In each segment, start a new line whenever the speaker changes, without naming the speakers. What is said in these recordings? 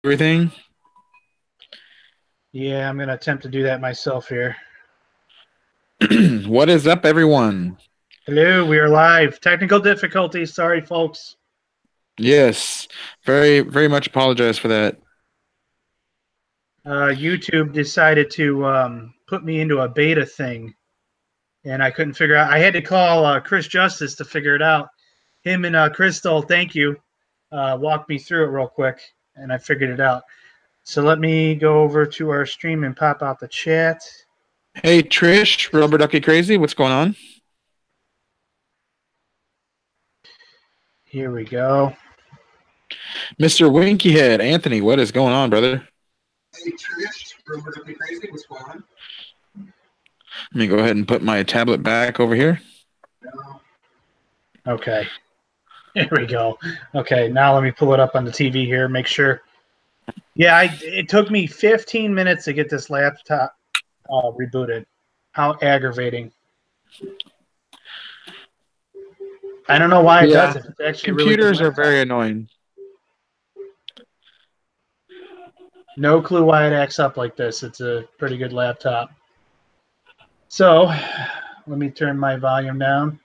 everything?
Yeah, I'm going to attempt to do that myself here.
What is up, everyone?
Hello, we are live. Technical difficulties. Sorry, folks.
Yes, very, very much apologize for that.
YouTube decided to put me into a beta thing, and I couldn't figure out. I had to call Chris Justice to figure it out. Him and Crystal, thank you, walked me through it real quick, and I figured it out. So let me go over to our stream and pop out the chat.
Hey, Trish, Rubber Ducky Crazy, what's going on?
Here we go.
Mr. Winky Head, Anthony, what is going on, brother?
Hey, Trish, Rubber Ducky Crazy, what's going on?
Let me go ahead and put my tablet back over here.
Okay. Here we go. Okay, now let me pull it up on the TV here, make sure. Yeah, it took me 15 minutes to get this laptop rebooted. How aggravating. I don't know why it does it. It's actually
computers
really
are very annoying.
No clue why it acts up like this. It's a pretty good laptop. So, let me turn my volume down.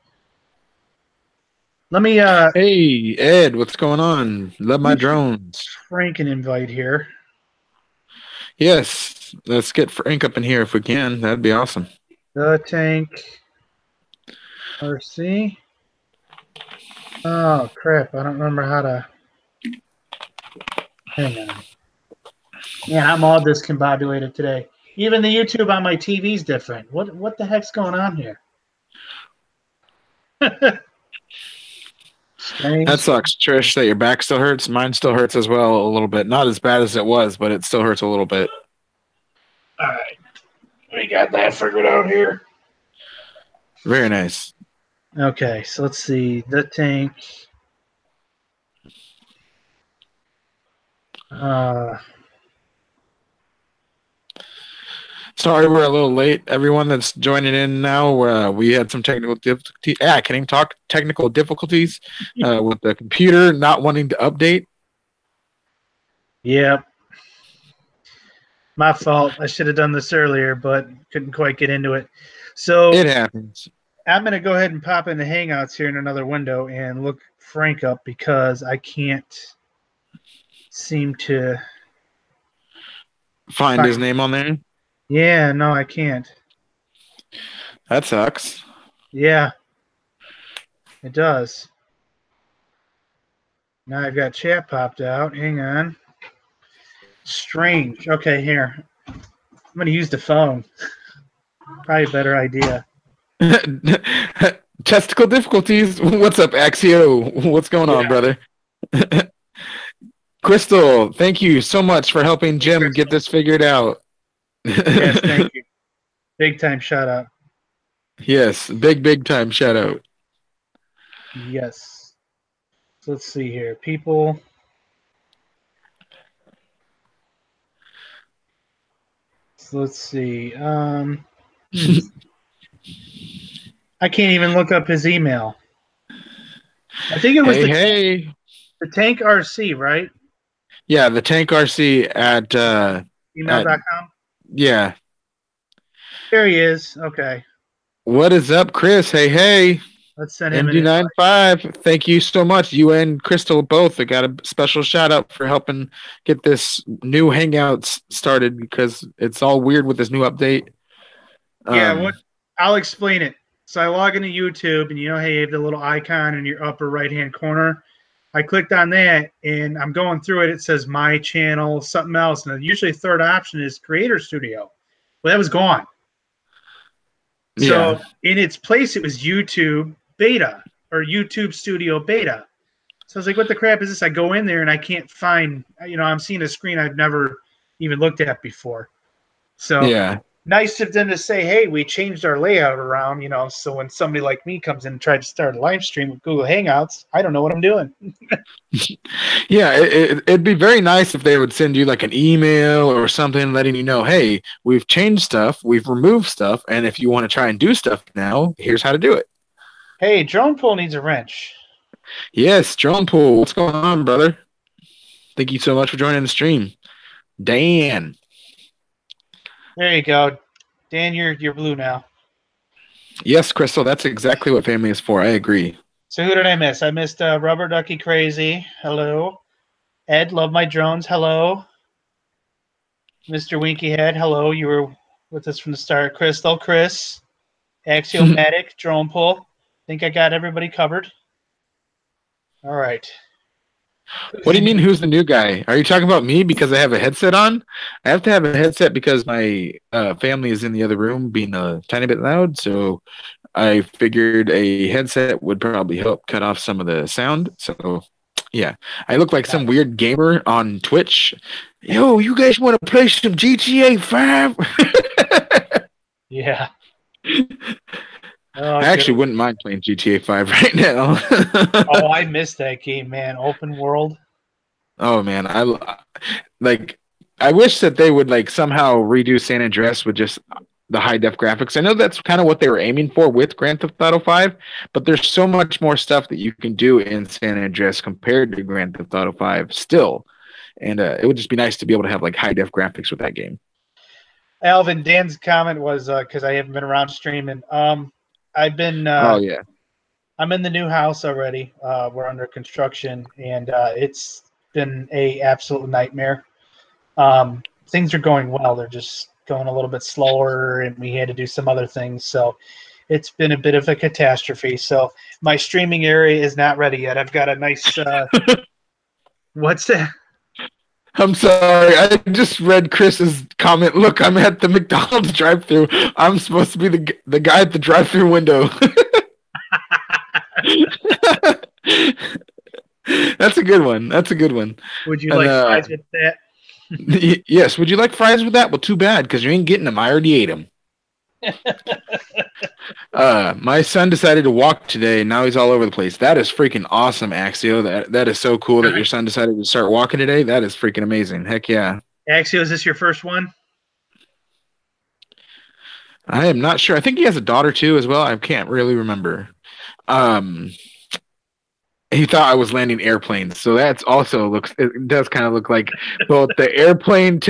Let me
Hey, Ed, what's going on? Love my drones.
Frank an invite here.
Yes, let's get Frank up in here if we can. That'd be awesome.
The Tank RC. Oh crap! I don't remember how to. Hang on. Yeah, I'm all discombobulated today. Even the YouTube on my TV is different. What the heck's going on here? Strange.
That sucks, Trish, that your back still hurts. Mine still hurts as well a little bit. Not as bad as it was, but it still hurts a little bit.
All right. We got that figured out here.
Very nice.
Okay, so let's see. The Tank.
Sorry, we're a little late. Everyone that's joining in now, we had some technical difficulties. Yeah, I can't even talk. Technical difficulties with the computer not wanting to update.
Yep. My fault. I should have done this earlier, but couldn't quite get into it. So
it happens.
I'm going to go ahead and pop into Hangouts here in another window and look Frank up because I can't seem to
find his name on there.
Yeah, no, I can't.
That sucks.
Yeah, it does. Now I've got chat popped out. Hang on. Strange. Okay, here. I'm going to use the phone. Probably a better idea.
Testicle difficulties. What's up, Axio? What's going on, brother? Crystal, thank you so much for helping Jim get this figured out.
Yes, thank you. Big time shout out.
Yes, big time shout out.
Yes. So let's see here. People. So let's see. I can't even look up his email. I think it was the Tank RC, right?
Yeah, the Tank RC at
email.com.
Yeah.
There he is. Okay.
What is up, Chris? Hey.
Let's send him
MD95. Thank you so much. You and Crystal both got a special shout out for helping get this new Hangouts started because it's all weird with this new update.
Yeah, I'll explain it. So I log into YouTube and you know how you have the little icon in your upper right-hand corner. I clicked on that and I'm going through it. It says my channel, something else. And usually the third option is Creator Studio. Well, that was gone. So in its place, it was YouTube Beta or YouTube Studio Beta. So I was like, what the crap is this? I go in there and I can't find, I'm seeing a screen I've never even looked at before. So nice of them to say, hey, we changed our layout around, so when somebody like me comes in and tries to start a live stream with Google Hangouts, I don't know what I'm doing.
Yeah, it'd be very nice if they would send you like an email or something letting you know, hey, we've changed stuff, we've removed stuff, and if you want to try and do stuff now, here's how to do it.
Hey, Drone Pool needs a wrench.
Yes, Drone Pool. What's going on, brother? Thank you so much for joining the stream. Dan.
There you go. Dan, you're blue now.
Yes, Crystal, that's exactly what family is for. I agree.
So who did I miss? I missed Rubber Ducky Crazy. Hello. Ed, love my drones. Hello. Mr. Winky Head. Hello. You were with us from the start. Crystal, Chris, Axiomatic, Drone Pull. Think I got everybody covered. All right.
What do you mean, who's the new guy? Are you talking about me because I have a headset on? I have to have a headset because my family is in the other room being a tiny bit loud. So I figured a headset would probably help cut off some of the sound. So, yeah. I look like some weird gamer on Twitch. Yo, you guys want to play some GTA 5?
Yeah.
I actually wouldn't mind playing GTA 5 right now.
Oh, I missed that game, man. Open world.
Oh man, I wish that they would like somehow redo San Andreas with just the high def graphics. I know that's kind of what they were aiming for with Grand Theft Auto 5, but there's so much more stuff that you can do in San Andreas compared to Grand Theft Auto 5 still. And it would just be nice to be able to have like high def graphics with that game.
Alvin, Dan's comment was because I haven't been around streaming. I've been.
Oh yeah.
I'm in the new house already. We're under construction, and it's been a absolute nightmare. Things are going well; they're just going a little bit slower, and we had to do some other things. So it's been a bit of a catastrophe. So my streaming area is not ready yet. I've got a nice. What's that?
I'm sorry. I just read Chris's comment. Look, I'm at the McDonald's drive-thru. I'm supposed to be the guy at the drive-thru window. That's a good one. That's a good one.
Would you like fries with that?
Yes. Would you like fries with that? Well, too bad because you ain't getting them. I already ate them. My son decided to walk today. Now he's all over the place. That is freaking awesome, Axio. That is so cool that your son decided to start walking today. That is freaking amazing. Heck yeah.
Axio, is this your first one?
I am not sure. I think he has a daughter too as well. I can't really remember. He thought I was landing airplanes, so that's also it does kind of look like both the airplane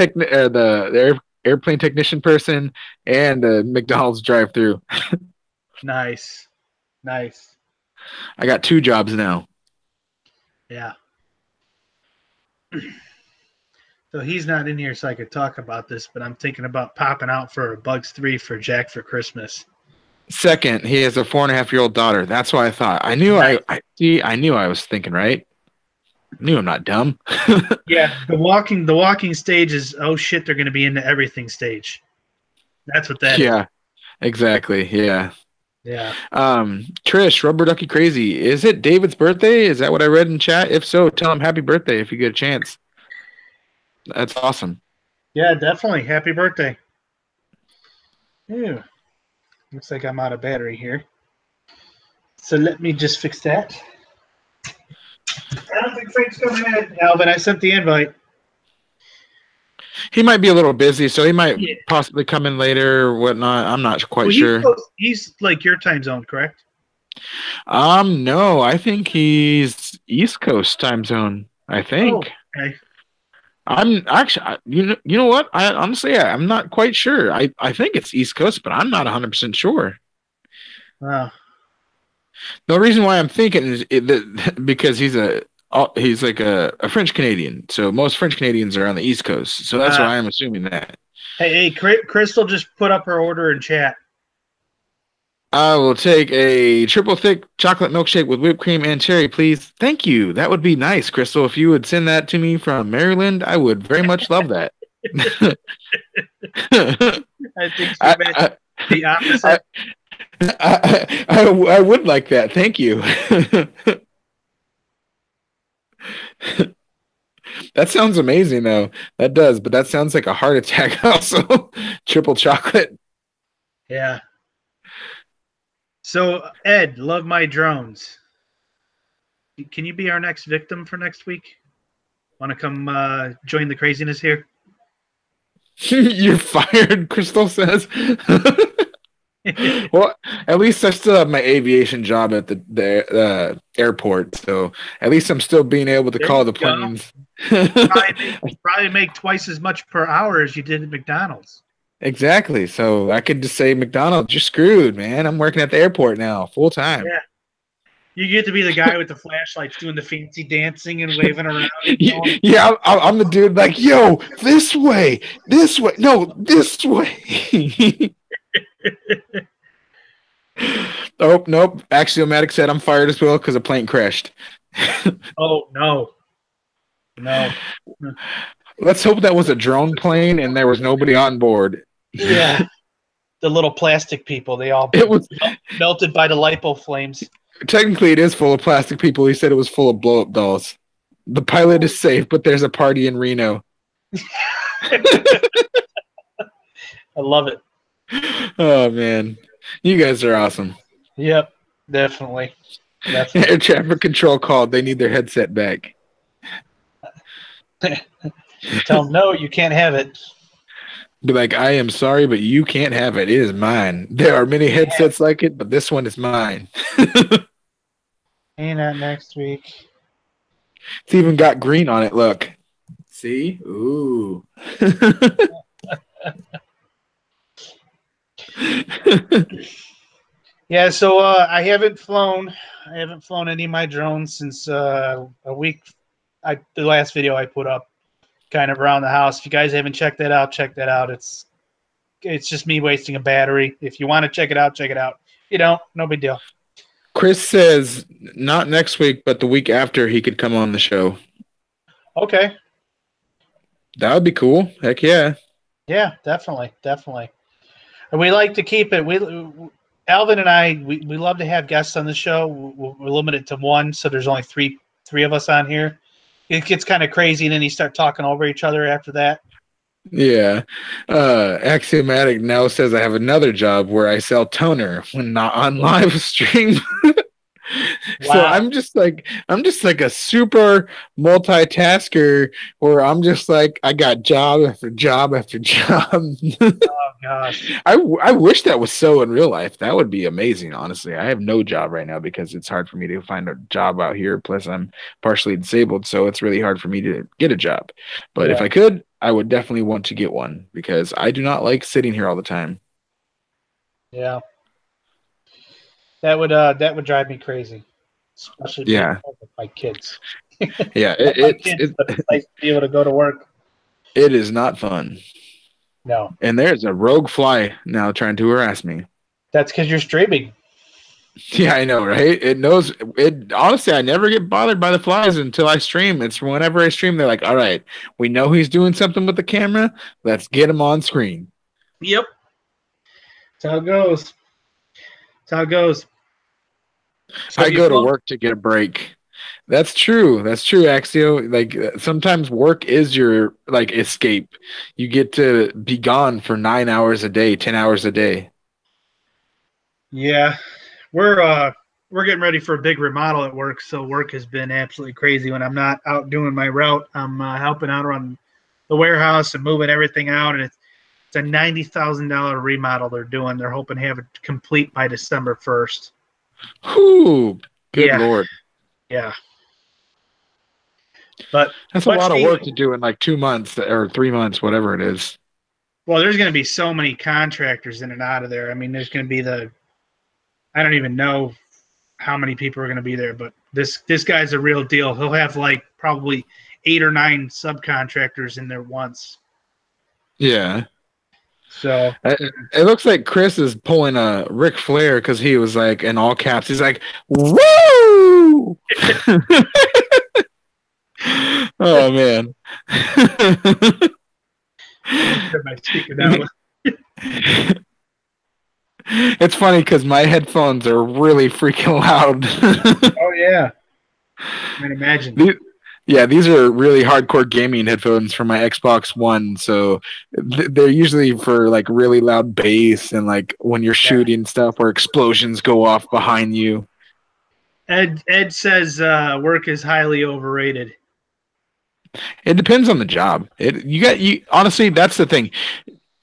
airplane technician person and the McDonald's drive-thru.
Nice.
I got 2 jobs now.
Yeah. So he's not in here, so I could talk about this, but I'm thinking about popping out for Bugs 3 for Jack for Christmas.
Second, he has a 4.5-year-old daughter. That's why I thought. I knew I knew I was thinking right. I knew I'm not dumb.
Yeah, the walking stage is, oh shit, they're going to be into everything stage. That's what that is.
Yeah, exactly. Yeah.
Yeah.
Trish, Rubber Ducky Crazy. Is it David's birthday? Is that what I read in chat? If so, tell him happy birthday if you get a chance. That's awesome.
Yeah, definitely. Happy birthday. Ew. Looks like I'm out of battery here. So let me just fix that. I don't think Frank's coming in, Alvin. I sent the invite.
He might be a little busy, so he might possibly come in later or whatnot. I'm not quite sure.
He's like your time zone, correct?
No, I think he's East Coast time zone. I think.
Oh, okay.
I'm actually, you know what? I'm not quite sure. I think it's East Coast, but I'm not 100% sure.
Wow.
The reason why I'm thinking is because he's like a French Canadian. So most French Canadians are on the East Coast. So that's why I'm assuming that.
Hey, Crystal just put up her order in chat.
I will take a triple thick chocolate milkshake with whipped cream and cherry, please. Thank you. That would be nice, Crystal. If you would send that to me from Maryland, I would very much love that.
I think she meant the opposite.
I would like that. Thank you. That sounds amazing, though. That does, but that sounds like a heart attack also. Triple chocolate.
Yeah. So, Ed, love my drones. Can you be our next victim for next week? Want to come join the craziness here?
You're fired, Crystal says. Well, at least I still have my aviation job at the airport, so at least I'm still being able to
There
call
you
the
go.
planes.
Probably make twice as much per hour as you did at McDonald's.
Exactly. So I could just say, McDonald's, you're screwed, man. I'm working at the airport now, full time.
Yeah. You get to be the guy with the flashlights doing the fancy dancing and waving around.
Yeah, I'm the dude like, yo, this way, no, this way. Oh, nope. Axiomatic said I'm fired as well because a plane crashed.
Oh, no. No.
Let's hope that was a drone plane and there was nobody on board.
Yeah. The little plastic people, they all
It was
melted by the lipo flames.
technically it is full of plastic people. He said it was full of blow up dolls. The pilot is safe, but there's a party in Reno.
I love it.
Oh man, you guys are awesome.
Yep, definitely.
Air traffic control called. They need their headset back.
Tell them no, you can't have it.
Be like, I am sorry, but you can't have it. It is mine. There are many headsets like it, but this one is mine.
Ain't that next week?
It's even got green on it. Look. See? Ooh.
Yeah, so I haven't flown any of my drones since a week. The last video I put up kind of around the house. If you guys haven't checked that out, check that out. It's just me wasting a battery. If you want to check it out, check it out. If you don't, no big deal.
Chris says not next week, but the week after he could come on the show.
Okay.
That would be cool. Heck yeah.
Yeah, definitely. And we like to keep it. Alvin and I, we love to have guests on the show. We're limited to one, so there's only three of us on here. It gets kind of crazy, and then you start talking over each other after that.
Yeah. Axiomatic now says I have another job where I sell toner when not on live stream. So
Wow.
I'm just like a super multitasker where I'm just like I got job after job after job.
Oh gosh.
I wish that was so in real life. That would be amazing, honestly. I have no job right now because it's hard for me to find a job out here. Plus, I'm partially disabled, so it's really hard for me to get a job. But if I could, I would definitely want to get one because I do not like sitting here all the time.
Yeah. That would drive me crazy, especially with my kids.
Yeah,
but it's nice to be able to go to work.
It is not fun.
No.
And there's a rogue fly now trying to harass me.
That's because you're streaming.
Yeah, I know, right? It knows it. Honestly, I never get bothered by the flies until I stream. It's whenever I stream, they're like, all right, we know he's doing something with the camera. Let's get him on screen.
Yep. That's how it goes. So
I go to work to get a break. That's true. That's true, Axio. Like sometimes work is your like escape. You get to be gone for 9 hours a day, 10 hours a day.
Yeah. We're getting ready for a big remodel at work, so work has been absolutely crazy. When I'm not out doing my route, I'm helping out around the warehouse and moving everything out, and it's a $90,000 remodel they're doing. They're hoping to have it complete by December 1st.
Whew, good Lord.
Yeah. But
that's a lot of work to do in like 2 months or 3 months, whatever it is.
Well, there's going to be so many contractors in and out of there. I mean, there's going to be I don't even know how many people are going to be there, but this guy's a real deal. He'll have like probably 8 or 9 subcontractors in there once.
Yeah.
So
it looks like Chris is pulling a Ric Flair because he was like in all caps. He's like, "Woo!" Oh man. It's funny because my headphones are really freaking loud.
Oh yeah, I can imagine.
These are really hardcore gaming headphones for my Xbox One, so they're usually for like really loud bass and like when you're shooting stuff or explosions go off behind you.
Ed says work is highly overrated.
It depends on the job. Honestly, that's the thing.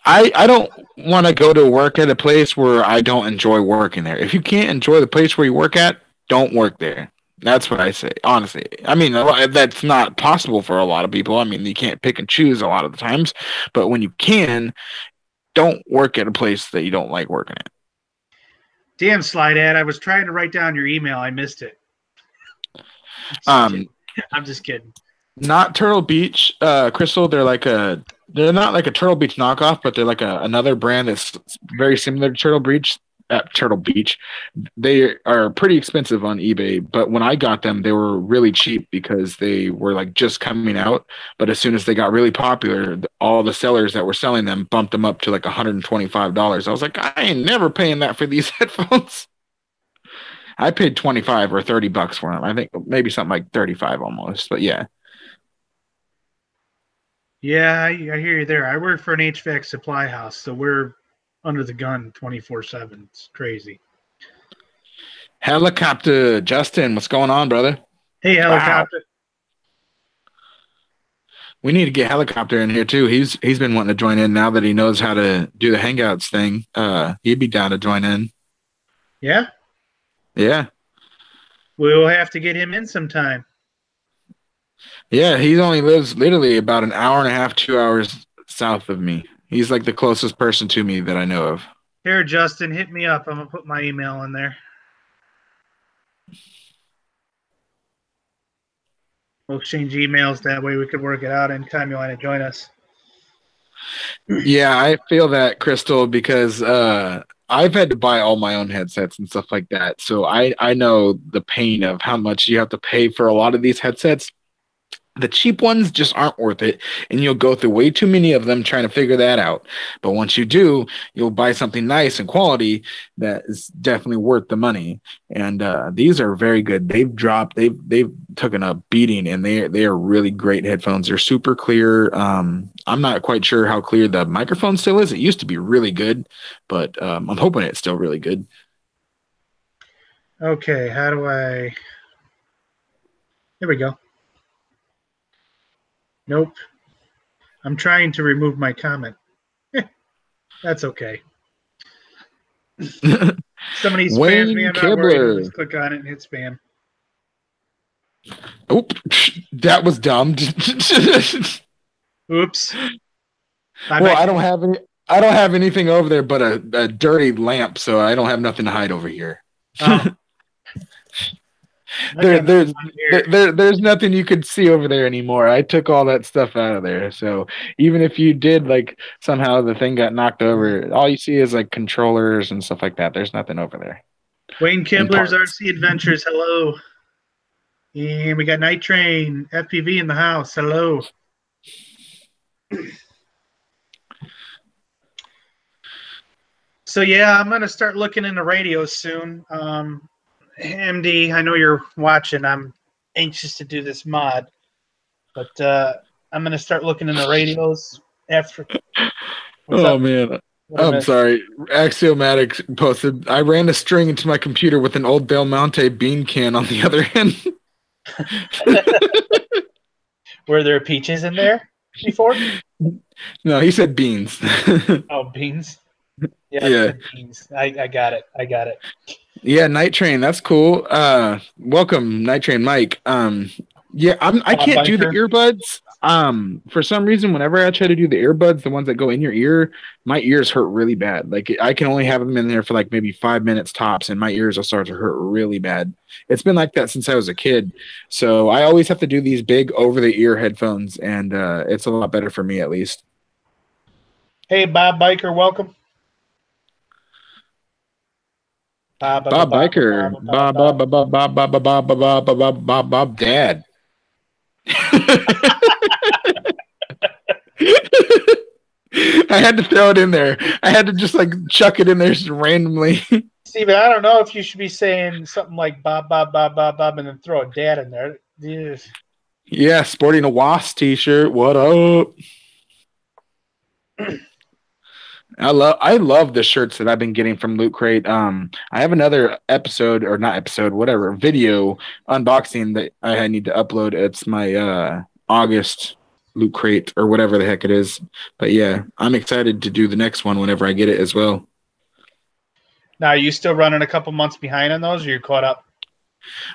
I don't want to go to work at a place where I don't enjoy working there. If you can't enjoy the place where you work at, don't work there. That's what I say, honestly. I mean, that's not possible for a lot of people. I mean, you can't pick and choose a lot of the times, but when you can, don't work at a place that you don't like working at.
Damn, Slide Ad. I was trying to write down your email. I missed it.
Um,
I'm just kidding.
Not Turtle Beach, Crystal. They're not like a Turtle Beach knockoff, but they're like another brand that's very similar to Turtle Beach. Turtle Beach. They are pretty expensive on eBay, but when I got them, they were really cheap because they were like just coming out. But as soon as they got really popular, all the sellers that were selling them bumped them up to like $125. I was like, I ain't never paying that for these headphones. I paid 25 or $30 for them. I think maybe something like 35 almost, but yeah.
Yeah, I hear you there. I work for an HVAC supply house, so we're under the gun 24/7. It's crazy.
Helicopter, Justin, what's going on, brother?
Hey, Helicopter.
Wow. We need to get Helicopter in here too. He's been wanting to join in now that he knows how to do the Hangouts thing. He'd be down to join in.
Yeah?
Yeah.
We'll have to get him in sometime.
Yeah, he only lives literally about an hour and a half, 2 hours south of me. He's like the closest person to me that I know of.
Here, Justin, hit me up. I'm going to put my email in there. We'll exchange emails. That way we could work it out anytime you want to join us.
Yeah, I feel that, Crystal, because I've had to buy all my own headsets and stuff like that. So I know the pain of how much you have to pay for a lot of these headsets. The cheap ones just aren't worth it, and you'll go through way too many of them trying to figure that out. But once you do, you'll buy something nice and quality that is definitely worth the money. And these are very good. They've taken a beating, and they are really great headphones. They're super clear. I'm not quite sure how clear the microphone still is. It used to be really good, but I'm hoping it's still really good.
Okay, how do I? Here we go. Nope. I'm trying to remove my comment. That's okay. Somebody spams me. I'm not worried. I'll just click on it and hit spam.
Oop, that was dumb.
Oops.
Well, I don't have anything over there but a dirty lamp, so I don't have nothing to hide over here.
Oh.
There's nothing you could see over there anymore. I took all that stuff out of there. So even if you did, like, somehow the thing got knocked over, all you see is like controllers and stuff like that. There's nothing over there.
Wayne Kibler's RC Adventures, hello. And we got Night Train, FPV in the house, hello. So yeah, I'm gonna start looking into radios soon. MD, I know you're watching. I'm anxious to do this mod, but I'm going to start looking into radios after.
Oh, man. I'm sorry. Axiomatic posted, I ran a string into my computer with an old Del Monte bean can on the other end.
Were there peaches in there before?
No, he said beans.
Oh, beans. Yeah. Beans. I got it.
Yeah, Night Train, that's cool. Welcome, Night Train Mike. Yeah, I can't do the earbuds. For some reason, whenever I try to do the earbuds, the ones that go in your ear, my ears hurt really bad. Like, I can only have them in there for like maybe 5 minutes tops, and my ears will start to hurt really bad. It's been like that since I was a kid. So I always have to do these big over-the-ear headphones, and it's a lot better for me, at least.
Hey, Bob Biker, welcome.
Bob Biker, Bob Dad. I had to throw it in there. I had to just like chuck it in there randomly.
Steven, I don't know if you should be saying something like Bob, and then throw a dad in there.
Yeah, sporting a Wasp t-shirt. What up? I love the shirts that I've been getting from Loot Crate. I have another video unboxing that I need to upload. It's my August loot crate or whatever the heck it is. But yeah, I'm excited to do the next one whenever I get it as well.
Now, are you still running a couple months behind on those, or you're caught up?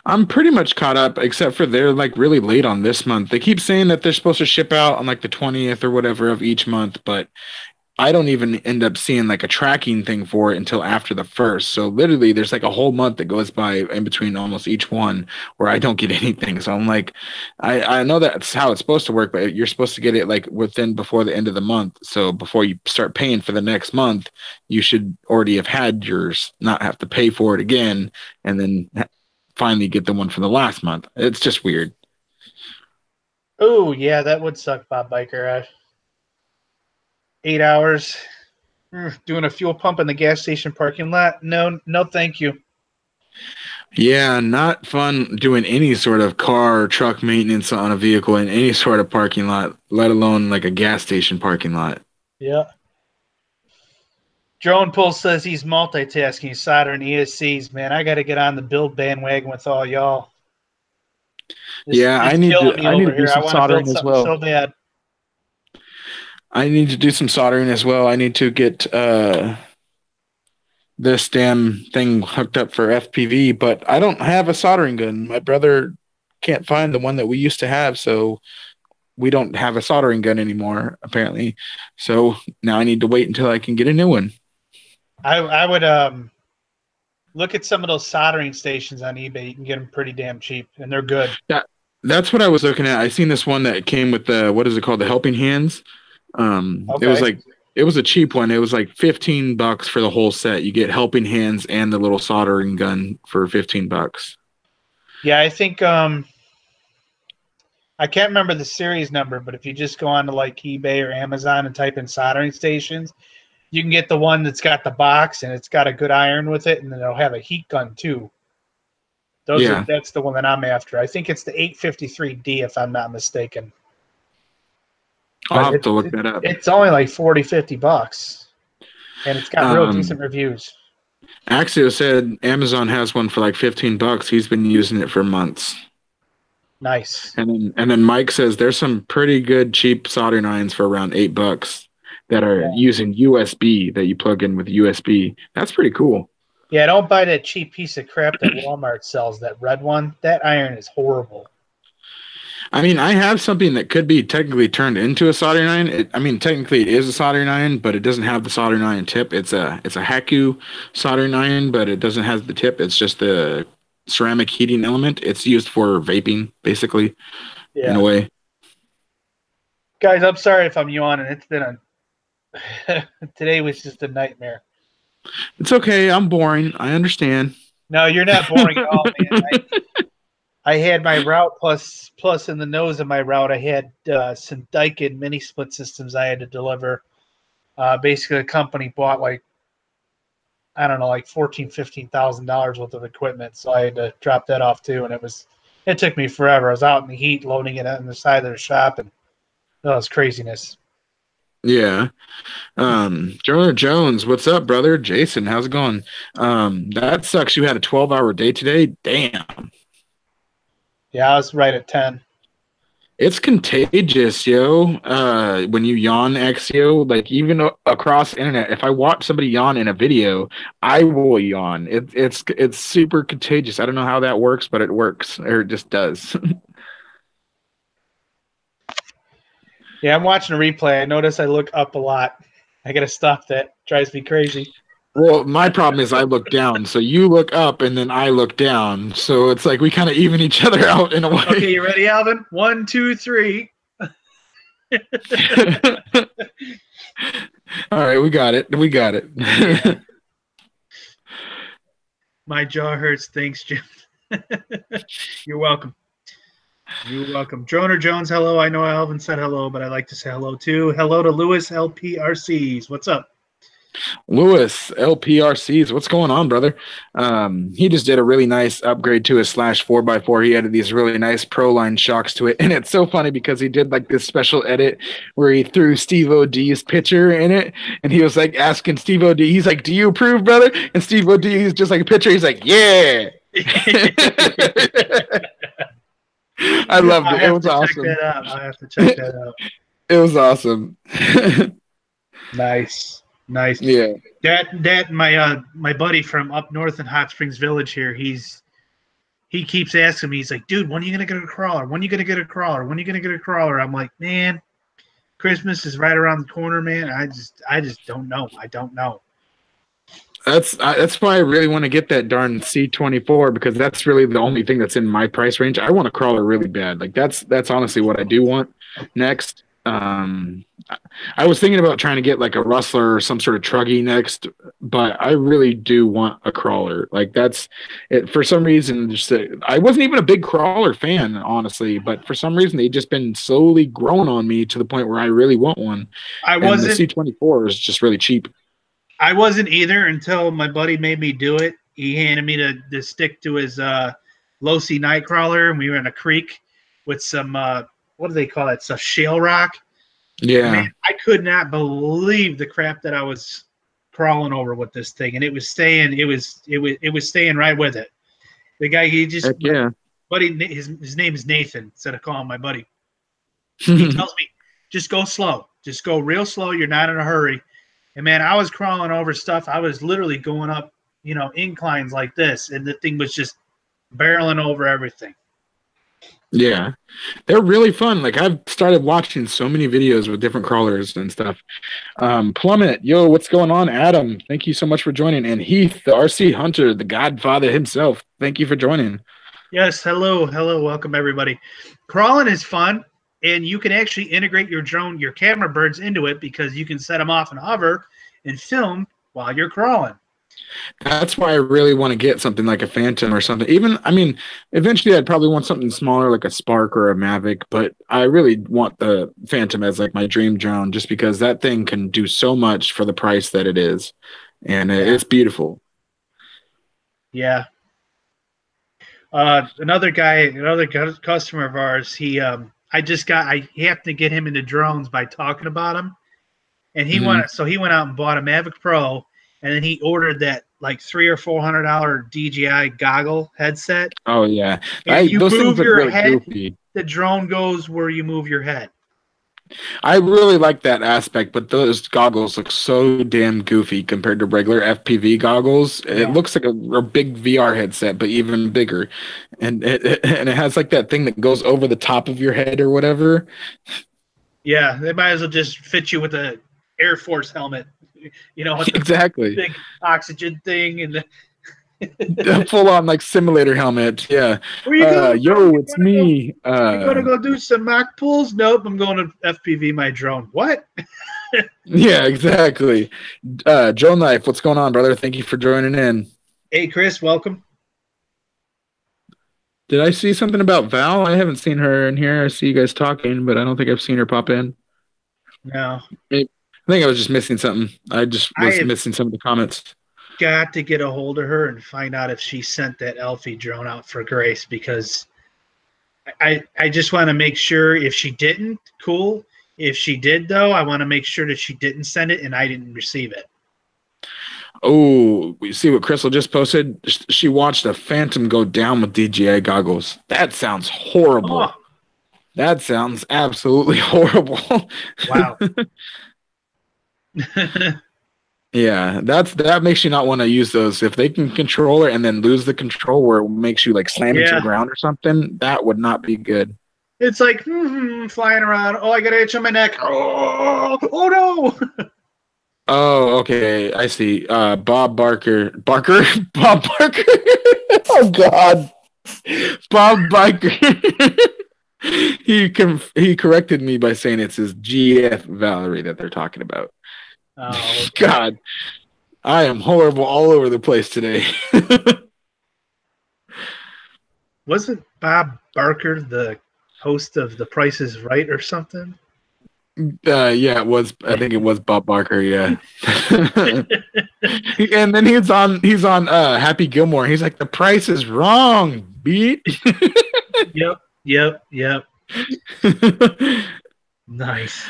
I'm pretty much caught up, except for they're like really late on this month. They keep saying that they're supposed to ship out on like the 20th or whatever of each month, but I don't even end up seeing like a tracking thing for it until after the first. So literally there's like a whole month that goes by in between almost each one where I don't get anything. So I'm like, I know that's how it's supposed to work, but you're supposed to get it like within before the end of the month. So before you start paying for the next month, you should already have had yours, not have to pay for it again, and then finally get the one from the last month. It's just weird.
Oh, yeah, that would suck, Bob Biker. 8 hours doing a fuel pump in the gas station parking lot. No, thank you.
Yeah, not fun doing any sort of car or truck maintenance on a vehicle in any sort of parking lot, let alone like a gas station parking lot.
Yeah. Drone Pull says he's multitasking, soldering ESCs. Man, I got to get on the build bandwagon with all y'all.
Yeah, I need
killing
to
me
I need
over
to do
here. I
some
want to build
soldering as
something
well.
so bad.
I need to do some soldering as well. I need to get this damn thing hooked up for FPV, but I don't have a soldering gun. My brother can't find the one that we used to have, so we don't have a soldering gun anymore, apparently. So now I need to wait until I can get a new one.
I would look at some of those soldering stations on eBay. You can get them pretty damn cheap, and they're good.
Yeah, that's what I was looking at. I seen this one that came with the what is it called, the helping hands. It was
Okay.
like it was a cheap one. It was like $15 for the whole set. You get helping hands and the little soldering gun for $15.
Yeah, I think I can't remember the series number, but if you just go on to like eBay or Amazon and type in soldering stations, you can get the one that's got the box and it's got a good iron with it, and then it'll have a heat gun too.
Yeah,
That's the one that I'm after. I think it's the 853D if I'm not mistaken.
I'll
But
have to look that up.
it's only like $40-50, and it's got real decent reviews.
Axio said Amazon has one for like $15. He's been using it for months.
Nice.
And then Mike says there's some pretty good cheap soldering irons for around $8 that are using USB that you plug in with USB. That's pretty cool.
Yeah, don't buy that cheap piece of crap that Walmart sells, that red one. That iron is horrible.
I mean, I have something that could be technically turned into a soldering iron. I mean, technically it is a soldering iron, but it doesn't have the soldering iron tip. It's a Haku soldering iron, but it doesn't have the tip. It's just the ceramic heating element. It's used for vaping, basically, in a way.
Guys, I'm sorry if I'm yawning. It's been today was just a nightmare.
It's okay. I'm boring. I understand.
No, you're not boring at all, man. I had my route plus in the nose of my route. I had some Daikin mini split systems I had to deliver. Basically, the company bought like $14,000-15,000 worth of equipment, so I had to drop that off too. And it took me forever. I was out in the heat loading it on the side of the shop, and that was craziness.
Yeah. Jonah Jones, what's up, brother? Jason, how's it going? That sucks. You had a 12-hour day today. Damn.
Yeah, I was right at 10.
It's contagious, yo. When you yawn, Axio, like even across the internet, if I watch somebody yawn in a video, I will yawn. It's super contagious. I don't know how that works, but it works, or it just does.
Yeah, I'm watching a replay. I notice I look up a lot. I gotta stop that. It drives me crazy.
Well, my problem is I look down, so you look up and then I look down. So it's like we kind of even each other out in a way.
Okay, you ready, Alvin? 1, 2, 3.
All right, we got it. We got it.
Yeah. My jaw hurts. Thanks, Jim. You're welcome. You're welcome. Droner Jones, hello. I know Alvin said hello, but I like to say hello too. Hello to Lewis LPRCs. What's up?
Lewis LPRCs, what's going on, brother? He just did a really nice upgrade to his Slash 4x4. He added these really nice Pro Line shocks to it, and it's so funny because he did like this special edit where he threw Steve OD's picture in it, and he was like asking Steve OD, he's like, "Do you approve, brother?" And Steve OD is just like a picture. He's like, "Yeah." I loved
I'll
it. It
have
was
to check
awesome.
that out. I'll have to check that out.
It was awesome.
Nice, nice.
Yeah.
That my buddy from up north in Hot Springs Village here. He keeps asking me. He's like, dude, when are you gonna get a crawler? When are you gonna get a crawler? When are you gonna get a crawler? I'm like, man, Christmas is right around the corner, man. I just don't know. I don't know.
That's why I really want to get that darn C24 because that's really the only thing that's in my price range. I want a crawler really bad. Like that's honestly what I do want next. I was thinking about trying to get like a rustler or some sort of truggy next, but I really do want a crawler. Like that's it for some reason. I wasn't even a big crawler fan, honestly, but for some reason they've just been slowly growing on me to the point where I really want one.
I
And the
wasn't
C24 is just really cheap.
I wasn't either until my buddy made me do it. He handed me the stick to his Losi Nightcrawler, and we were in a creek with some what do they call that stuff? Shale rock. Man,
Yeah.
I could not believe the crap that I was crawling over with this thing, and it was staying. It was staying right with it. The guy he just
Heck yeah.
buddy his name is Nathan. Instead of calling my buddy, he tells me just go slow, just go real slow. You're not in a hurry. And man, I was crawling over stuff. I was literally going up, inclines like this, and the thing was just barreling over everything.
Yeah, they're really fun. Like I've started watching so many videos with different crawlers and stuff. Plummet, yo, what's going on? Adam, thank you so much for joining. And Heath, the RC Hunter, the Godfather himself, thank you for joining.
Yes, hello, welcome everybody. Crawling is fun, and you can actually integrate your drone, your camera birds into it because you can set them off and hover and film while you're crawling.
That's why I really want to get something like a Phantom or something. Even, I mean, eventually I'd probably want something smaller like a Spark or a Mavic, but I really want the Phantom as like my dream drone just because that thing can do so much for the price that it is. And it's beautiful.
Yeah. Another customer of ours, I happened to get him into drones by talking about him. And he went out and bought a Mavic Pro, and then he ordered that like $300 or $400 DJI goggle headset.
Oh yeah,
And you
those things
move
look
your
really
head,
goofy.
the drone goes where you move your head.
I really like that aspect, but those goggles look so damn goofy compared to regular FPV goggles. It looks like a big VR headset, but even bigger, and it has like that thing that goes over the top of your head or whatever.
Yeah, they might as well just fit you with a Air Force helmet, with the
Exactly.
big oxygen thing and
The full on like simulator helmet. Yeah.
Where you going?
Yo, it's me.
You gonna go do some mock pulls? Nope, I'm going to FPV my drone. What?
Yeah, exactly. Joe Knife, what's going on, brother? Thank you for joining in.
Hey, Chris, welcome.
Did I see something about Val? I haven't seen her in here. I see you guys talking, but I don't think I've seen her pop in.
No.
I think I was just missing something. I just was missing some of the comments.
Got to get a hold of her and find out if she sent that Elfie drone out for Grace, because I just want to make sure if she didn't, cool. If she did, though, I want to make sure that she didn't send it and I didn't receive it.
Oh, you see what Crystal just posted? She watched a Phantom go down with DJI goggles. That sounds horrible.
Oh.
That sounds absolutely horrible.
Wow.
Yeah, that makes you not want to use those. If they can control it and then lose the control where it makes you like slam into the ground or something, that would not be good.
It's like flying around. Oh, I got an itch on my neck. Oh no.
Oh, okay. I see. Bob Barker. Bob Barker. Oh God. Bob Barker. He corrected me by saying it's his GF Valerie that they're talking about.
Oh, okay.
God, I am horrible all over the place today.
Wasn't Bob Barker the host of The Price is Right or something?
Yeah, it was. I think it was Bob Barker. Yeah. And then he's on Happy Gilmore. He's like, the price is wrong, beat.
Yep. Nice.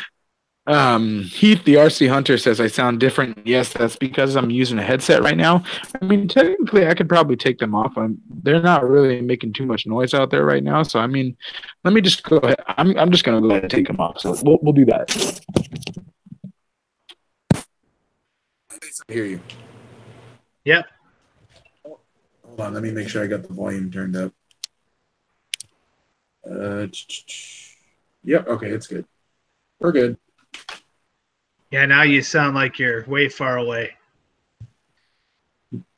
Heath, the RC Hunter, says I sound different. Yes, that's because I'm using a headset right now. I mean, technically, I could probably take them off. They're not really making too much noise out there right now. So, I mean, let me just go ahead. I'm just going to go ahead and take them off. So we'll do that. I hear you.
Yep.
Hold on. Let me make sure I got the volume turned up. Yep. Okay, it's good. We're good.
Yeah, now you sound like you're way far away.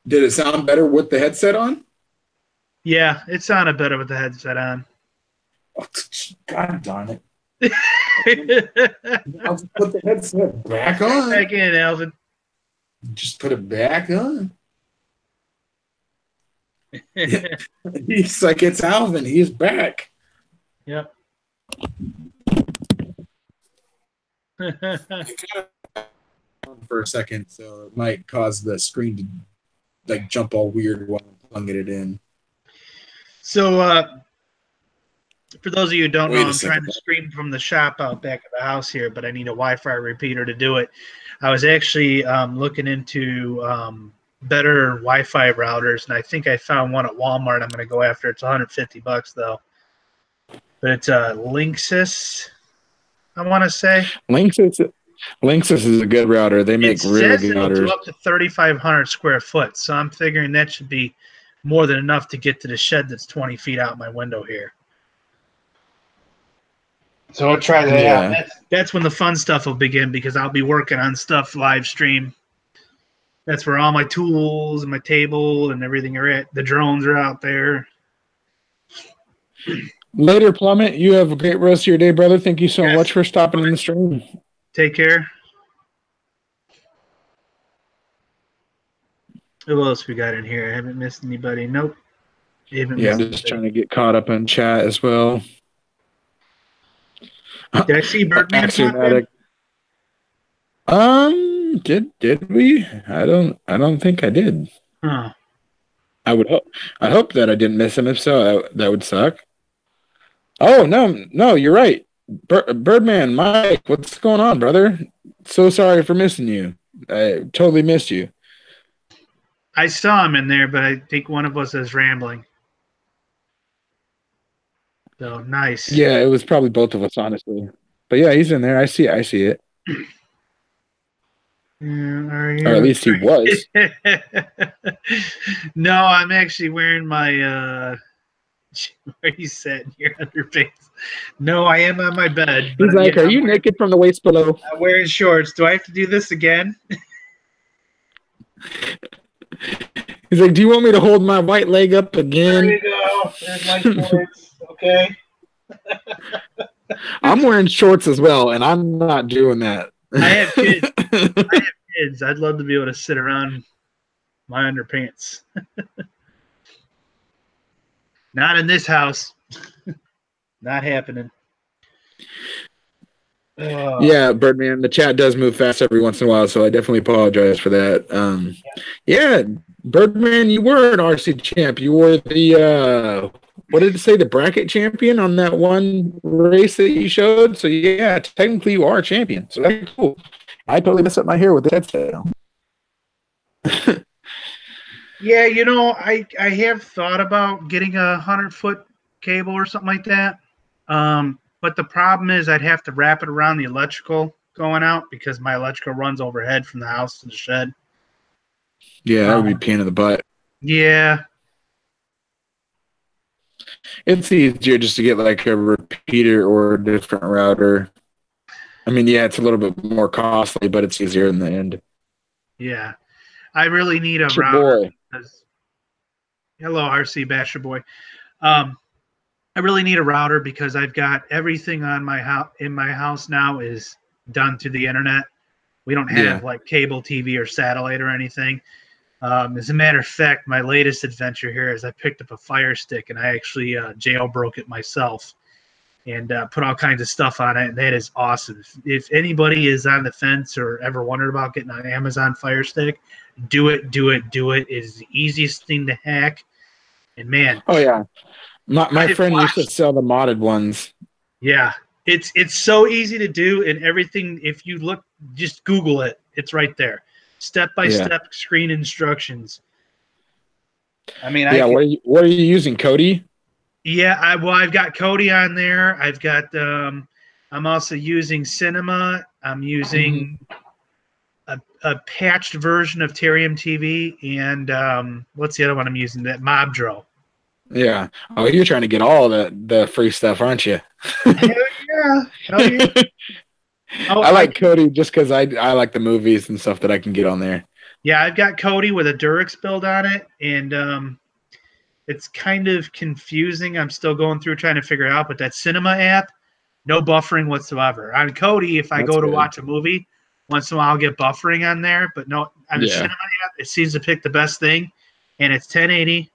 Did it sound better with the headset on?
Yeah, it sounded better with the headset on.
Oh, God darn it. I'll just put the headset back on.
Back in, Alvin.
Just put it back on. He's like, it's Alvin. He's back.
Yep.
For a second, so it might cause the screen to like jump all weird while I'm plugging it in.
So, for those of you who don't know,
Wait a
I'm
second.
trying to stream from the shop out back of the house here, but I need a Wi-Fi repeater to do it. I was actually looking into better Wi-Fi routers, and I think I found one at Walmart. I'm going to go after. It's $150 though, but it's a Linksys. I want to say
Linksys is a good router. They make
it
really
says
good
it'll do
routers.
up to 3,500 square foot, so I'm figuring that should be more than enough to get to the shed that's 20 feet out my window here. So I'll try that out. That's when the fun stuff will begin because I'll be working on stuff live stream. That's where all my tools and my table and everything are at. The drones are out there.
Later, Plummet. You have a great rest of your day, brother. Thank you so much for stopping in the stream.
Take care. Who else we got in here? I haven't missed anybody. Nope.
I'm just trying to get caught up in chat as well.
Did I see Birdman pop in?
Did we? I don't think I did.
Huh.
I hope that I didn't miss him. If so, that would suck. Oh no, you're right. Birdman, Mike, what's going on, brother? So sorry for missing you. I totally missed you.
I saw him in there, but I think one of us is rambling. So nice.
Yeah, it was probably both of us, honestly. But yeah, he's in there. I see it. Or at least he was.
No, I'm actually wearing my where you sat in your underpants. No, I am on my bed.
He's like, are you naked from the waist below?
I'm wearing shorts. Do I have to do this again?
He's like, do you want me to hold my white leg up again?
There you go. There's my shorts. Okay.
I'm wearing shorts as well, and I'm not doing that.
I have kids. I'd love to be able to sit around my underpants. Not in this house. Not happening.
Yeah, Birdman, the chat does move fast every once in a while, so I definitely apologize for that. Yeah, Birdman, you were an RC champ. You were the what did it say? The bracket champion on that one race that you showed. So yeah, technically you are a champion. So that's cool. I totally messed up my hair with the headset.
Yeah, you know, I have thought about getting a 100-foot cable or something like that. But the problem is I'd have to wrap it around the electrical going out because my electrical runs overhead from the house to the shed.
Yeah, that would be a pain in the butt.
Yeah.
It's easier just to get like a repeater or a different router. I mean, yeah, it's a little bit more costly, but it's easier in the end.
Yeah. I really need a router. Hello, RC Basher Boy. I really need a router because I've got everything on my house in my house now is done through the internet. We don't have like cable TV or satellite or anything. As a matter of fact, my latest adventure here is I picked up a Fire Stick and I actually jailbroke it myself and put all kinds of stuff on it. And that is awesome. If anybody is on the fence or ever wondered about getting an Amazon Fire Stick, do it. It is the easiest thing to hack. And man.
Oh, yeah. My friend used to sell the modded ones.
Yeah. It's so easy to do, and everything. If you look, just Google it. It's right there, step by step screen instructions. I mean,
Yeah. What are you using, Cody?
Yeah, I've got Kodi on there. I've got I'm also using Cinema. I'm using a patched version of Terium TV, and what's the other one I'm using? That Mobdro.
Yeah. Oh, you're trying to get all the free stuff, aren't you?
Hell yeah, hell yeah. Oh,
I like Cody just because I like the movies and stuff that I can get on there.
yeah, I've got Kodi with a Durex build on it, and it's kind of confusing. I'm still going through trying to figure it out, but that Cinema app, no buffering whatsoever. On Kodi, if I
That's
go to
good.
watch a movie, once in a while I'll get buffering on there, but no, on the Cinema app, it seems to pick the best thing, and it's 1080.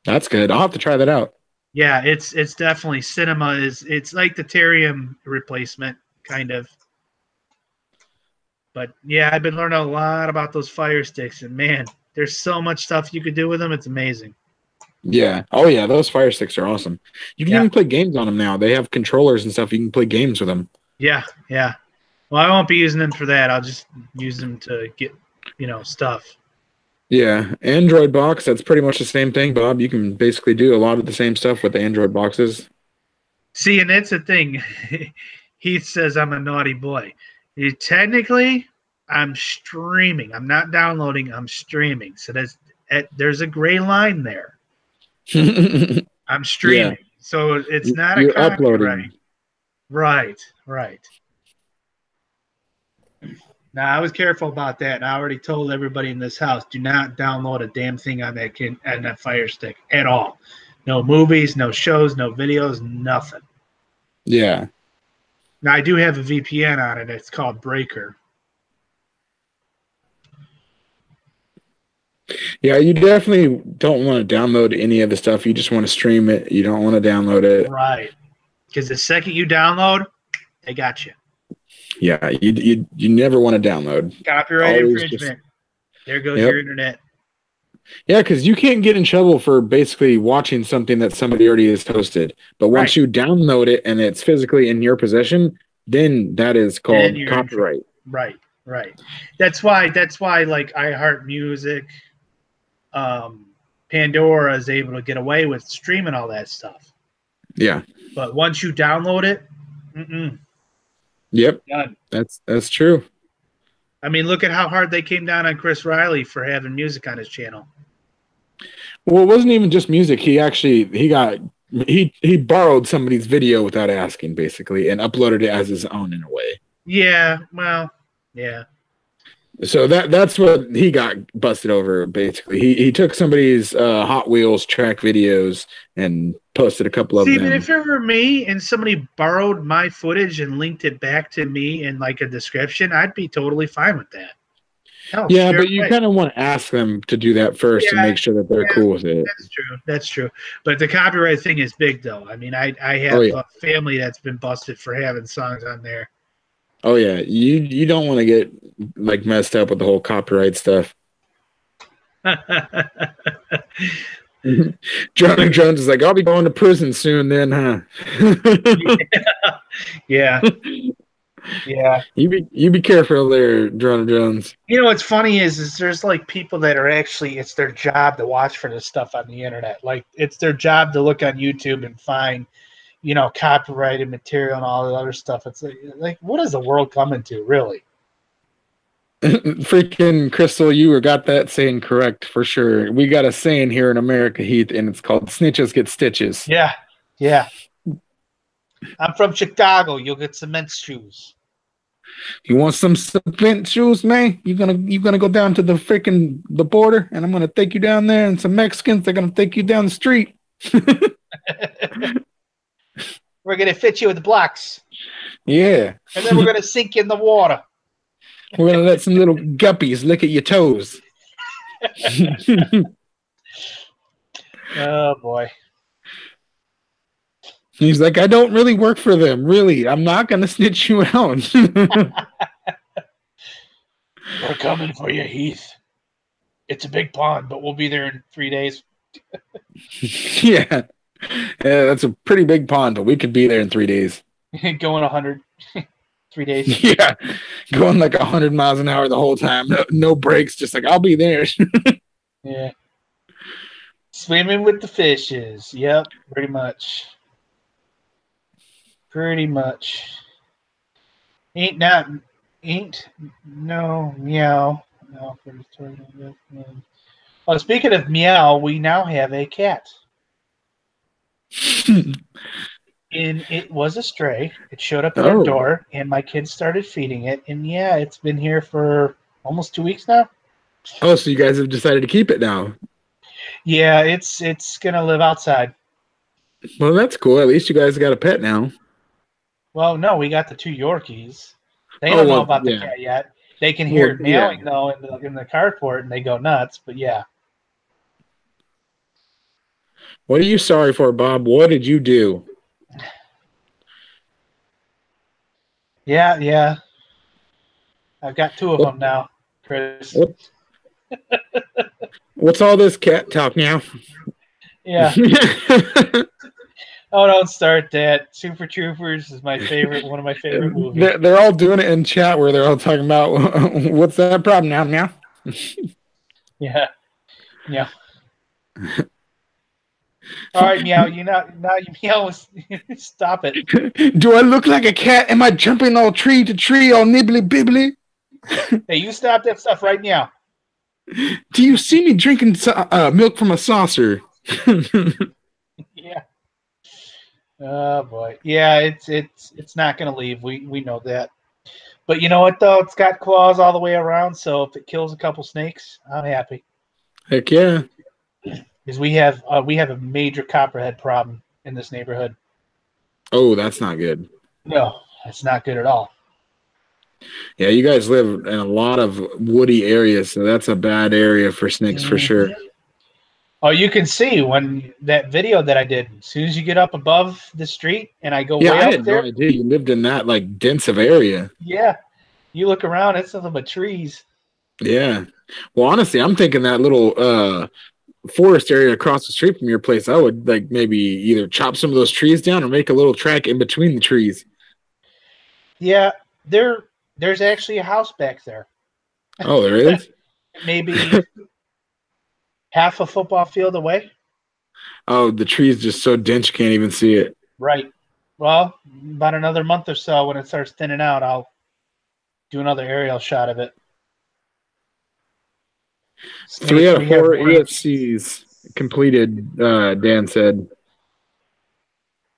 That's good. I'll have to try that out.
Yeah, it's definitely Cinema it's like the Terium replacement kind of. But yeah, I've been learning a lot about those Fire Sticks, and man, there's so much stuff you could do with them. It's amazing.
Yeah. Oh yeah, those Fire Sticks are awesome. You can
Yeah.
even play games on them now. They have controllers and stuff. You can play games with them.
Yeah, yeah. Well, I won't be using them for that. I'll just use them to get, stuff.
Yeah. Android box, that's pretty much the same thing, Bob. You can basically do a lot of the same stuff with the Android boxes.
See, and that's the thing. Heath says I'm a naughty boy. Technically, I'm streaming. I'm not downloading. I'm streaming. So there's a gray line there. I'm streaming.
Yeah.
So it's not a
You're
copyright.
uploading.
Right. Now, I was careful about that, and I already told everybody in this house, do not download a damn thing on that Fire Stick at all. No movies, no shows, no videos, nothing.
Yeah.
Now, I do have a VPN on it. It's called Breaker.
Yeah, you definitely don't want to download any of the stuff. You just want to stream it. You don't want to download it.
Right. Because the second you download, they got you.
Yeah, you never want to download.
Copyright infringement. There goes your internet.
Yeah, because you can't get in trouble for basically watching something that somebody already has hosted. But once you download it and it's physically in your possession, then that is called copyright.
Right. That's why like iHeart Music, Pandora is able to get away with streaming all that stuff.
Yeah.
But once you download it,
Yep.
done.
That's true.
I mean, look at how hard they came down on Chris Riley for having music on his channel.
Well, it wasn't even just music. He borrowed somebody's video without asking, basically, and uploaded it as his own in a way.
Yeah, well, yeah.
So that's what he got busted over, basically. He took somebody's Hot Wheels track videos and posted a couple of them.
But if it were me and somebody borrowed my footage and linked it back to me in like a description, I'd be totally fine with that.
But you kind of want to ask them to do that first and make sure that they're cool with it.
That's true. But the copyright thing is big, though. I mean, I have a family that's been busted for having songs on there.
Oh yeah, you don't want to get like messed up with the whole copyright stuff. Johnny Jones is like, I'll be going to prison soon, then, huh?
Yeah.
You be careful there, Johnny Jones.
You know what's funny is there's like people that are actually it's their job to watch for this stuff on the internet. Like it's their job to look on YouTube and find, copyrighted material and all the other stuff. It's like what is the world coming to, really?
Freaking Crystal, you got that saying correct for sure. We got a saying here in America, Heath, and it's called "snitches get stitches."
Yeah. I'm from Chicago. You'll get cement shoes.
You want some cement shoes, man? You gonna go down to the border, and I'm gonna take you down there, and some Mexicans they're gonna take you down the street.
We're gonna fit you with blocks.
Yeah.
And then we're gonna sink you in the water.
We're gonna let some little guppies lick at your toes.
Oh boy.
He's like, I don't really work for them. Really, I'm not gonna snitch you out.
We're coming for you, Heath. It's a big pond, but we'll be there in 3 days.
Yeah, that's a pretty big pond, but we could be there in 3 days.
Going 100, 3 days.
Yeah, going like 100 miles an hour the whole time. No brakes, just like, I'll be there.
Yeah. Swimming with the fishes. Yep, pretty much. Pretty much. Ain't not ain't no meow. No, well, speaking of meow, we now have a cat. And it was a stray. It showed up at our
Oh.
door, and my kids started feeding it. And yeah, it's been here for almost 2 weeks now.
Oh, so you guys have decided to keep it now.
Yeah, it's gonna live outside.
Well, that's cool. At least you guys got a pet now.
Well, no, we got the two Yorkies. They
Oh,
don't know
well,
about the
yeah.
cat yet. They can hear
Well,
it
yeah.
meowing though in the carport, and they go nuts. But yeah,
What are you sorry for, Bob? What did you do?
yeah. I've got two of
What,
them now, Chris.
what, what's all this cat talk now?
Yeah. Oh, don't start that. Super Troopers is my favorite, one of my favorite movies.
They're all doing it in chat where they're all talking about what's that problem now? Now,
Yeah. Yeah. All right, meow. You now you meow. Stop it.
do I look like a cat? Am I jumping all tree to tree, all nibbly bibbly?
Hey, you stop that stuff right now.
Do you see me drinking milk from a saucer?
Yeah. Oh boy. Yeah, it's not gonna leave. We know that. But you know what though? It's got claws all the way around, so if it kills a couple snakes, I'm happy.
Heck yeah.
Because we have a major copperhead problem in this neighborhood.
Oh, that's not good.
No, it's not good at all.
Yeah, you guys live in a lot of woody areas, so that's a bad area for snakes for sure.
Oh, you can see when that video that I did. As soon as you get up above the street, and I go
Yeah,
way
I
up
had
there.
no idea you lived in that like dense of area.
Yeah, you look around, it's nothing but trees.
Yeah. Well, honestly, I'm thinking that little forest area across the street from your place, I would like maybe either chop some of those trees down or make a little track in between the trees.
Yeah, there's actually a house back there.
Oh, there is?
Maybe half a football field away.
Oh, the tree's just so dense you can't even see it.
Right. Well, about another month or so, when it starts thinning out, I'll do another aerial shot of it.
3 out of 4 ESCs completed, Dan said.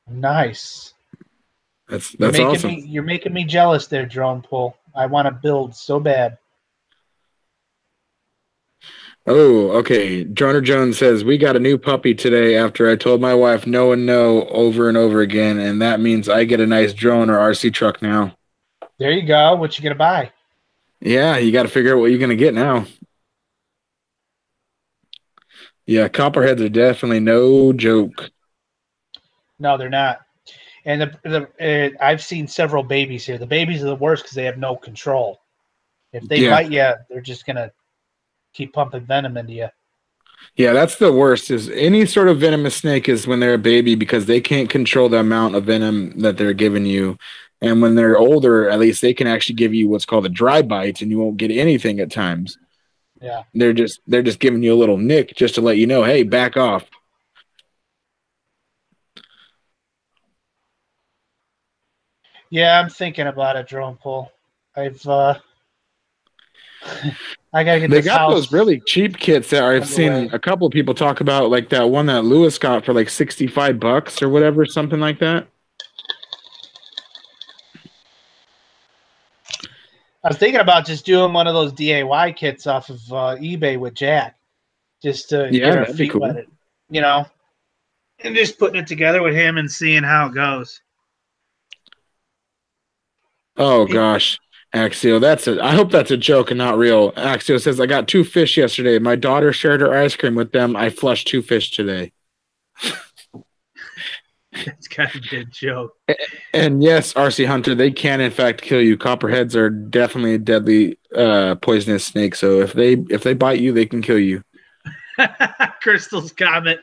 Nice.
That's
You're making
awesome.
you're making me jealous there, Drone Pull. I want to build so bad.
Oh, okay. Droner Jones says, we got a new puppy today after I told my wife no and no over and over again, and that means I get a nice drone or RC truck now.
There you go. What you gonna buy?
Yeah, you got to figure out what you're going to get now. Yeah, copperheads are definitely no joke.
No, they're not. And I've seen several babies here. The babies are the worst because they have no control. If they bite you, they're just gonna keep pumping venom into you.
Yeah, that's the worst. Is any sort of venomous snake is when they're a baby because they can't control the amount of venom that they're giving you. And when they're older, at least they can actually give you what's called a dry bite, and you won't get anything at times.
Yeah,
they're just giving you a little nick just to let you know, hey, back off.
yeah. I'm thinking about a drone pull. I gotta get
They
this
got
house.
those really cheap kits that I've seen a couple of people talk about, like that one that Lewis got for like $65 or whatever, something like that.
I was thinking about just doing one of those DIY kits off of eBay with Jack, just to get our feet wet, you know, and just putting it together with him and seeing how it goes.
Oh gosh, Axio, I hope that's a joke and not real. Axio says, I got 2 fish yesterday. My daughter shared her ice cream with them. I flushed 2 fish today.
That's kind of a good joke.
And yes, RC Hunter, they can in fact kill you. Copperheads are definitely a deadly poisonous snake. So if they bite you, they can kill you.
Crystal's comment.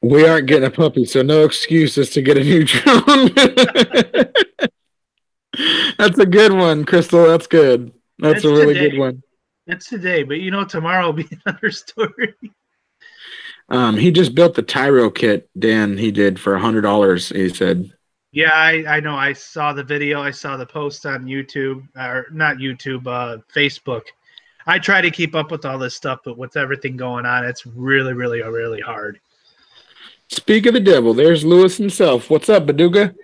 We aren't getting a puppy, so no excuses to get a new drone. That's a good one, Crystal. That's good. That's
That's
a really
today.
good one.
That's today, but tomorrow will be another story.
He just built the Tyro kit, Dan. He did for $100. He said,
Yeah, I know. I saw the video. I saw the post on YouTube, or not YouTube, Facebook. I try to keep up with all this stuff, but with everything going on, it's really, really, really hard.
"Speak of the devil, there's Lewis himself. What's up, Baduga?"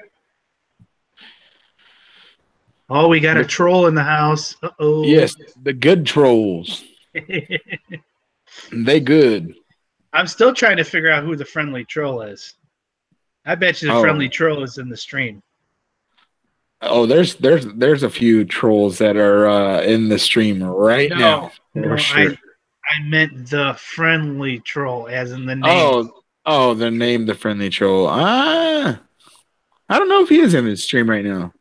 Oh, we got a troll in the house. Uh-oh.
Yes, the good trolls. They good.
I'm still trying to figure out who the friendly troll is. I bet you the friendly
Oh,
troll is in the stream.
oh, there's a few trolls that are in the stream right
No,
now for
no,
sure.
I meant the friendly troll, as in the name.
Oh, the name, the friendly troll. I don't know if he is in the stream right now.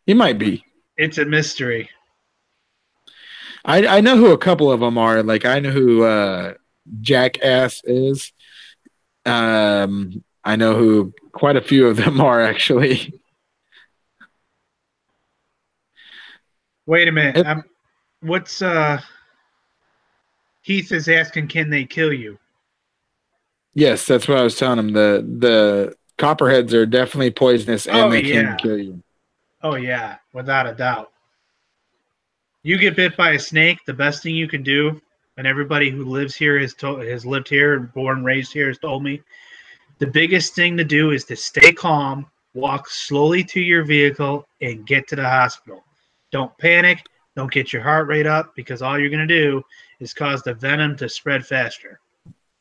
He might be.
It's a mystery.
I know who a couple of them are. Like I know who Jackass is. I know who quite a few of them are actually.
Wait a minute. What's Heath is asking, can they kill you?
Yes, that's what I was telling him. The copperheads are definitely poisonous and
Oh
they can
yeah.
kill you.
Oh yeah, without a doubt. You get bit by a snake, the best thing you can do, and everybody who lives here has lived here and born raised here has told me, the biggest thing to do is to stay calm, walk slowly to your vehicle, and get to the hospital. Don't panic. Don't get your heart rate up, because all you're going to do is cause the venom to spread faster.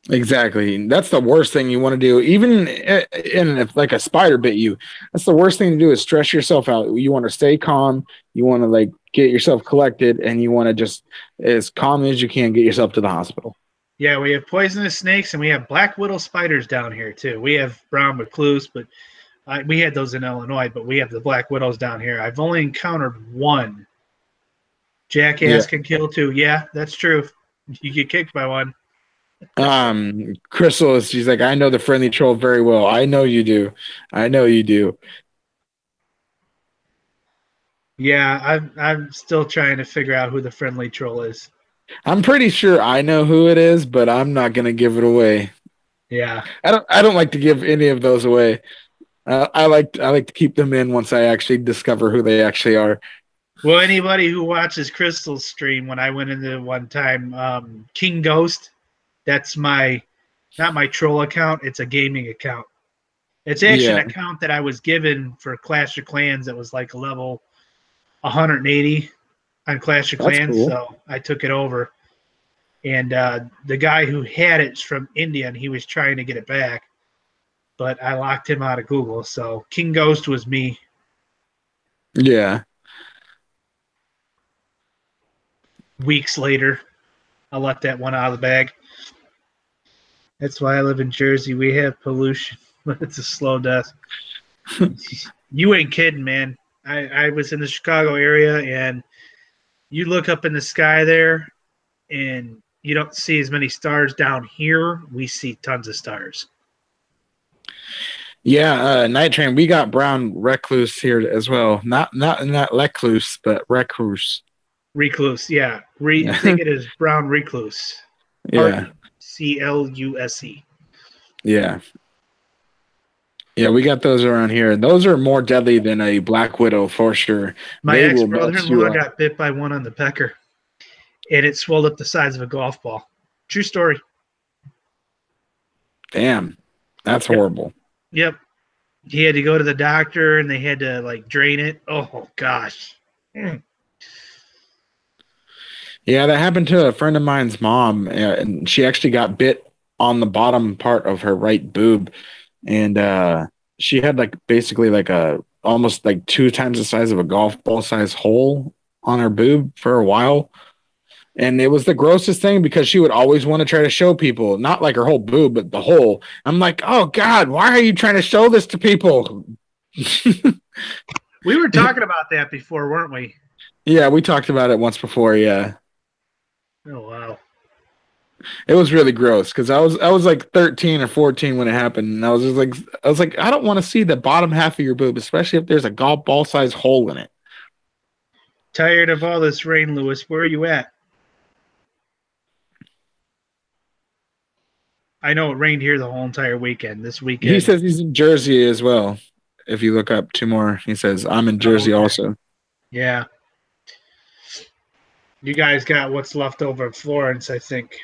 Exactly. That's the worst thing you want to do. Even if like a spider bit you, that's the worst thing to do is stress yourself out. You want to stay calm. You want to like get yourself collected, and you want to just as calm as you can get yourself to the hospital.
Yeah, we have poisonous snakes, and we have black widow spiders down here too. We have brown recluse, but we had those in Illinois, but we have the black widows down here. I've only encountered one. Jackass can kill two. Yeah, that's true. You get kicked by one.
Crystal, she's like, I know the friendly troll very well. I know you do. I know you do.
Yeah, I'm still trying to figure out who the friendly troll is.
I'm pretty sure I know who it is, but I'm not gonna give it away.
Yeah,
I don't like to give any of those away. I like to keep them in once I actually discover who they actually are.
well, anybody who watches Crystal's stream, when I went into one time, King Ghost, that's not my troll account. It's a gaming account. It's actually an account that I was given for Clash of Clans that was like a level 180 on Clash of Clans,
cool.
So I took it over. And the guy who had it's from India, and he was trying to get it back, but I locked him out of Google. So King Ghost was me.
Yeah.
Weeks later, I let that one out of the bag. That's why I live in Jersey. We have pollution, but it's a slow death. You ain't kidding, man. I was in the Chicago area, and you look up in the sky there, and you don't see as many stars down here. We see tons of stars.
Yeah, Night Train. We got brown recluse here as well. Not recluse, but recluse.
Recluse, yeah. I think it is brown recluse.
Yeah.
CLUSE.
Yeah. Yeah, we got those around here. Those are more deadly than a black widow for sure.
My ex-brother-in-law got bit by one on the pecker, and it swelled up the size of a golf ball. True story.
Damn, that's horrible.
Yep. He had to go to the doctor, and they had to like drain it. Oh gosh.
Yeah, that happened to a friend of mine's mom, and she actually got bit on the bottom part of her right boob, and she had like basically like a almost like 2 times the size of a golf ball size hole on her boob for a while. And it was the grossest thing because she would always want to try to show people, not like her whole boob, but the hole. I'm like, oh God, why are you trying to show this to people?
We were talking about that before, weren't we?
Yeah, we talked about it once before. Yeah.
Oh wow.
It was really gross because I was like 13 or 14 when it happened, and I was like I don't want to see the bottom half of your boob, especially if there's a golf ball size hole in it.
Tired of all this rain, Lewis. Where are you at? I know it rained here the whole entire weekend. This
He
weekend.
says he's in Jersey as well. If you look up two more, he says I'm in
Oh,
Jersey
okay.
also.
Yeah. You guys got what's left over in Florence, I think.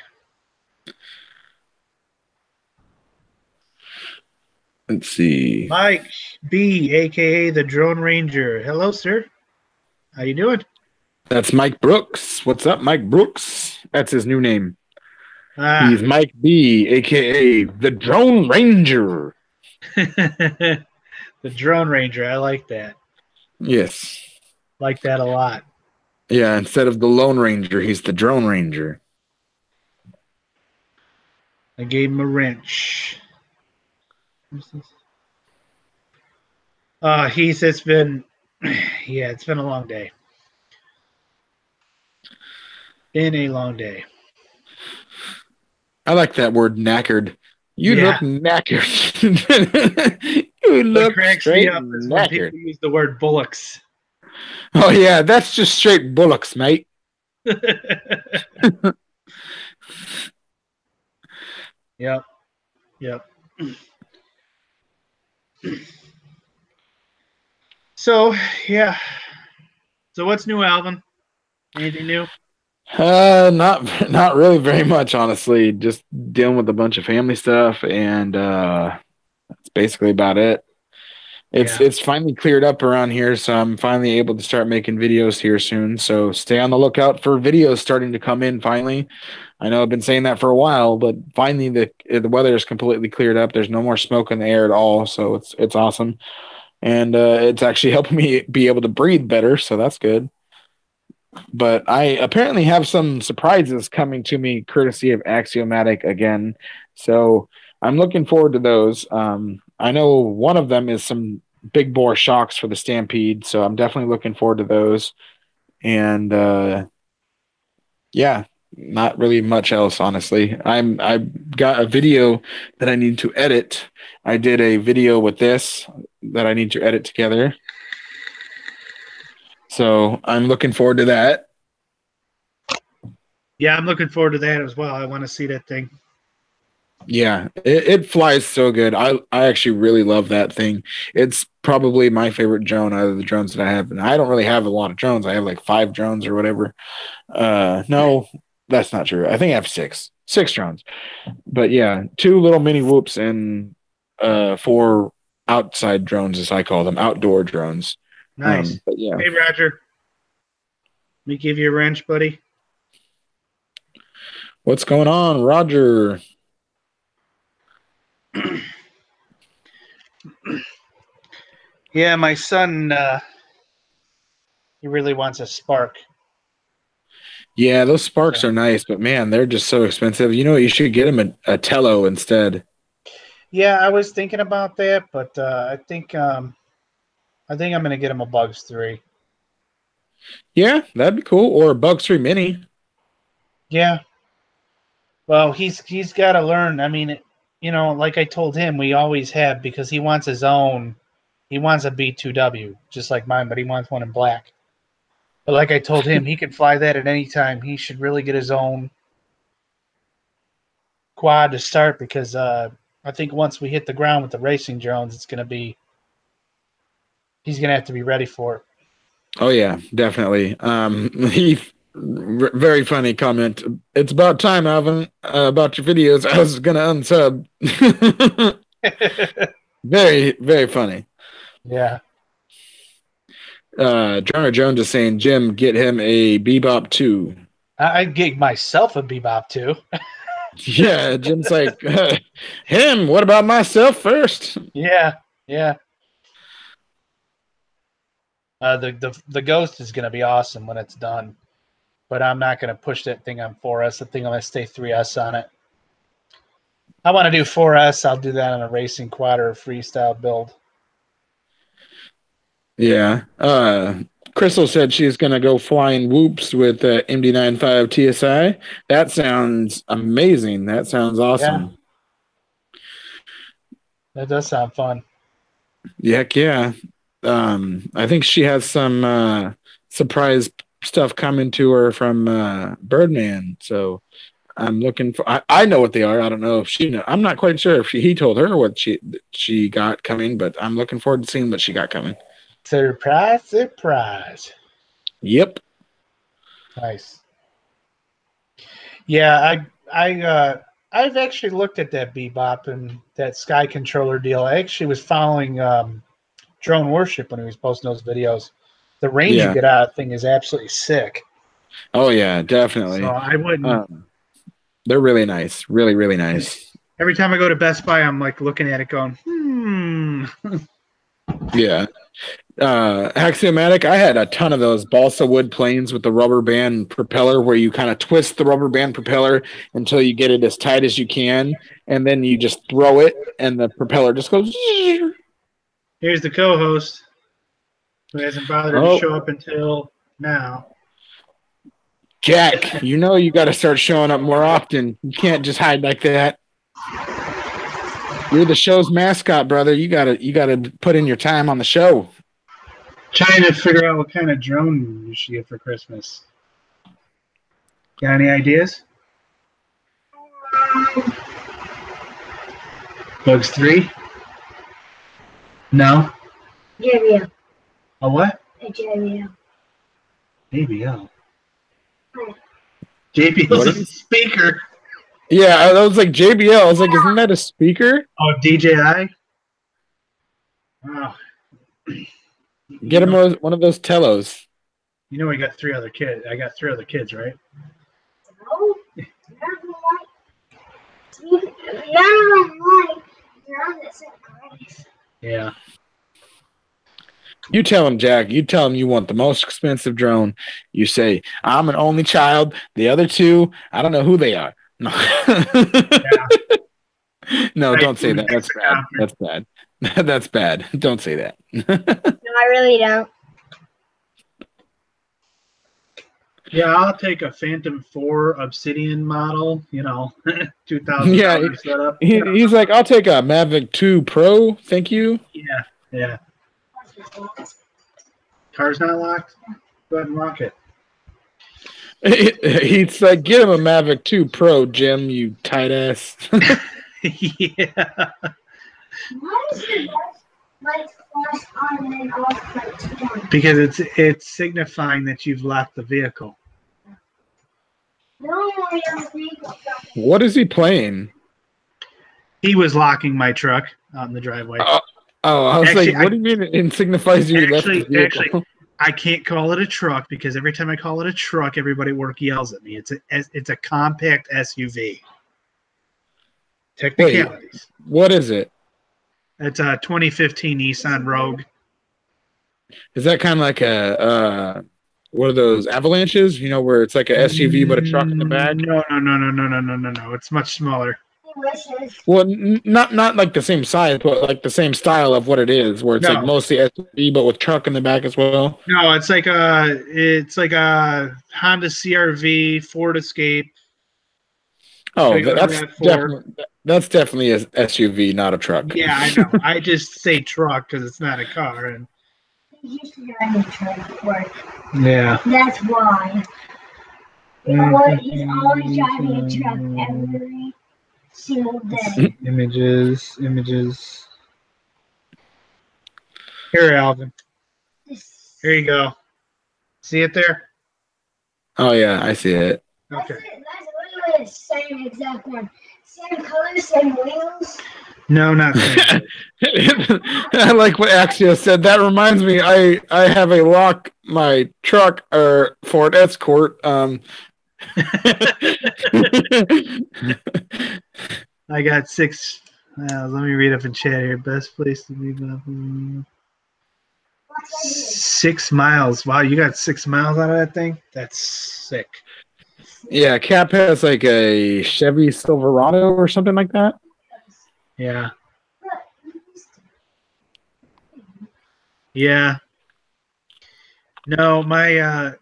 Let's see.
Mike B, aka the Drone Ranger. Hello, sir. How you doing?
That's Mike Brooks. What's up, Mike Brooks? That's his new name.
Ah,
He's Mike B, aka the Drone Ranger.
the Drone Ranger. I like that.
Yes.
Like that a lot.
Yeah, instead of the Lone Ranger, he's the Drone Ranger.
I gave him a wrench. Heath, it's been, yeah, it's been a long day. Been a long day.
I like that word knackered. You look
Yeah.
knackered. You
What
look
cracks me
straight
up is when
knackered.
people use the word bullocks.
Oh yeah, that's just straight bullocks, mate.
Yep. Yep. So, yeah. So, what's new, Alvin? Anything new?
Not really very much, honestly. Just dealing with a bunch of family stuff, and that's basically about it. It's
Yeah.
it's finally cleared up around here, so I'm finally able to start making videos here soon. So stay on the lookout for videos starting to come in finally. I know I've been saying that for a while, but finally the weather is completely cleared up. There's no more smoke in the air at all, so it's awesome, and it's actually helping me be able to breathe better. So that's good. But I apparently have some surprises coming to me courtesy of Axiomatic again. So I'm looking forward to those. I know one of them is some big bore shocks for the Stampede, so I'm definitely looking forward to those. And yeah, not really much else, honestly. I've got a video that I need to edit. I did a video with this that I need to edit together. So I'm looking forward to that.
Yeah, I'm looking forward to that as well. I want to see that thing.
Yeah, it flies so good. I actually really love that thing. It's probably my favorite drone out of the drones that I have. And I don't really have a lot of drones. I have like 5 drones or whatever. No, that's not true. I think I have six drones. But yeah, 2 little mini whoops and 4 outside drones, as I call them, outdoor drones.
Nice.
But yeah,
Hey, Roger. Let me give you a wrench, buddy.
what's going on, Roger?
Yeah, my son, he really wants a Spark.
Yeah, those sparks
So,
are nice, but man, they're just so expensive. You know what? You should get them a Tello instead.
yeah, I was thinking about that, but I think I'm gonna get him a Bugs 3.
Yeah, that'd be cool. Or a Bug 3 Mini.
Yeah. Well, he's got to learn. I mean, like I told him, we always have because he wants his own. He wants a B2W, just like mine, but he wants one in black. But like I told him, he can fly that at any time. He should really get his own quad to start because I think once we hit the ground with the racing drones, he's gonna have to be ready for it.
Oh yeah, definitely. He very funny comment. It's about time, Alvin. About your videos. I was gonna unsub. Very funny.
Yeah,
Drummer Jones is saying, Jim, get him a Bebop 2.
I'd get myself a Bebop too.
Yeah, Jim's like, him, what about myself first?
Yeah, yeah. The Ghost is gonna be awesome when it's done, but I'm not gonna push that thing on 4S. The thing I'm gonna stay 3S on it. I want to do 4S. I'll do that on a racing quad or a freestyle build.
Yeah. Crystal said she's going to go flying whoops with MD-95 TSI. That sounds amazing. That sounds awesome.
That does sound fun.
Heck yeah. I think she has some surprise stuff coming to her from Birdman. So I'm looking for. I know what they are. I don't know if she. I'm not quite sure if he told her what she got coming, but I'm looking forward to seeing what she got coming.
Surprise, surprise.
Yep.
Nice. Yeah, I've actually looked at that Bebop and that Sky Controller deal. I actually was following Drone Worship when he was posting those videos. The range you get out of the thing is absolutely sick.
Oh yeah, definitely.
So I wouldn't.
They're really nice. Really, really nice.
Every time I go to Best Buy, I'm like looking at it going,
Yeah. Axiomatic, I had a ton of those balsa wood planes with the rubber band propeller where you kind of twist the rubber band propeller until you get it as tight as you can, and then you just throw it and the propeller just goes.
Here's the co-host who hasn't bothered to show up until now.
Jack, you know you got to start showing up more often. You can't just hide like that. You're the show's mascot, brother. You gotta put in your time on the show.
Trying to figure out what kind of drone you should get for Christmas. Got any ideas? Bugs 3? No?
JBL.
A what?
A JBL.
JBL. JBL's a speaker.
Yeah, I was like JBL. I was like, isn't that a speaker?
Oh, DJI? Oh.
Get him one of those Telos.
You know, I got 3 other kids. I got 3 other kids, right?
No, none of them like. They're on the same price.
Yeah.
You tell him, Jack. You tell him you want the most expensive drone. You say, I'm an only child. The other 2, I don't know who they are. No, no, don't say that. That's bad. That's bad. That's bad. Don't say that.
No, I really don't.
Yeah, I'll take a Phantom 4 Obsidian model, $2,000
yeah,
setup.
He's like, I'll take a Mavic 2 Pro. Thank you.
Yeah. Car's not locked? Go ahead and lock it.
He's like, get him a Mavic 2 Pro, Jim, you tight ass.
Yeah.
Why is your lights flash on and off like twice?
Because it's signifying that you've locked the vehicle.
No, I don't think so.
What is he playing?
He was locking my truck out in the driveway.
I was like, what do you mean it signifies you left the vehicle?
Actually, I can't call it a truck because every time I call it a truck, everybody at work yells at me. It's a compact SUV. Technicalities.
Wait, what is it?
It's a 2015 Nissan Rogue.
Is that kind of like a what are those avalanches? Where it's like a SUV but a truck in the back?
No. It's much smaller.
Well, not like the same size, but like the same style of what it is, where it's like mostly SUV but with truck in the back as well.
No, it's like a Honda CR-V, Ford Escape.
Oh, that's definitely a SUV, not a truck.
Yeah, I know. I just say truck because it's not a car. And
He used to drive a truck at work.
yeah,
That's why. He's always driving a truck every single day.
Images. Here, Alvin. Here you go. See it there?
Oh yeah, I see it.
That's
Okay.
it. That's literally the same exact one. Same color, same wheels.
No, not same.
I like what Axio said. That reminds me, I have a lock my truck or Ford Escort.
I got 6. Let me read up in chat here. Best place to be. 6 miles. Wow, you got 6 miles out of that thing? That's sick.
Yeah, Cap has like a Chevy Silverado or something like that.
Yeah. Yeah. No, my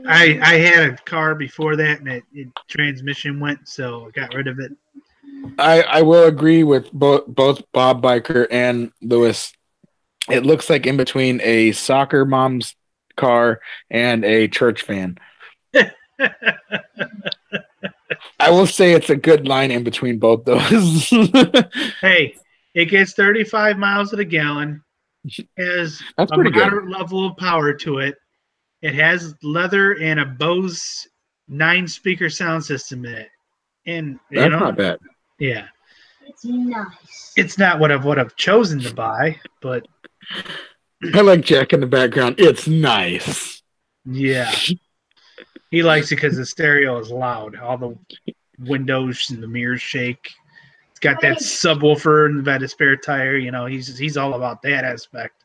I had a car before that, and it transmission went, so I got rid of it.
I will agree with both Bob Biker and Lewis. It looks like in between a soccer mom's car and a church van. I will say it's a good line in between both those.
Hey, it gets 35 miles to the gallon, has
That's
a
pretty good.
moderate level of power to it. It has leather and a Bose 9-speaker sound system in it. And,
That's not bad.
yeah.
It's nice.
It's not what I would have chosen to buy, but
I like Jack in the background. It's nice.
yeah. He likes it because the stereo is loud. All the windows and the mirrors shake. It's got that subwoofer and got a spare tire. He's all about that aspect.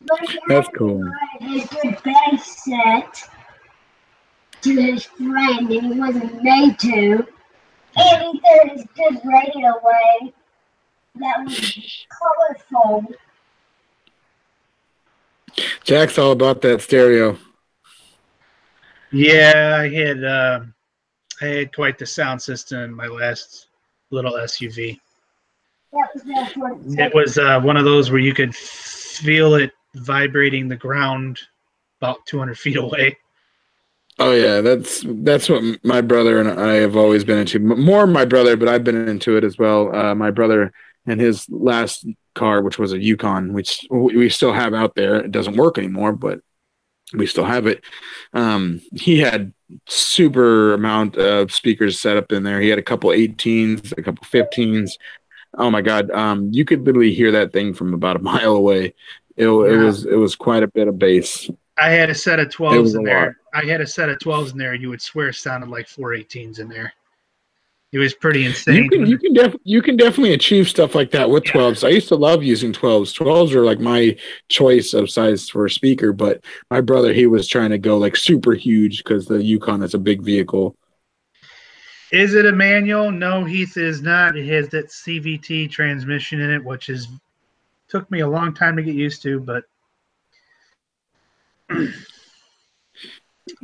But he
That's
had to
cool.
buy his good bass set to his friend, and he wasn't made to. And he threw his good radio away. That was colorful.
Jack's all about that stereo.
Yeah, I had quite the sound system in my last little SUV.
That was their first.
It was one of those where you could feel it vibrating the ground about 200 feet away.
Oh yeah, that's what my brother and I have always been into. More my brother, but I've been into it as well. My brother and his last car, which was a Yukon, which we still have out there. It doesn't work anymore, but we still have it. He had super amount of speakers set up in there. He had a couple 18s, a couple 15s. Oh my God. You could literally hear that thing from about a mile away. It was quite a bit of bass.
I had a set of
It
12s
was
in
a
there.
lot.
I had a set of 12s in there. You would swear it sounded like 418s in there. It was pretty insane.
You can definitely achieve stuff like that with 12s. I used to love using 12s. 12s are like my choice of size for a speaker, but my brother, he was trying to go like super huge because the Yukon is a big vehicle.
Is it a manual? No, Heath, is not. It has that CVT transmission in it, which took me a long time to get used to, but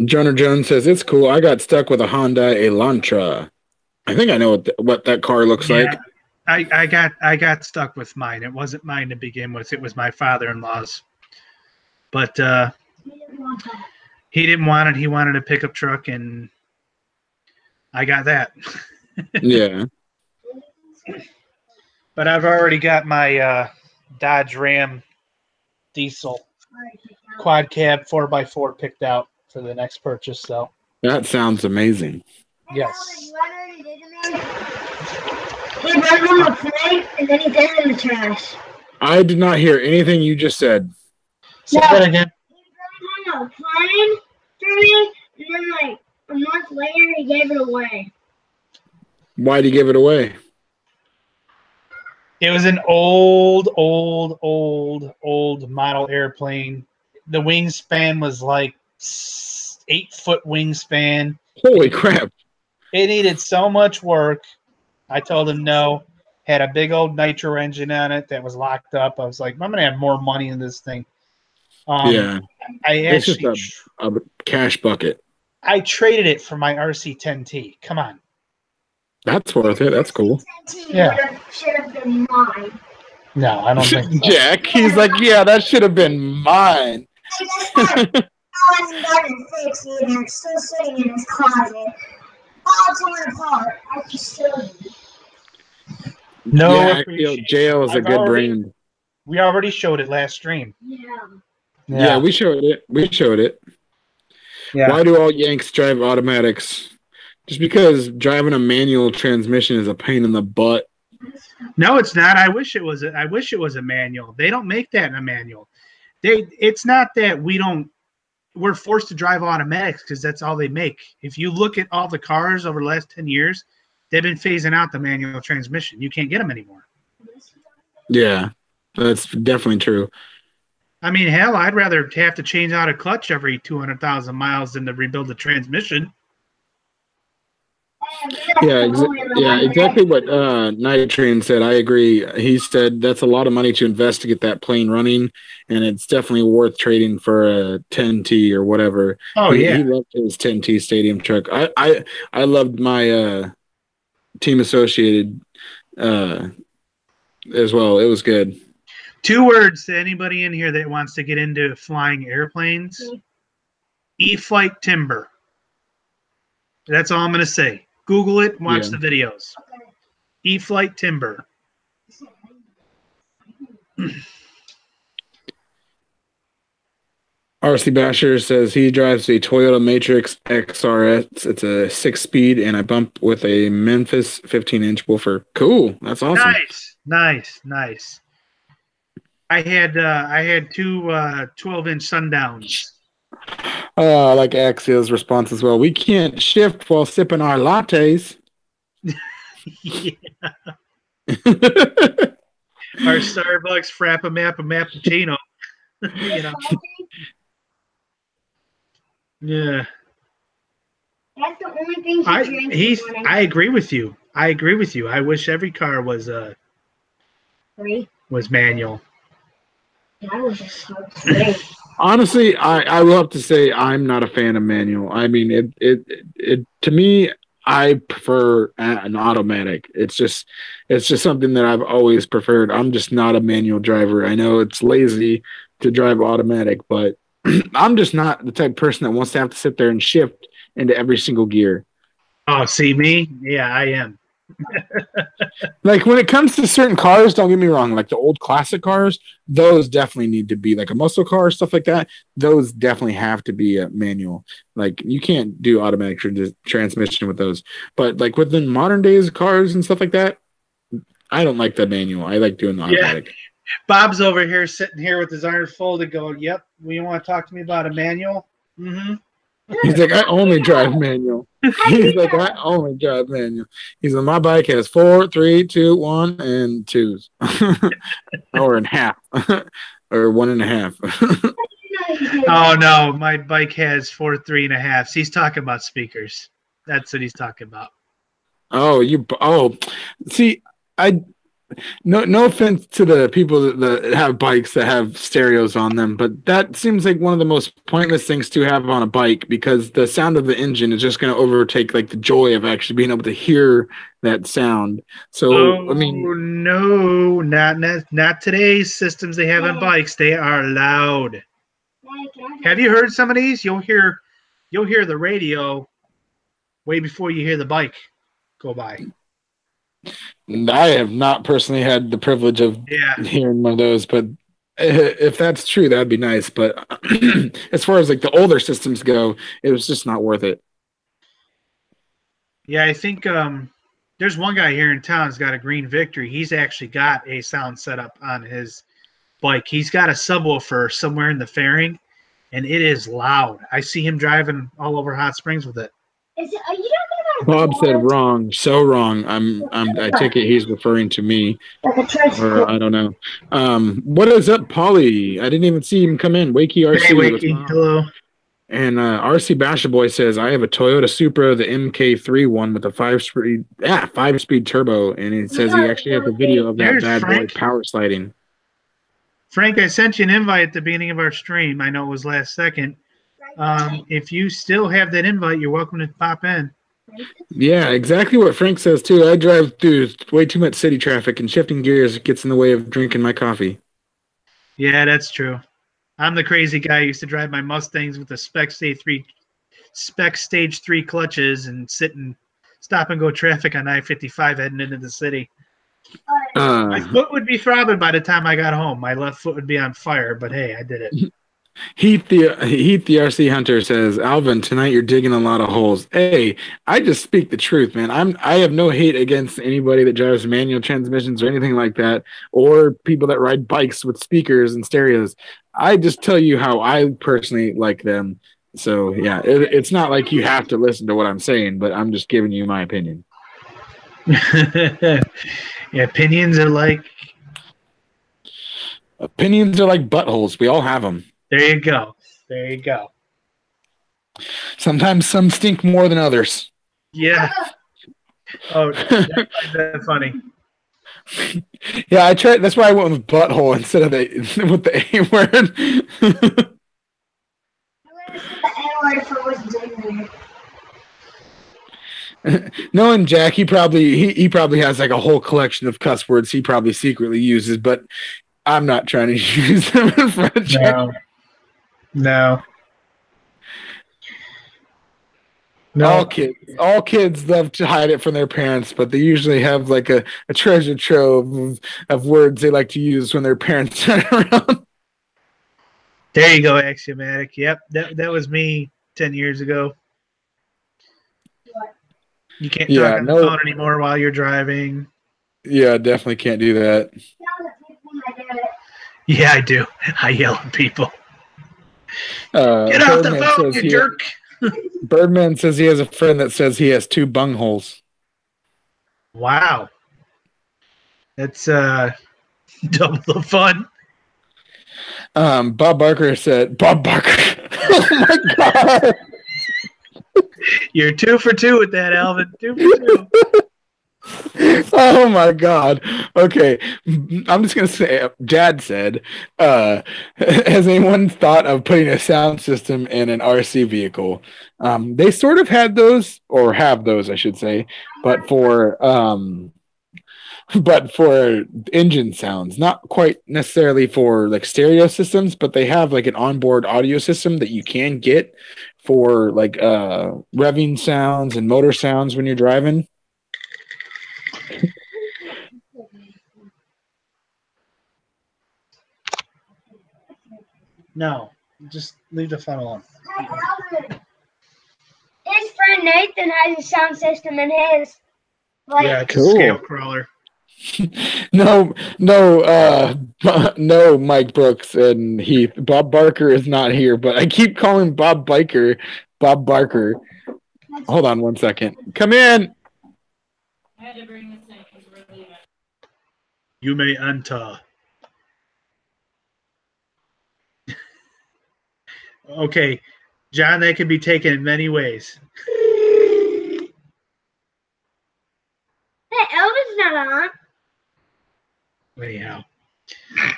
Jonah Jones says it's cool. I got stuck with a Honda Elantra. I think I know what that car looks like.
I got stuck with mine. It wasn't mine to begin with. It was my father-in-law's. But he didn't want it. He wanted a pickup truck, and I got that.
Yeah.
But I've already got my Dodge Ram diesel quad cab 4x4 picked out for the next purchase. So
That sounds amazing.
yes.
He runs on the plate and then he goes in the trash.
I did not hear anything you just said.
Say that again.
He runs on a plane for me, and then like a month later he gave it away.
Why'd you give it away?
It was an old model airplane. The wingspan was like 8-foot wingspan.
Holy crap.
It needed so much work. I told him no. Had a big old nitro engine on it that was locked up. I was like, I'm going to have more money in this thing.
Yeah. It's just a cash bucket.
I traded it for my RC10T. Come on.
That's worth it. That's cool.
Yeah.
Should have been mine.
No, I don't think so.
Jack, he's like, yeah, that should have been mine.
I wasn't done in 6 years. It's still sitting in his closet. All torn apart. I just showed you.
No,
Yeah, I feel JL is a good brand.
We already showed it last stream.
Yeah, we showed it.
Yeah.
Why do all Yanks drive automatics? Just because driving a manual transmission is a pain in the butt.
No, it's not. I wish it was a manual. They don't make that in a manual. It's not that we're forced to drive automatics because that's all they make. If you look at all the cars over the last 10 years, they've been phasing out the manual transmission. You can't get them anymore.
Yeah, that's definitely true.
I mean, hell, I'd rather have to change out a clutch every 200,000 miles than to rebuild the transmission.
Yeah, exactly what Night Train said. I agree. He said that's a lot of money to invest to get that plane running, and it's definitely worth trading for a 10T or whatever.
Oh
He
yeah.
loved his 10T stadium truck. I loved my team associated uh, as well. It was good.
2 words to anybody in here that wants to get into flying airplanes: E-flight timber. That's all I'm going to say. Google it, watch
Yeah.
the videos. E-flight timber.
RC Basher says he drives a Toyota Matrix XRS. It's a 6-speed, and I bump with a Memphis 15-inch woofer. Cool. That's awesome.
Nice. I had two 12-inch sundowns.
I like Axia's response as well. We can't shift while sipping our lattes.
Yeah. Our Starbucks Frappuccino. You know. Yeah.
That's the only thing she drinks.
I agree with you. I wish every car was manual.
That was just so great.
Honestly, I will have to say I'm not a fan of manual. I mean, it to me, I prefer an automatic. It's just something that I've always preferred. I'm just not a manual driver. I know it's lazy to drive automatic, but I'm just not the type of person that wants to have to sit there and shift into every single gear.
Oh, see me? Yeah, I am.
Like when it comes to certain cars, don't get me wrong, like the old classic cars, those definitely need to be like a muscle car, stuff like that. Those definitely have to be a manual. Like you can't do automatic transmission with those. But like within modern days cars and stuff like that, I don't like the manual. I like doing the automatic.
Yeah. Bob's over here sitting here with his arms folded going, yep, you want to talk to me about a manual? Mm-hmm.
He's like, I only drive manual. He's like, I only drive manual. He's like, my bike has 4, 3, 2, 1, and 2s. Or in half. Or 1.5.
Oh no, my bike has 4 3.5s. He's talking about speakers. That's what he's talking about.
See, no offense to the people that have bikes that have stereos on them, but that seems like one of the most pointless things to have on a bike because the sound of the engine is just going to overtake like the joy of actually being able to hear that sound. So I mean,
no, not today's systems they have on bikes. They are loud. Have you heard some of these? You'll hear the radio way before you hear the bike go by.
I have not personally had the privilege of hearing one of those, but if that's true, that'd be nice. But as far as like the older systems go, it was just not worth it.
Yeah, I think there's one guy here in town who's got a green Victory. He's actually got a sound setup on his bike. He's got a subwoofer somewhere in the fairing, and it is loud. I see him driving all over Hot Springs with it.
Are you talking about
Bob said wrong, so wrong. I take it he's referring to me, or I don't know. What is up, Polly? I didn't even see him come in. Wakey RC,
hey, Wakey, hello.
And RC Basher Boy says I have a Toyota Supra, the MK3 one with a 5-speed turbo, and it says he actually has a video of that bad boy power sliding. Frank,
I sent you an invite at the beginning of our stream. I know it was last second. If you still have that invite, you're welcome to pop in.
Yeah, exactly what Frank says too. I drive through way too much city traffic, and shifting gears gets in the way of drinking my coffee.
Yeah, that's true. I'm the crazy guy who used to drive my Mustangs with the Spec Stage 3 clutches and sit and stop and go traffic on I-55 heading into the city. My foot would be throbbing by the time I got home. My left foot would be on fire, but hey, I did it.
Heath the RC Hunter says, Alvin, tonight you're digging a lot of holes. Hey, I just speak the truth, man. I have no hate against anybody that drives manual transmissions or anything like that, or people that ride bikes with speakers and stereos. I just tell you how I personally like them. So yeah, it's not like you have to listen to what I'm saying, but I'm just giving you my opinion.
Yeah, opinions are like
buttholes. We all have them.
There you go. There you go.
Sometimes some stink more than others.
Yeah. Oh, that's funny.
Yeah, I tried. That's why I went with butthole instead of the with the A word.
I'm gonna say the N-word for what's in there.
Knowing Jack, he probably has like a whole collection of cuss words he probably secretly uses, but I'm not trying to use them in front of Jack.
No.
All kids love to hide it from their parents, but they usually have like a treasure trove of words they like to use when their parents aren't around.
There you go, Axiomatic. Yep, that was me 10 years ago. You can't talk on the phone anymore while you're driving.
Yeah, definitely can't do that.
Yeah, I do. I yell at people.
Get
off the phone, you jerk!
Birdman says he has a friend that says he has 2 bungholes.
Wow. That's double the fun.
Bob Barker said, Bob Barker. Oh my God.
You're 2 for 2 with that, Alvin. 2 for 2.
Oh my God. Okay. I'm just going to say, Dad said, has anyone thought of putting a sound system in an RC vehicle? They sort of had those, or have those, I should say, but for engine sounds, not quite necessarily for like stereo systems, but they have like an onboard audio system that you can get for like revving sounds and motor sounds when you're driving.
No, just leave the phone alone.
Hey, Alvin. His friend Nathan has a sound system in his. Like,
Yeah, it's
Cool.
a scale crawler.
No, Mike Brooks and Heath. Bob Barker is not here, but I keep calling Bob Barker. Hold on 1 second. Come in.
I had to bring this in because we're leaving.
You may enter. Okay, John, that can be taken in many ways.
hey, Elvin's not on.
Anyhow,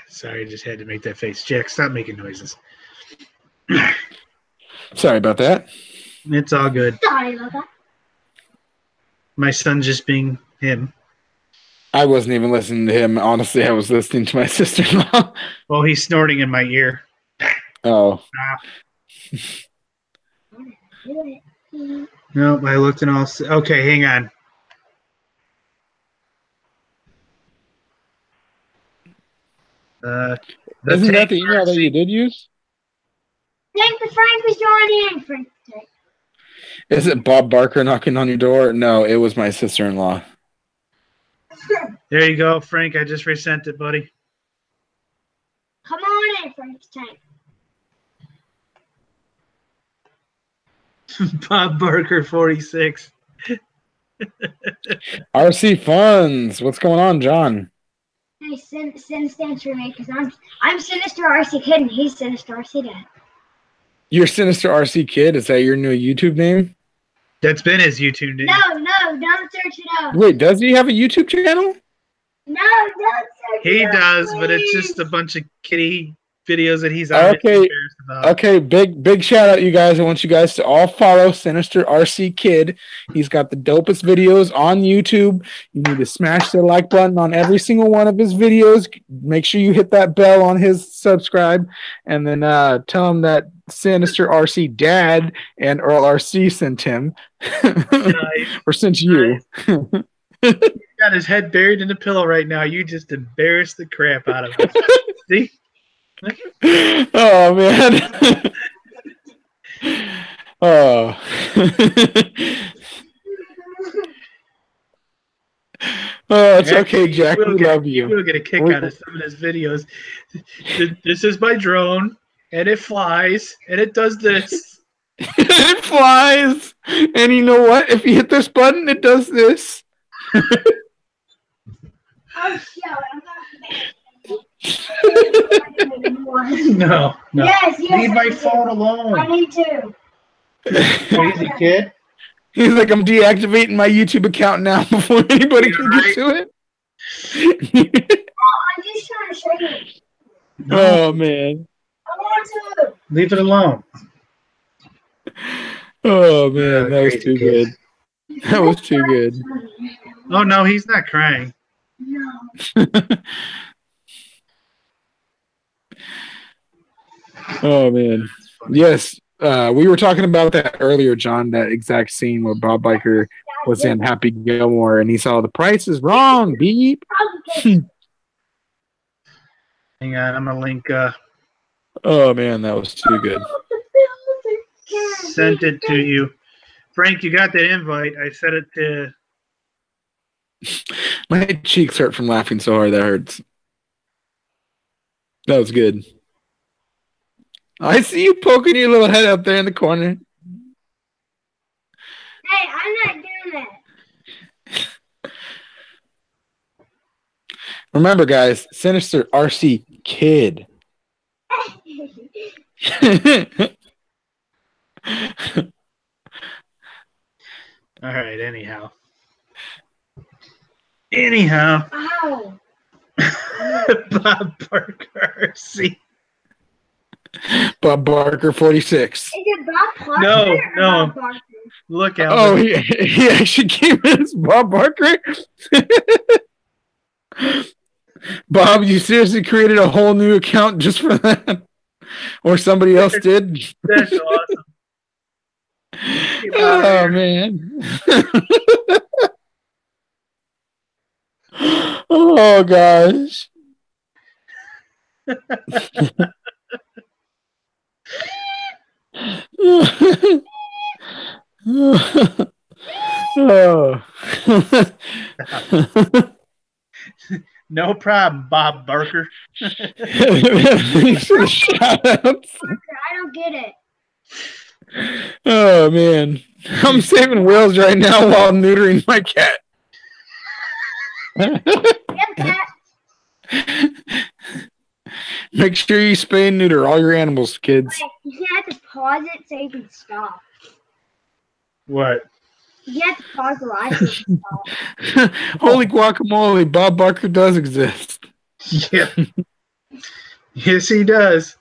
sorry, I just had to make that face. Jack, stop making noises.
Sorry about that.
It's all good.
Sorry about that.
My son's just being him.
I wasn't even listening to him. Honestly, I was listening to my sister-in-law.
Well, he's snorting in my ear.
Oh.
Nope, I looked and all. Okay, hang on.
Isn't that the email that you did use?
Thank the Frank was joining. Frank.
Is it Bob Barker knocking on your door? No, it was my sister-in-law.
There you go, Frank. I just resent it, buddy.
Come on in, Frank's tank.
Bob Barker, 46.
RC Funds. What's going on, John?
Hey, Sin stands for me because I'm Sinister RC Kid and he's Sinister RC Dad.
You're Sinister RC Kid? Is that your new YouTube name?
That's been his YouTube name.
No, don't search it out.
Wait, does he have a YouTube channel?
No, don't search
He
it out.
does,
Please.
but it's just a bunch of kitty videos that he's obviously embarrassed about.
Okay, big shout out, you guys. I want you guys to all follow Sinister RC Kid. He's got the dopest videos on YouTube. You need to smash the like button on every single one of his videos. Make sure you hit that bell on his subscribe, and then tell him that Sinister RC Dad and Errl RC sent him or sent you.
He's got his head buried in the pillow right now. You just embarrassed the crap out of him. See?
Oh man. Oh. Oh, it's okay, Jack. We love you.
We'll get a kick out of some of his videos. This is my drone, and it flies, and it does this.
It flies, and you know what? If you hit this button, it does this.
Oh, shit.
No.
Yes,
Leave my
I do.
phone alone.
I need to.
Crazy kid.
He's like, I'm deactivating my YouTube account now before anybody can get to it.
I'm just trying to show you.
No,
Oh man.
I want to.
leave it alone.
Oh man, that was
Crazy
too
kid.
good. That was too good.
Oh no, he's not crying.
No.
Oh man.
That's funny.
Yes. We were talking about that earlier, John, that exact scene where Bob Biker was in Happy Gilmore and he saw the price is wrong, beep.
Hang on, I'm gonna link.
Oh man, that was too good.
Sent it to you, Frank. You got that invite? I sent it to.
My cheeks hurt from laughing so hard that hurts. That was good. I see you poking your little head up there in the corner.
Hey, I'm not doing that.
Remember, guys, Sinister RC Kid.
All right. Anyhow,
Ow.
Bob Barker. See,
Bob Barker 46.
Is it Bob Parker
No,
or
no.
Bob Barker?
look,
Oh,
Albert.
he actually came in as Bob Barker? Bob, you seriously created a whole new account just for that? Or somebody else did?
That's awesome.
Oh, man. Oh, gosh. Oh.
No problem, Bob Barker.
Thanks for the shout-outs.
Parker, I don't get it.
Oh man, I'm saving whales right now while neutering my cat.
Yep, cat.
Make sure you spay and neuter all your animals, kids.
Wait, you have to pause it so you can stop.
What?
You have to pause the live so you can stop.
Holy guacamole, Bob Barker does exist.
Yeah. Yes, he does.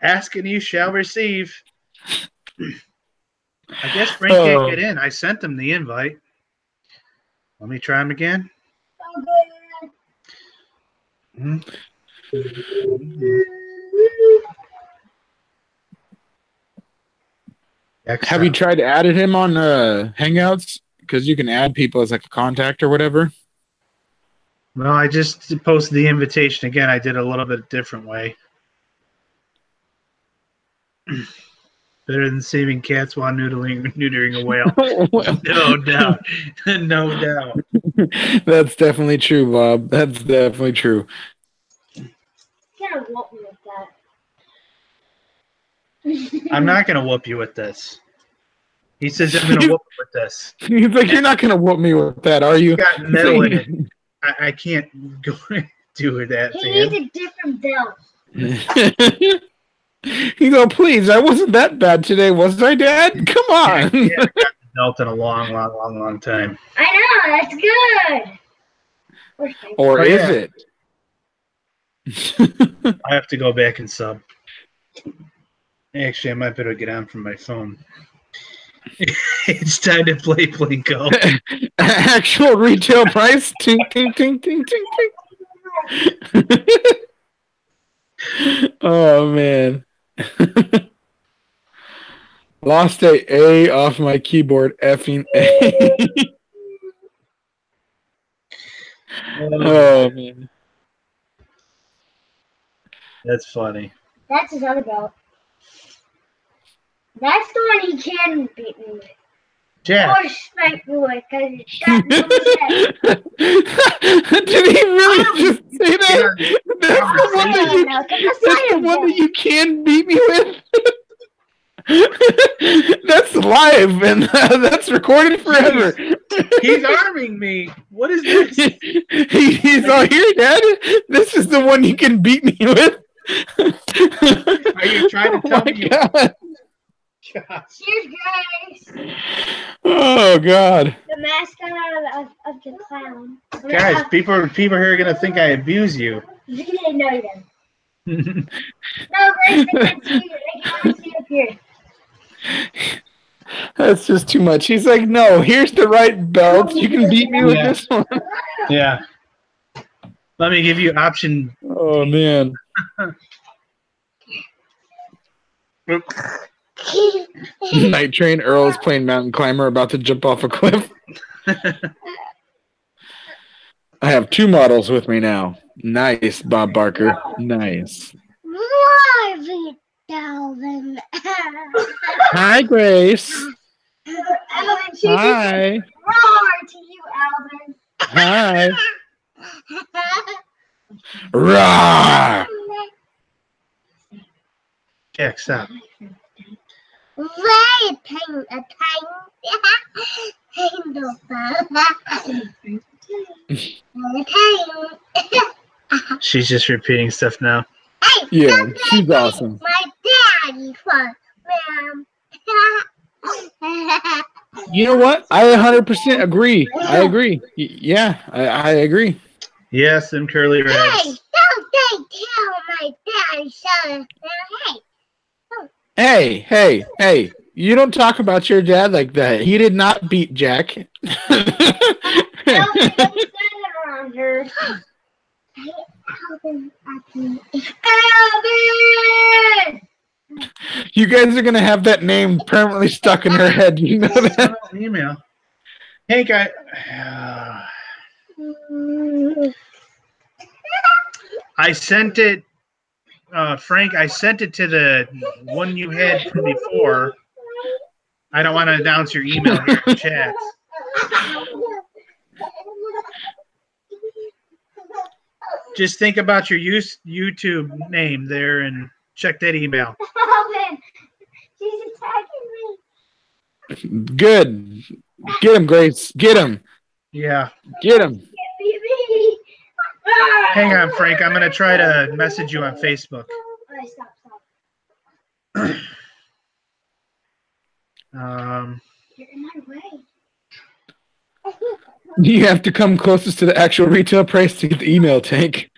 Ask and you shall receive. I guess Frank can't get in. I sent him the invite. Let me try him again.
Oh,
Have you tried to add him on Hangouts? Because you can add people as like a contact or whatever.
Well, I just posted the invitation again. I did it a little bit different way. Better than saving cats while neutering a whale. No doubt. No doubt.
That's definitely true, Bob. That's definitely true.
you gotta whoop me with that.
I'm not going to whoop you with this. He says I'm going to whoop you with this.
He's like, you're not going to whoop me with that, are you?
You got metal in it. I can't go do that to
He
him.
needs a different belt.
You go, please, I wasn't that bad today, was I, Dad? Come on.
I haven't got the belt in a long time.
I know, that's good. Where's my-
Or
Oh,
is
yeah.
it?
I have to go back and sub. Actually, I might better get on from my phone. It's time to play Plinko.
Actual retail price? Ting, ting, ting, ting, ting, ting. Oh, man. Lost A off my keyboard. Effing A. Oh, man.
That's funny.
That's his other belt. That's the one he can beat me with.
Jack,
Or spank me with, because it's got no set.
Did he really just say that? That's the one that you,
No, 'cause that's
that's the
not
one that
him.
you can beat me with? That's live and that's recorded forever.
he's arming me. What is this?
He's all here, Dad. This is the one you can beat me with.
Are you trying to tell
Oh my
me you-
God.
gosh.
Here's Grace,
Oh God.
the mascot of the clown.
Guys, people here are gonna think I abuse you.
You didn't know them. No, Grace, they can't see you. They can only see up here.
That's just too much. He's like, no, here's the right belt. You can beat me with
Yeah.
this one.
Yeah. Let me give you option.
Oh man. Night Train. Earl is playing mountain climber, about to jump off a cliff. I have 2 models with me now. Nice, Bob Barker. Nice.
Marvin Dalvin.
Hi, Grace.
Alvin, she
Hi.
just roar to you, Alvin.
Hi. Rah!
Jack, stop.
Very tiny, a tiny.
She's just repeating stuff now.
Hey,
Yeah,
someday
she's awesome.
My daddy was, ma'am.
You know what? I 100% agree. I agree. Yeah, I agree.
Yes, them curly
Hey,
reds.
don't they tell my daddy so.
Hey. You don't talk about your dad like that. He did not beat Jack.
Alvin, around her. Hey, Alvin, Alvin!
You guys are going to have that name permanently stuck in her head. You know
Send
that?
an email. Hank, I sent it, Frank. I sent it to the one you had from before. I don't want to announce your email here in chat. Just think about your YouTube name there and check that email.
Alvin, she's attacking me.
Good. Get him, Grace. Get him.
Yeah.
Get him.
Hang on, Frank. I'm going to try to message you on Facebook.
Alright, stop. You're in my way.
You have to come closest to the actual retail price to get the email, Tank.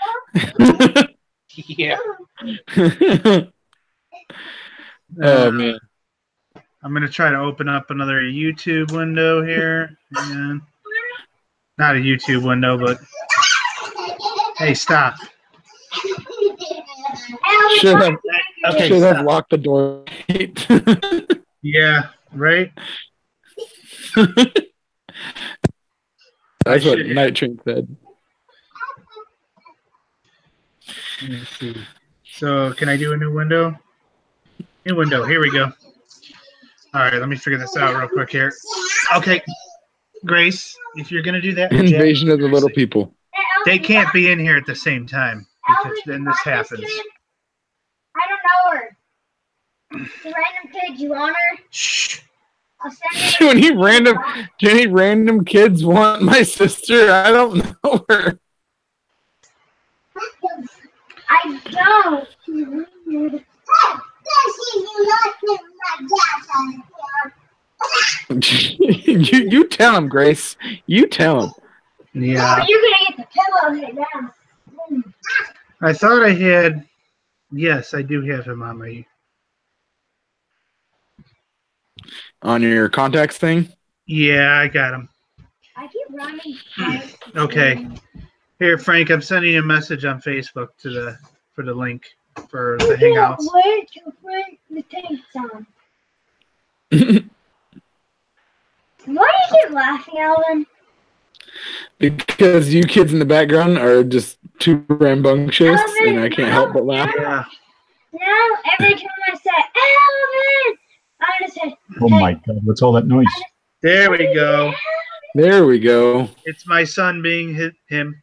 Yeah.
Oh, man.
I'm going to try to open up another YouTube window here. Hang on. Not a YouTube window, but hey, stop.
Should have,
Okay,
should have
stop.
locked the door.
Yeah, right?
That's
I
what
should-
Night Train said.
Let me see. So, can I do a new window? New window. Here we go. All right, let me figure this out real quick here. Okay, Grace, if you're gonna do that, Jack,
Invasion of the Little People.
they can't be in here at the same time because then this happens.
I don't know her. The random kid, you want her?
Shh.
I'll send
Do any random kids want my sister? I don't know her.
I don't.
you tell him, Grace. You tell him.
Yeah,
You're gonna get the pillow hit down.
I thought I had. Yes, I do have him on my.
On your contacts thing?
Yeah, I got him.
I keep running.
Okay. Here, Frank, I'm sending you a message on Facebook for the link for the Hangouts.
Wait to put the tanks on. Why do you keep laughing, Alvin?
Because you kids in the background are just too rambunctious,
Alvin,
and I can't help but laugh.
Yeah.
Now, every time I say, Alvin, I'm going to say,
Oh my God, what's all that noise?
There we go.
There we go.
It's my son being him.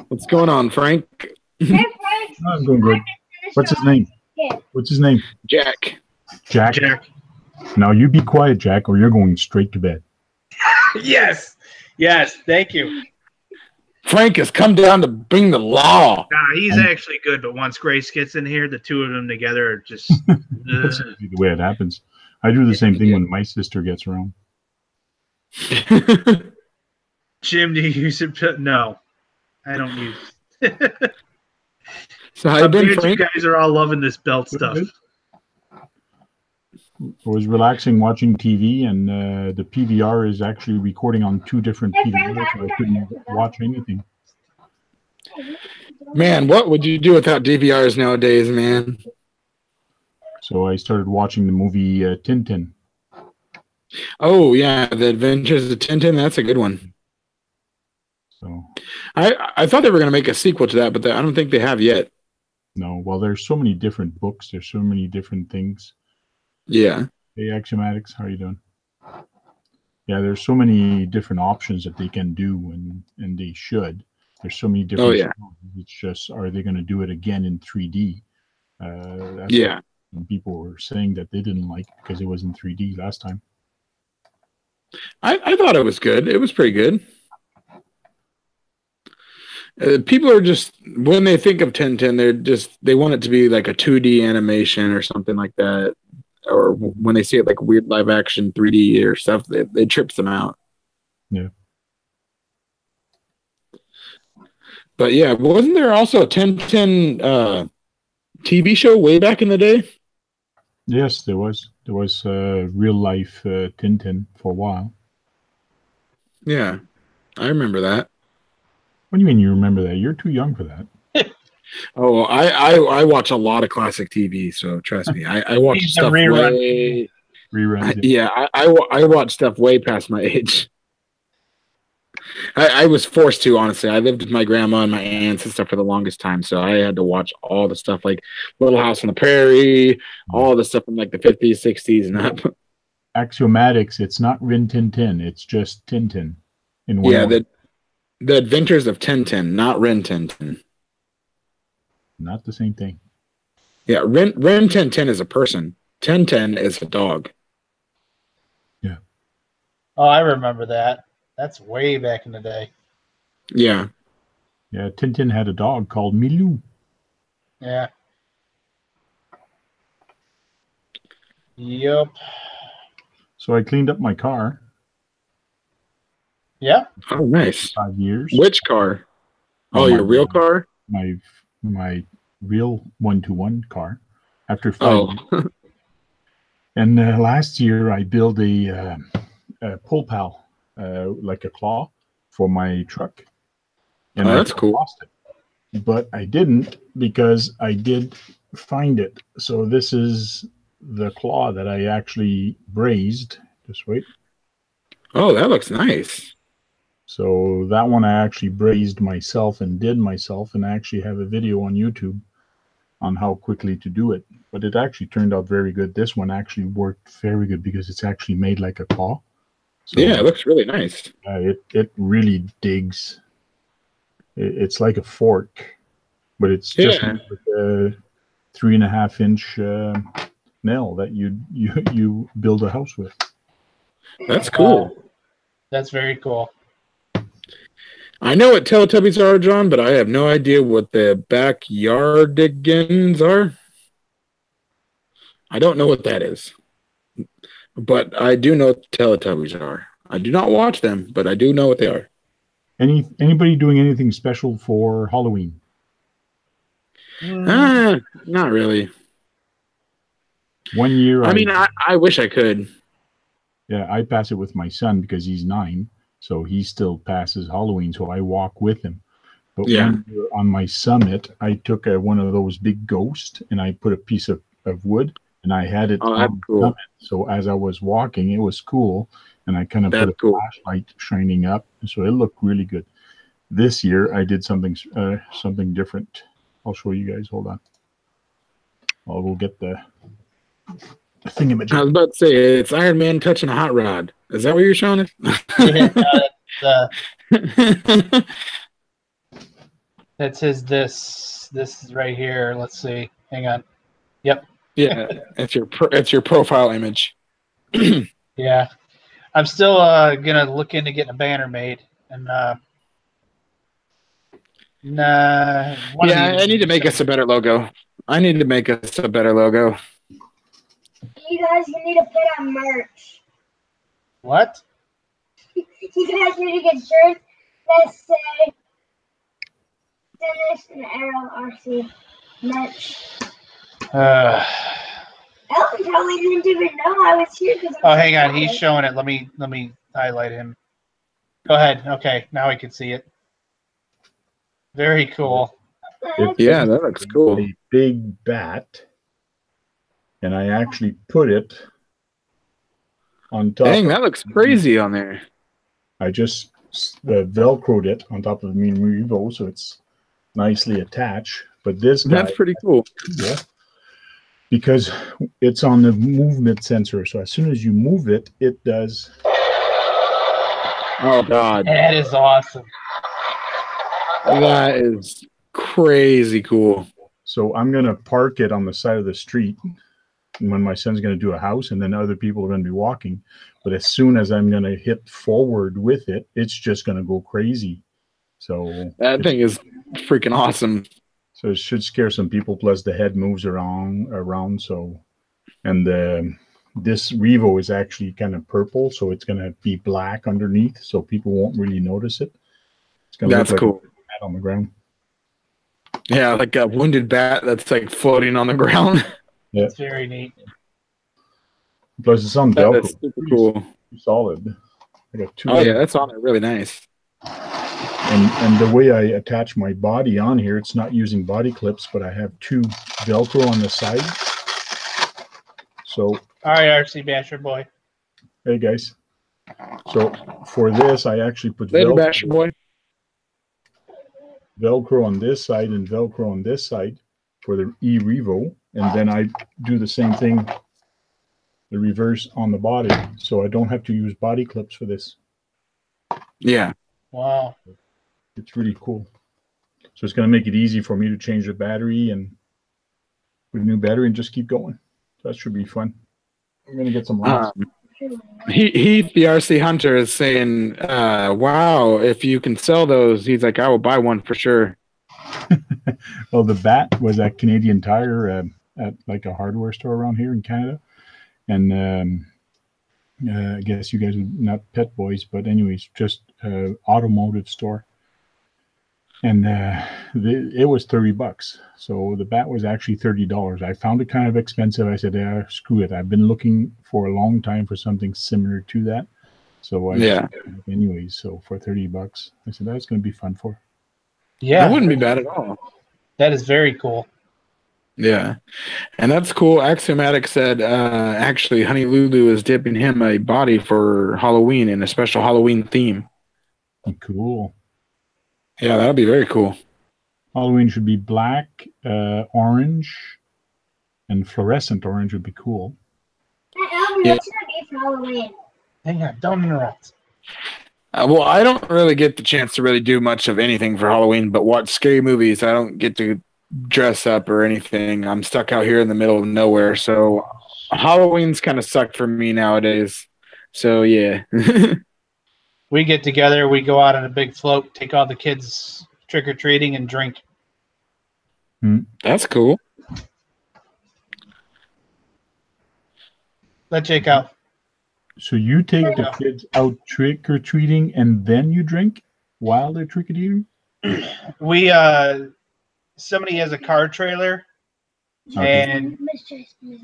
What's going on, Frank?
hey, Frank.
Oh, I'm doing good. What's his name?
Yeah.
What's his name?
Jack.
Jack.
Jack.
Now you be quiet, Jack, or you're going straight to bed.
Yes. Yes. Thank you.
Frank has come down to bring the law.
Nah, he's actually good, but once Grace gets in here, the two of them together are just.
That's usually the way it happens. I do the same thing when my sister gets around.
Jim, do you use it? No, I don't use.
So how you
I'm
been,
glad you
Frank?
guys are all loving this belt stuff.
I was relaxing watching TV, and the PVR is actually recording on 2 different PVRs, so I couldn't watch anything.
Man, what would you do without DVRs nowadays, man?
So I started watching the movie Tintin.
Oh yeah, The Adventures of Tintin. That's a good one.
So
I thought they were going to make a sequel to that, but I don't think they have yet.
no, well, there's so many different books. There's so many different things.
Yeah.
Hey, Axiomatics, how are you doing? Yeah, there's so many different options that they can do, and they should. There's so many different.
Oh yeah.
Stories. It's just, are they going to do it again in 3D? That's
Yeah.
what people were saying that they didn't like because it was in 3D last time.
I thought it was good. It was pretty good. People are just, when they think of Tintin, they want it to be like a 2D animation or something like that. Or when they see it like weird live action 3D or stuff, it trips them out.
Yeah.
But yeah, wasn't there also a Tintin TV show way back in the day?
Yes, there was. There was real life Tintin for a while.
Yeah, I remember that.
What do you mean you remember that? You're too young for that.
Oh, I watch a lot of classic TV, so trust me, I watch
He's a
stuff
rerun.
way.
Reruns.
Yeah, I watch stuff way past my age. I was forced to, honestly. I lived with my grandma and my aunts and stuff for the longest time, so I had to watch all the stuff like Little House on the Prairie, all the stuff from like the 50s, 60s, and up.
Axiomatics, it's not Rin Tin Tin, it's just Tintin. In one
Yeah,
word.
the Adventures of Tintin, not Rin Tintin.
Not the same thing.
Yeah, Rin Tintin is a person. Tintin is a dog.
Yeah.
Oh, I remember that. That's way back in the day.
Yeah.
Yeah, Tintin had a dog called Milou.
Yeah. Yep.
So I cleaned up my car.
Yeah.
Oh, nice.
5 years.
Which car? Oh,
my
your real car?
My real 1-to-1 car. After 5
Oh,
years. And last year I built a pull pal, like a claw, for my truck. And
Oh,
I
that's cool.
lost it. But I didn't, because I did find it. So this is the claw that I actually brazed. Just wait.
Oh, that looks nice.
So that one I actually brazed myself and did myself, and I actually have a video on YouTube on how quickly to do it. But it actually turned out very good. This one actually worked very good because it's actually made like a claw. So
Yeah, it looks really nice.
it really digs. It's like a fork, but it's just
Yeah.
with a 3.5-inch nail that you build a house with.
That's cool.
That's very cool.
I know what Teletubbies are, John, but I have no idea what the backyardigans are. I don't know what that is. But I do know what Teletubbies are. I do not watch them, but I do know what they are.
Anybody doing anything special for Halloween?
Not really.
1 year,
I mean, I wish I could.
yeah, I pass it with my son because he's 9, so he still passes Halloween. So I walk with him. But
Yeah.
1 year on my summit, I took one of those big ghosts and I put a piece of wood and I had it
Oh, that's
on the
cool.
summit. So as I was walking, it was cool, and I kind of put
That's
a
cool.
flashlight shining up, so it looked really good. This year, I did something different. I'll show you guys. Hold on. We'll get the thingamajig.
I was about to say, it's Iron Man touching a hot rod. Is that what you're showing us?
That's his. This is right here. Let's see. Hang on. Yep.
Yeah, it's your profile image.
Yeah. I'm still gonna look into getting a banner made, and one of
Yeah,
these-
I need to make us a better logo. I need to make us a better logo.
You guys need to put on merch.
What?
You guys need to get shirts that say Dennis and Errl RC merch. Ellen probably didn't even know I was here because
Oh, hang on. He's showing it. Let me highlight him. Go ahead. Okay, now I can see it. Very cool.
Yeah, that looks cool.
A big bat, and I actually put it on top.
Dang, that looks crazy on there.
I just velcroed it on top of the Mean Revo, so it's nicely attached. But this guy,
That's pretty cool.
yeah, because it's on the movement sensor. So as soon as you move it, it does.
Oh God,
That is awesome.
that is crazy cool.
So I'm gonna park it on the side of the street when my son's gonna do a house, and then other people are gonna be walking. But as soon as I'm gonna hit forward with it, it's just gonna go crazy. So
That thing is freaking awesome.
So it should scare some people. Plus the head moves around. So, and this Revo is actually kind of purple, so it's gonna be black underneath, so people won't really notice it. It's gonna
That's
look like
cool.
a bat on the ground.
Yeah, like a wounded bat that's like floating on the ground.
Yeah.
It's very neat.
Plus it's on
That
Velcro.
is super cool.
Pretty solid. I got two.
Oh yeah, that's on it. Really nice.
And the way I attach my body on here, it's not using body clips, but I have two Velcro on the side. So,
All right, RC Basher boy.
hey guys. So for this, I actually put
Later, Basher boy.
Velcro on this side and Velcro on this side for the E-Revo. And then I do the same thing, the reverse on the body. So I don't have to use body clips for this.
Yeah.
Wow.
It's really cool. So it's going to make it easy for me to change the battery and put a new battery and just keep going. So that should be fun. I'm going to get some laughs.
Heath, the RC Hunter, is saying, wow, if you can sell those, he's like, I will buy one for sure.
Well, the bat was at Canadian Tire at like a hardware store around here in Canada. And I guess you guys are not pet boys, but anyways, just automotive store. And it was $30. So the bat was actually $30. I found it kind of expensive. I said, yeah, screw it. I've been looking for a long time for something similar to that. So I anyways, so for $30, I said that's going to be fun for.
Yeah.
That wouldn't be bad at all.
That is very cool.
Yeah. And that's cool. Axiomatic said, actually, Honey Lulu is dipping him a body for Halloween in a special Halloween theme.
Cool.
Yeah, that'll be very cool.
Halloween should be black, orange, and fluorescent orange would be cool.
Yeah.
What should I be for Halloween?
Hang on, don't interrupt.
Well, I don't really get the chance to really do much of anything for Halloween, but watch scary movies. I don't get to dress up or anything. I'm stuck out here in the middle of nowhere, so Halloween's kind of sucked for me nowadays. So yeah.
We get together, we go out on a big float, take all the kids trick-or-treating and drink.
That's cool.
Let Jake out.
So you take the kids out trick-or-treating and then you drink while they're trick-or-treating?
We somebody has a car trailer, and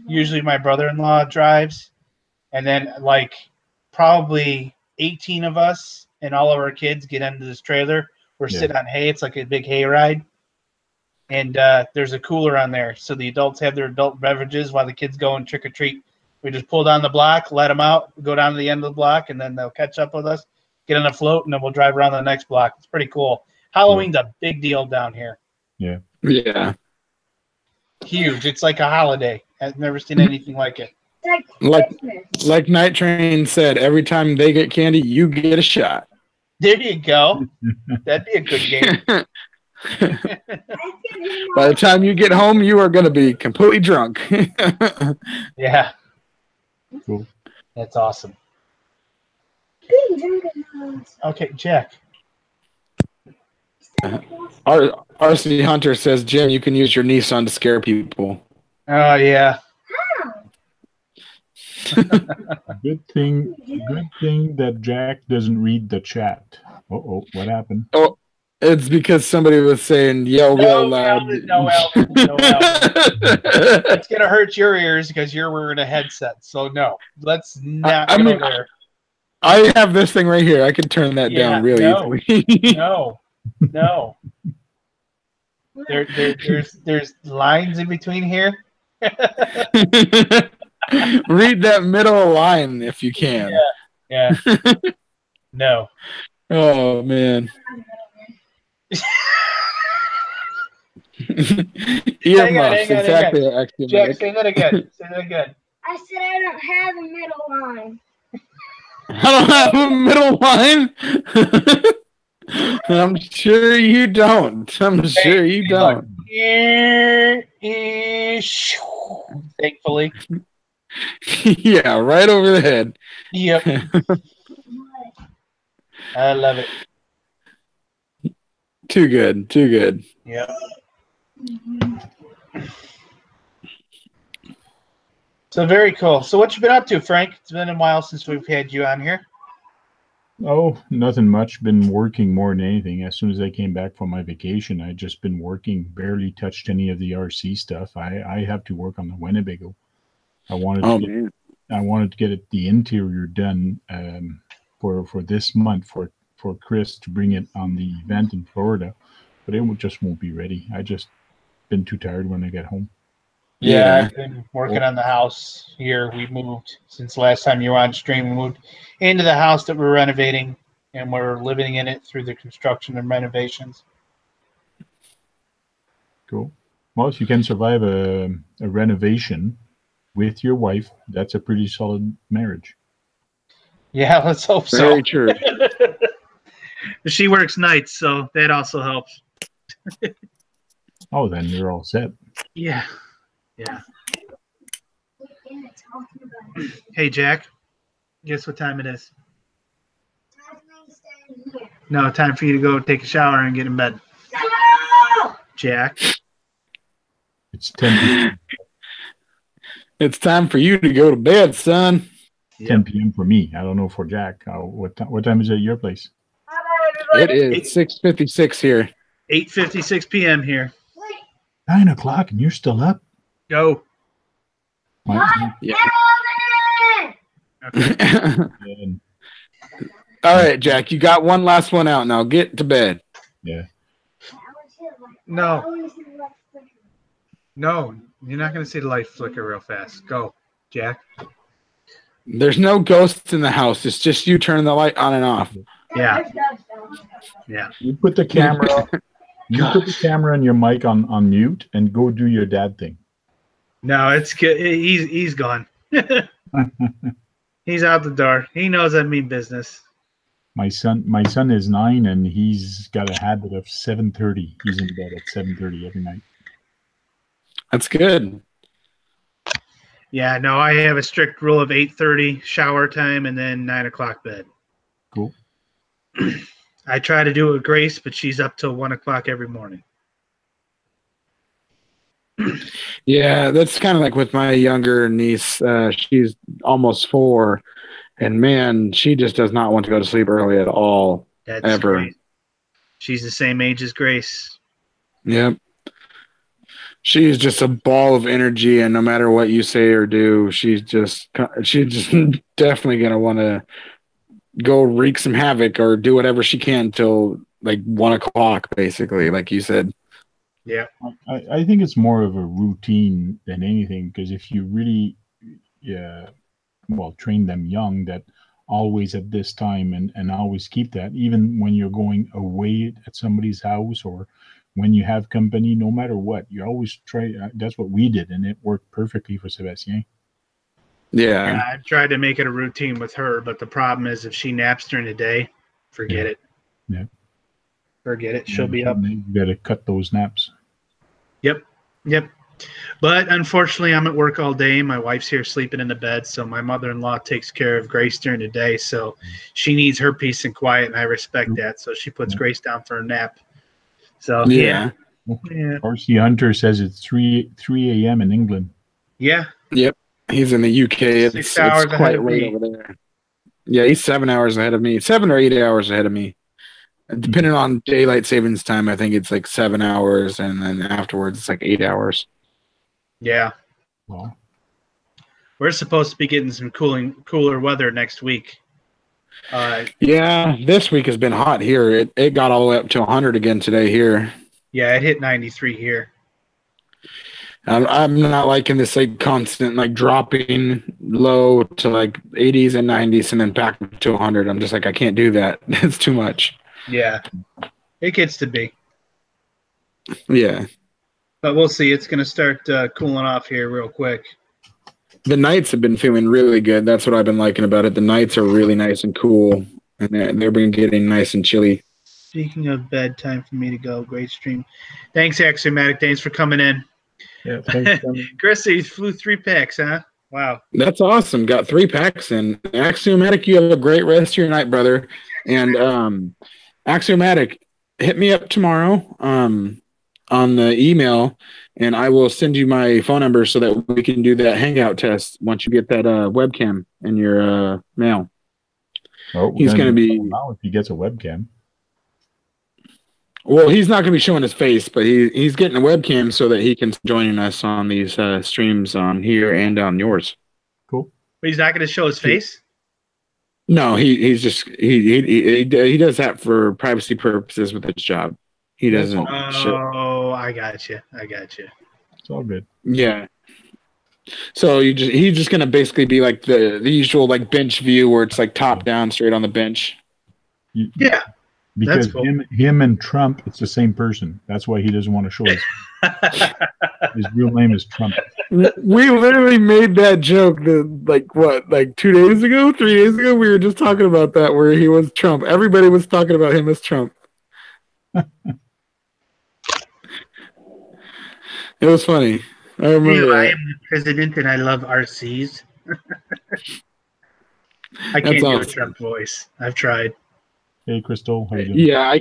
usually my brother-in-law drives, and then like probably 18 of us and all of our kids get into this trailer. We're sitting on hay. It's like a big hay ride, and there's a cooler on there, so the adults have their adult beverages while the kids go and trick-or-treat. We just pull down the block, let them out, go down to the end of the block, and then they'll catch up with us, get on a float, and then we'll drive around the next block. It's pretty cool. Halloween's a big deal down here.
Yeah.
Yeah.
Huge. It's like a holiday. I've never seen anything like it.
Like Night Train said, every time they get candy, you get a shot.
There you go. That'd be a good game.
By the time you get home, you are going to be completely drunk.
Yeah.
Cool.
That's awesome. Okay, Jack.
RC Hunter says, Jim, you can use your Nissan to scare people.
Oh, yeah.
Good thing that Jack doesn't read the chat. Uh-oh, what happened?
Oh, it's because somebody was saying yell real
No,
loud.
Alvin, no, Alvin, no, Alvin. It's gonna hurt your ears because you're wearing a headset. So no, let's not
I
go
mean,
there.
I have this thing right here. I can turn that
Yeah,
down real
no.
easily.
No, no. There's lines in between here.
Read that middle line if you can.
Yeah. No.
Oh man. Earmuffs,
hang on.
exactly.
Jack,
Axiomatic.
say that again. Say that again.
I said I don't have a middle line.
I don't have a middle line. I'm sure you don't. I'm sure you don't.
Thankfully.
Yeah, right over the head.
Yep. I love it.
Too good. Too good.
Yep. So very cool. So what you been up to, Frank? It's been a while since we've had you on here.
Oh, nothing much. Been working more than anything. As soon as I came back from my vacation, I just been working. Barely touched any of the RC stuff. I have to work on the Winnebago. I wanted to get the interior done for this month for Chris to bring it on the event in Florida, but it just won't be ready. I just been too tired when I get home.
Yeah, I've been working on the house here. We moved since last time you were on stream. We moved into the house that we're renovating, and we're living in it through the construction and renovations.
Cool. Well, if you can survive a renovation with your wife, that's a pretty solid marriage.
Yeah, let's hope so.
Very true.
She works nights, so that also helps.
Oh, then you're all set.
Yeah. Hey, Jack. Guess what time it is? No, time for you to go take a shower and get in bed. Jack.
It's 10
It's time for you to go to bed, son.
10 p.m. for me. I don't know for Jack. What time is it at your place?
It is 6:56 here.
8:56 p.m. here.
9 o'clock and you're still up?
Go.
Yeah.
Okay.
All right, Jack. You got one last one out now. Get to bed.
Yeah.
No, you're not going to see the light flicker real fast. Go, Jack.
There's no ghosts in the house. It's just you turning the light on and off.
Yeah.
You put the camera. You put the camera and your mic on mute and go do your dad thing.
No, it's good. He's gone. He's out the door. He knows I mean business.
My son is 9 and he's got a habit of 7:30. He's in bed at 7:30 every night.
That's good.
Yeah, no, I have a strict rule of 8:30 shower time and then 9 o'clock bed.
Cool.
I try to do it with Grace, but she's up till 1 o'clock every morning.
Yeah, that's kind of like with my younger niece. She's almost 4, and man, she just does not want to go to sleep early at all.
That's
ever.
great. She's the same age as Grace.
Yep. She's just a ball of energy, and no matter what you say or do, she's just definitely gonna want to go wreak some havoc or do whatever she can till like 1 o'clock, basically, like you said.
Yeah.
I think it's more of a routine than anything, because if you really train them young that always at this time and always keep that, even when you're going away at somebody's house or when you have company, no matter what, you always try. That's what we did, and it worked perfectly for Sebastien.
Yeah.
I've tried to make it a routine with her, but the problem is if she naps during the day, forget it.
Yeah.
Forget it. She'll be up.
You got to cut those naps.
Yep. But unfortunately, I'm at work all day. My wife's here sleeping in the bed, so my mother-in-law takes care of Grace during the day. So she needs her peace and quiet, and I respect that. So she puts Grace down for a nap. So
Yeah.
RC Hunter says it's 3 a.m. in England.
Yeah.
Yep. He's in the UK.
6
It's
hours ahead
quite
of
late
me.
over there. Yeah, he's 7 hours ahead of me. 7 or 8 hours ahead of me. Depending on daylight savings time, I think it's like 7 hours, and then afterwards it's like 8 hours.
Yeah.
Well,
We're supposed to be getting some cooler weather next week.
Yeah, this week has been hot here. It got all the way up to 100 again today here.
Yeah, it hit 93 here.
I'm not liking this like constant like dropping low to like 80s and 90s and then back to 100. I'm just like I can't do that. It's too much.
Yeah, it gets to be.
Yeah.
But we'll see. It's going to start cooling off here real quick.
The nights have been feeling really good. That's what I've been liking about it. The nights are really nice and cool, and they've been getting nice and chilly.
Speaking of bedtime for me to go, great stream. Thanks, Axiomatic. Thanks for coming in.
yeah, thanks.
Chris, you flew 3 packs, huh? Wow.
That's awesome. Got 3 packs in. Axiomatic, you have a great rest of your night, brother. And Axiomatic, hit me up tomorrow on the email, and I will send you my phone number so that we can do that hangout test once you get that webcam in your mail.
Oh,
He's going to be
now if he gets a webcam.
Well, he's not going to be showing his face, but he's getting a webcam so that he can join us on these streams on here and on yours.
Cool.
But he's not going to show his face?
No, he's just he does that for privacy purposes with his job. He doesn't.
Oh, I got you.
It's all good.
Yeah. So he's just going to basically be like the usual like bench view where it's like top down straight on the bench.
Yeah.
Because
cool.
him and Trump, it's the same person. That's why he doesn't want to show his real name is Trump.
We literally made that joke like 2 days ago, 3 days ago. We were just talking about that where he was Trump. Everybody was talking about him as Trump. It was funny. I remember.
I am the president and I love RCs. I can't do a Trump voice. I've tried.
Hey, Crystal, how you doing?
Yeah, I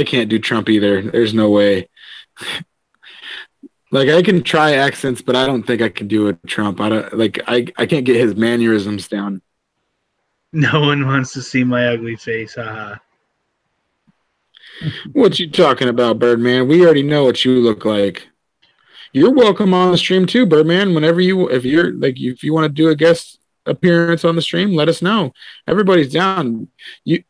can't do Trump either. There's no way. Like I can try accents, but I don't think I can do a Trump. I can't get his mannerisms down.
No one wants to see my ugly face.
What you talking about, Birdman? We already know what you look like. You're welcome on the stream too, Birdman. Whenever if you want to do a guest appearance on the stream, let us know. Everybody's down. You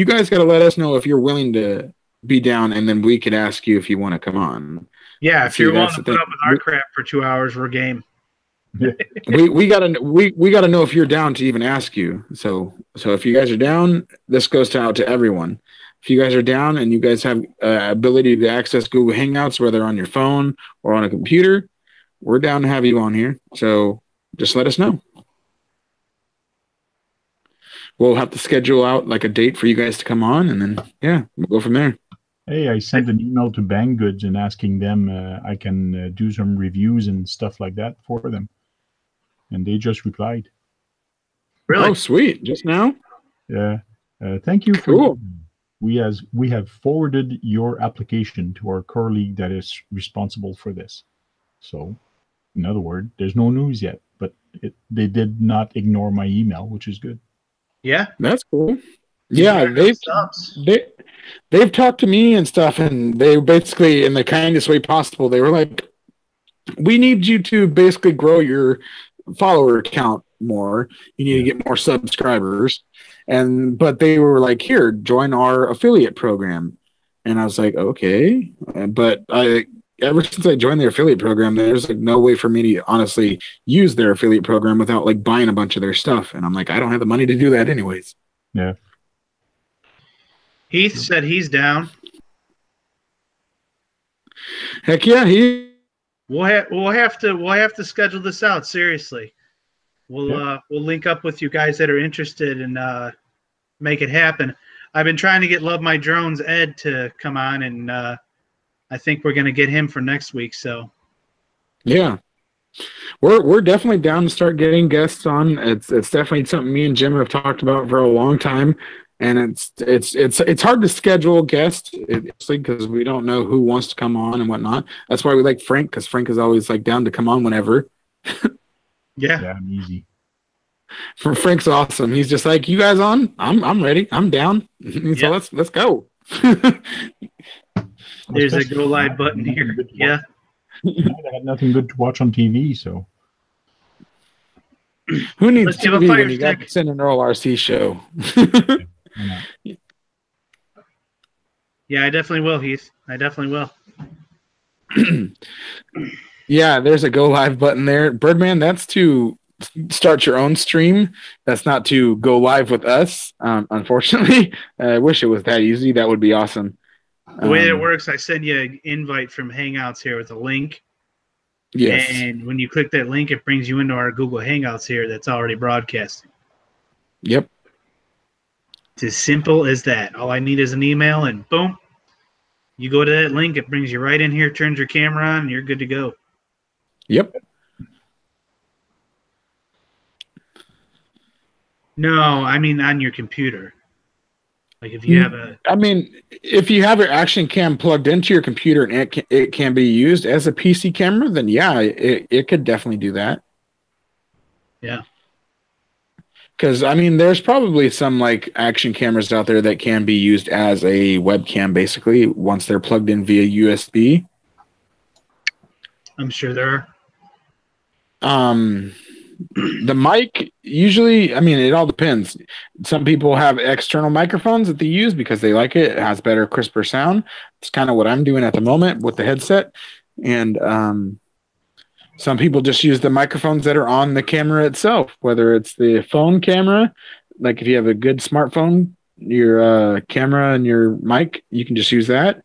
guys got to let us know if you're willing to be down, and then we could ask you if you want to come on.
Yeah, if you're willing to put up with our crap for 2 hours, we're game.
we gotta know if you're down to even ask you. So if you guys are down, this goes out to everyone. If you guys are down and you guys have ability to access Google Hangouts, whether on your phone or on a computer, we're down to have you on here. So just let us know. We'll have to schedule out like a date for you guys to come on, and then we'll go from there.
Hey, I sent an email to Bang Goods and asking them I can do some reviews and stuff like that for them, and they just replied.
Really?
Oh, sweet! Just now?
Yeah. Thank you.
Cool.
We have forwarded your application to our colleague that is responsible for this. So, in other words, there's no news yet, but they did not ignore my email, which is good.
Yeah,
that's cool. Yeah, they've talked to me and stuff, and they basically, in the kindest way possible, they were like, "We need you to basically grow your follower count more. You need to get more subscribers." But they were like, "Here, join our affiliate program," and I was like, "Okay," but ever since I joined their affiliate program, there's like no way for me to honestly use their affiliate program without like buying a bunch of their stuff. And I'm like, I don't have the money to do that anyways.
Yeah.
Heath said he's down.
Heck yeah,
we'll have to schedule this out. Seriously. We'll link up with you guys that are interested and make it happen. I've been trying to get Love My Drones Ed to come on, and I think we're going to get him for next week. So, yeah,
we're definitely down to start getting guests on. It's definitely something me and Jim have talked about for a long time, and it's hard to schedule guests because we don't know who wants to come on and whatnot. That's why we like Frank, because Frank is always like down to come on whenever.
Yeah.
Yeah, I'm easy.
Frank's awesome. He's just like, you guys on? I'm ready. I'm down. So
Yep.
let's go.
There's a
Especially
go live
tonight, I
button
got nothing
here.
good to
Yeah.
watch. Tonight I got nothing good to watch on TV, so
Who needs
Unless you have a
TV
Fire
when you got
Stick.
the Sin and Earl RC show?
why not?
Yeah, I definitely will, Heath. I definitely will.
Yeah, there's a go live button there. Birdman, that's to start your own stream. That's not to go live with us. Unfortunately, I wish it was that easy. That would be awesome.
The way that it works, I send you an invite from Hangouts here with a link.
Yes.
And when you click that link, it brings you into our Google Hangouts here that's already broadcasting.
Yep.
It's as simple as that. All I need is an email, and boom, you go to that link. It brings you right in here, turns your camera on, and you're good to go.
Yep.
No, I mean on your computer. Like if you have a
I mean, if you have your action cam plugged into your computer and it can be used as a PC camera, then yeah, it could definitely do that.
yeah.
Because I mean, there's probably some like action cameras out there that can be used as a webcam, basically, once they're plugged in via USB.
I'm sure there are.
The mic usually, I mean, it all depends. Some people have external microphones that they use because they like it. It has better, crisper sound. It's kind of what I'm doing at the moment with the headset. And some people just use the microphones that are on the camera itself, whether it's the phone camera, like if you have a good smartphone, your camera and your mic, you can just use that.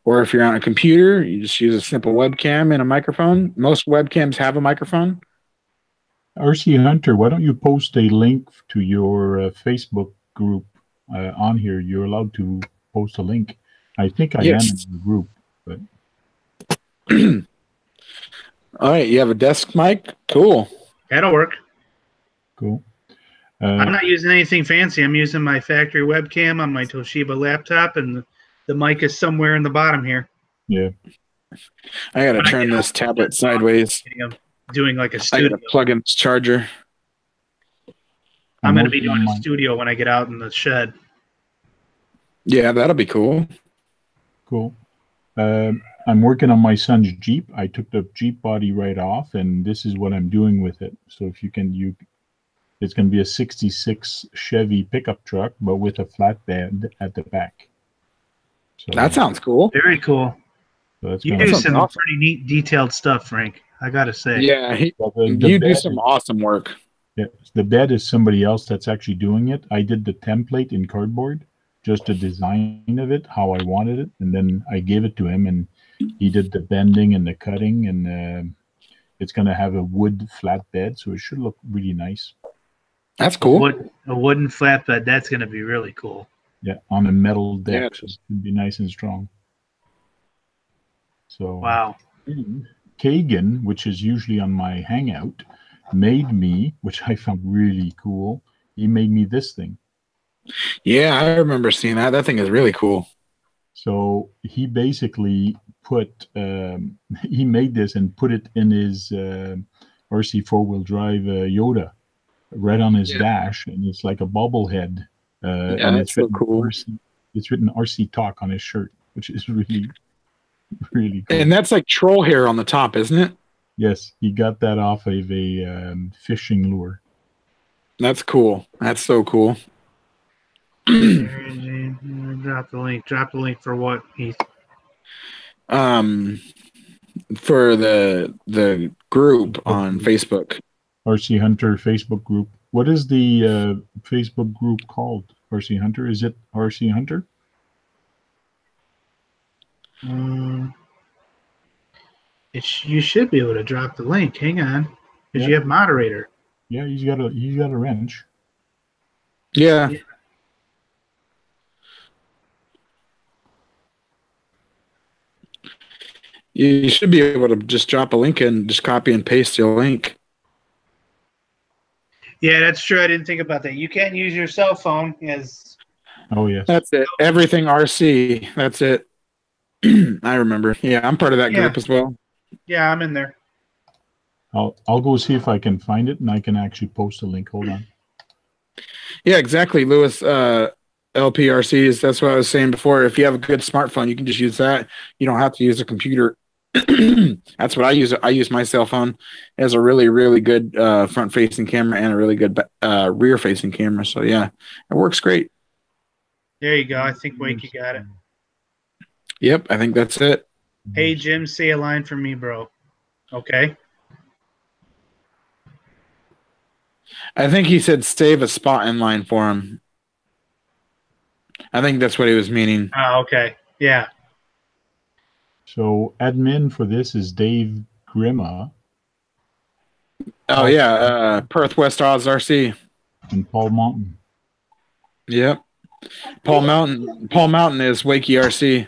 Or if you're on a computer, you just use a simple webcam and a microphone. Most webcams have a microphone.
RC Hunter, why don't you post a link to your Facebook group on here? You're allowed to post a link. I think I am in
Yes.
the group, but
All right, you have a desk mic? Cool.
That'll work.
cool.
I'm not using anything fancy. I'm using my factory webcam on my Toshiba laptop, and the mic is somewhere in the bottom here.
Yeah.
I got to
When I
turn
get
this
home,
tablet sideways.
I'm doing like a
I got
studio.
to plug in this charger.
I'm going to be
working on
doing a
mine.
studio when I get out in the shed.
Yeah, that'll be cool.
Cool. I'm working on my son's Jeep. I took the Jeep body right off, and this is what I'm doing with it. So if you can, it's going to be a '66 Chevy pickup truck, but with a flatbed at the back. So
That sounds cool.
Very cool.
that's
You
gonna
do
sounds
some
awesome.
pretty neat, detailed stuff, Frank. I got to say.
Yeah,
well, the
you do
bed
some
is-
awesome work.
Yeah, the bed is somebody else that's actually doing it. I did the template in cardboard, just the design of it, how I wanted it, and then I gave it to him, and he did the bending and the cutting, and it's going to have a wood flat bed, so it should look really nice.
That's cool.
A wooden flatbed. That's going to be really cool.
Yeah, on a metal deck,
Yeah.
so it should be nice and strong. So
Wow.
Kagan, which is usually on my Hangout, made me, which I found really cool. He made me this thing.
Yeah, I remember seeing that. That thing is really cool.
So he basically put he made this and put it in his RC 4-wheel drive Yoda right on his
Yeah.
dash, and it's like a bobblehead.
Yeah,
and
that's so cool.
It's written RC Talk on his shirt, which is really really cool.
And that's like troll hair on the top, isn't it?
Yes, he got that off of a fishing lure.
That's cool. That's so cool.
Drop the link. Drop the link for what, Heath?
For the group on Facebook.
RC Hunter Facebook group. What is the Facebook group called? RC Hunter? Is it RC Hunter?
You should be able to drop the link. Hang on, because
Yeah.
you have moderator.
Yeah, he's got a wrench.
Yeah. You should be able to just drop a link and just copy and paste your link.
Yeah, that's true. I didn't think about that. You can't use your cell phone as
Oh yes.
That's it. Everything RC. That's it. I remember. Yeah, I'm part of that
Yeah.
group as well.
yeah, I'm in there.
I'll go see if I can find it, and I can actually post a link. Hold on.
Yeah, exactly, Lewis. LPRCs. That's what I was saying before. If you have a good smartphone, you can just use that. You don't have to use a computer. That's what I use. I use my cell phone. It has a really, really good front-facing camera and a really good rear-facing camera. So yeah, it works great.
There you go. I think Wake, you got it.
Yep, I think that's it.
Hey, Jim, say a line for me, bro. Okay.
I think he said save a spot in line for him. I think that's what he was meaning.
Oh, okay. Yeah.
So admin for this is Dave Grima
Oh yeah, Perth West Oz RC.
and Paul Mountain.
Yep. Paul Mountain is Wakey RC.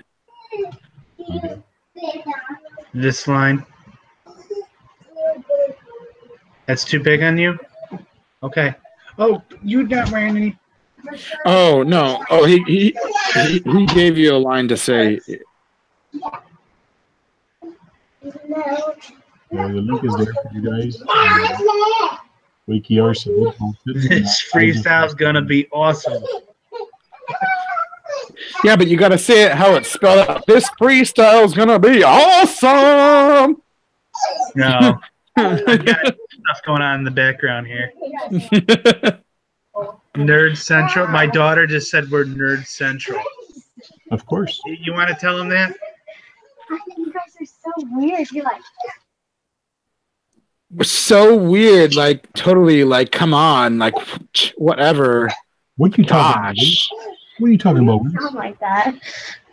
Okay.
This line. That's too big on you? Okay. Oh, you not wearing any.
Oh no! Oh, he gave you a line to say.
The link is there for you guys. Wakey RC.
This freestyle's gonna be awesome.
Yeah, but you got to say it how it's spelled out. This freestyle's gonna be awesome.
No. I got stuff going on in the background here. Nerd Central. My daughter just said we're Nerd Central.
Of course.
You want to tell them that?
I think you guys are so weird. You're like,
We're so weird, like totally, like come on, like whatever.
What you talking about?
Gosh.
What are you talking about?
something like that.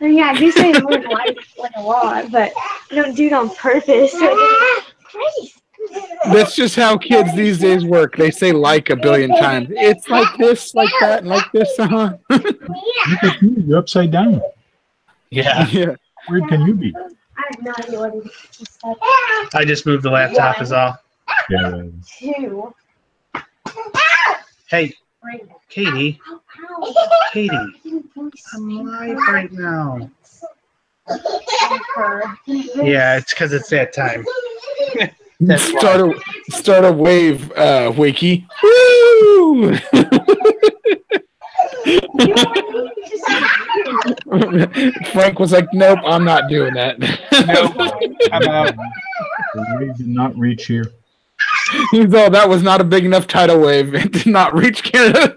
And yeah, I do say the word like a lot, but I don't do it on purpose. So Christ.
That's just how kids these days work. They say like a billion times. It's like this, like that, and like this.
Look at you. You're upside down.
Yeah.
Yeah.
Where can you be?
I have no idea what he just said.
I just moved the laptop is all.
Yeah.
Two.
Hey,
Right.
Katie.
Ow.
Katie.
I'm
I'm live right now.
her.
Yeah, it's because it's that time.
Start a wave, Wakey. Woo! Frank was like, "Nope, I'm not doing that."
Nope, I'm out.
The wave did not reach here.
He's all, that was not a big enough tidal wave. It did not reach Canada.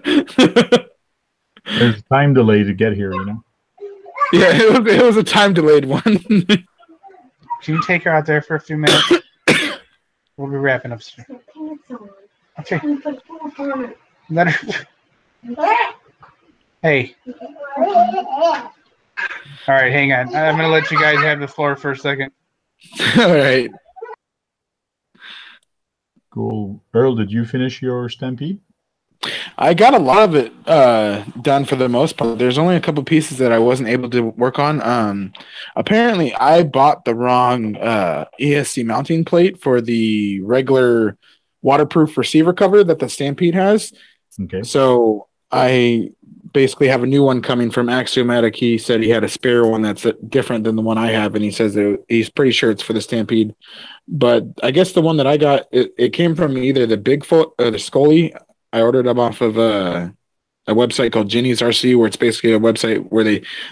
There's a time delay to get here, you know.
Yeah, it was a time delayed one.
Can you take her out there for a few minutes? We'll be wrapping up soon. Okay. Let her. Hey. All right, hang on. I'm gonna let you guys have the floor for a second.
All right.
Cool. Errl, did you finish your Stampede?
I got a lot of it done for the most part. There's only a couple pieces that I wasn't able to work on. Apparently, I bought the wrong ESC mounting plate for the regular waterproof receiver cover that the Stampede has.
Okay.
So I basically have a new one coming from Axiomatic. He said he had a spare one that's different than the one I have, and he says that he's pretty sure it's for the Stampede. But I guess the one that I got, it came from either the Bigfoot or the Scully. I ordered them off of a website called Ginny's RC, where it's basically a website where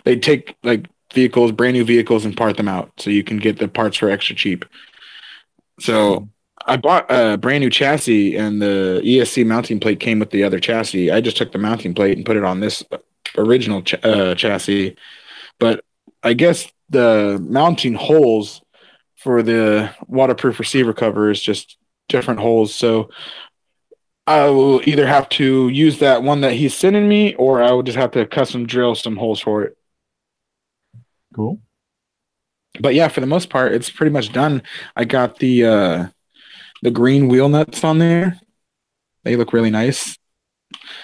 they take like vehicles, brand new vehicles, and part them out, so you can get the parts for extra cheap. So I bought a brand new chassis, and the ESC mounting plate came with the other chassis. I just took the mounting plate and put it on this original chassis. But I guess the mounting holes for the waterproof receiver cover is just different holes. So I will either have to use that one that he's sending me, or I will just have to custom drill some holes for it.
Cool.
But yeah, for the most part, it's pretty much done. I got the green wheel nuts on there. They look really nice.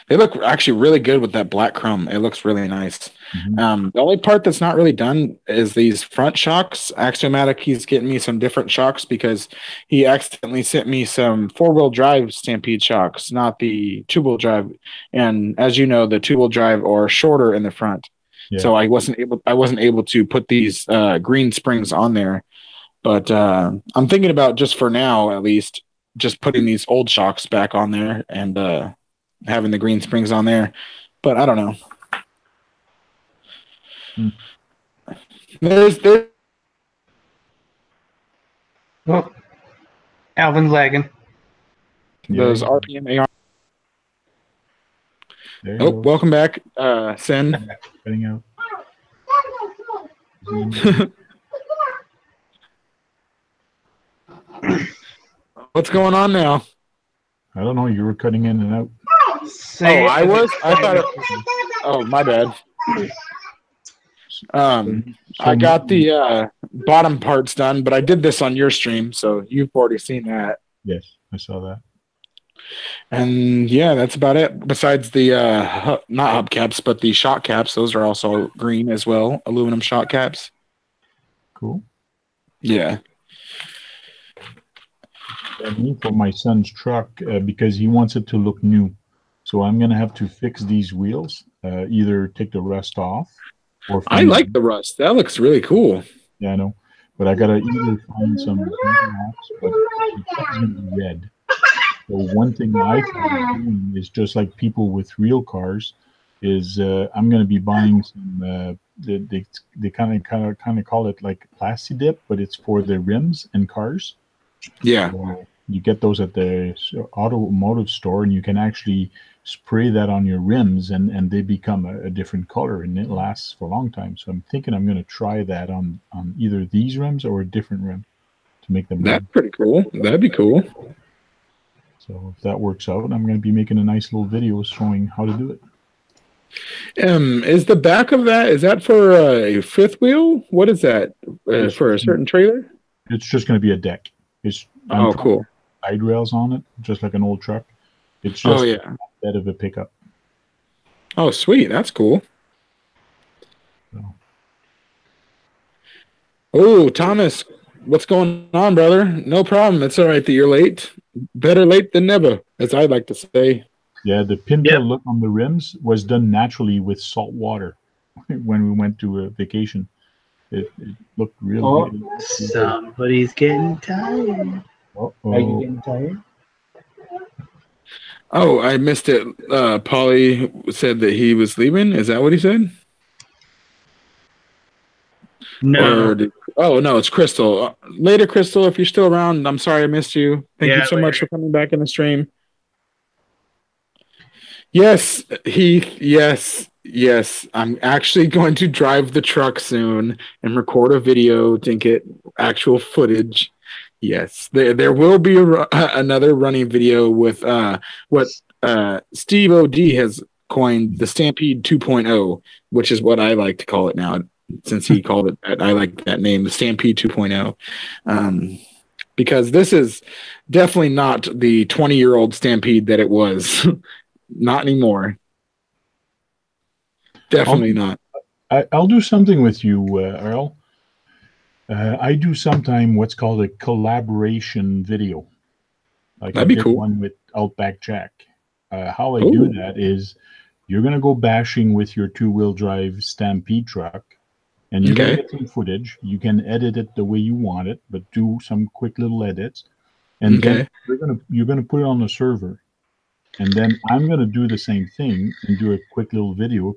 They look actually really good with that black chrome. It looks really nice.
Mm-hmm.
The only part that's not really done is these front shocks. Axiomatic, he's getting me some different shocks because he accidentally sent me some 4-wheel drive Stampede shocks, not the 2-wheel drive. And as you know, the 2-wheel drive are shorter in the front.
Yeah.
So I wasn't able to put these green springs on there. But I'm thinking about, just for now at least, just putting these old shocks back on there and having the green springs on there. But I don't know. There's
Oh, Alvin's lagging.
those
Yeah.
RPM AR.
There you
Oh,
go.
welcome back, Sin.
Cutting out.
What's going on now?
I don't know. You were cutting in and out.
Say
I
it.
was. I thought. Oh, my bad. I got the bottom parts done, but I did this on your stream, so you've already seen that.
Yes, I saw that.
And yeah, that's about it. Besides the not hubcaps, but the shock caps, those are also green as well, aluminum shock caps.
Cool.
Yeah.
And me for my son's truck because he wants it to look new. So I'm gonna have to fix these wheels. Either take the rust off, or
I like the rust. That looks really cool.
Yeah, I know, but I gotta either find some rocks, but it's gonna be red. So one thing I thought of doing is just like people with real cars, is I'm gonna be buying some. They kind of call it like plasti dip, but it's for the rims and cars.
Yeah.
So you get those at the automotive store, and you can actually spray that on your rims, and they become a different color, and it lasts for a long time. So I'm thinking I'm going to try that on either these rims or a different rim to make them
That's
red.
pretty cool. That'd be cool.
So if that works out, I'm going to be making a nice little video showing how to do it.
Is the back of that, is that for a fifth wheel? What is that? For a certain trailer?
It's just going to be a deck.
Oh, cool.
Side rails on it, just like an old truck. It's just a bed of a pickup.
Oh, sweet. That's cool.
So.
Oh, Thomas, what's going on, brother? No problem. It's all right that you're late. Better late than never, as I like to say.
Yeah, the pintail look on the rims was done naturally with salt water when we went to a vacation. It looked really good.
Somebody's getting tired.
Uh-oh.
Are you getting tired?
Oh, I missed it. Polly said that he was leaving. Is that what he said?
No.
No, it's Crystal. Later, Crystal, if you're still around, I'm sorry I missed you. Thank you so much for coming back in the stream. Yes, Heath. Yes. I'm actually going to drive the truck soon and record a video to get actual footage. Yes, there will be another running video with what Steve O.D. has coined the Stampede 2.0, which is what I like to call it now. Since he called it that, I like that name, the Stampede 2.0. Because this is definitely not the 20-year-old Stampede that it was. Not anymore. Definitely not.
I'll do something with you, Errl. I do sometime what's called a collaboration video. Like
That'd be
I did
cool.
one with Outback Jack. How I do that is you're going to go bashing with your two-wheel drive Stampede truck, and you're going to get some footage. You can edit it the way you want it, but do some quick little edits. And then you're gonna put it on the server. And then I'm going to do the same thing and do a quick little video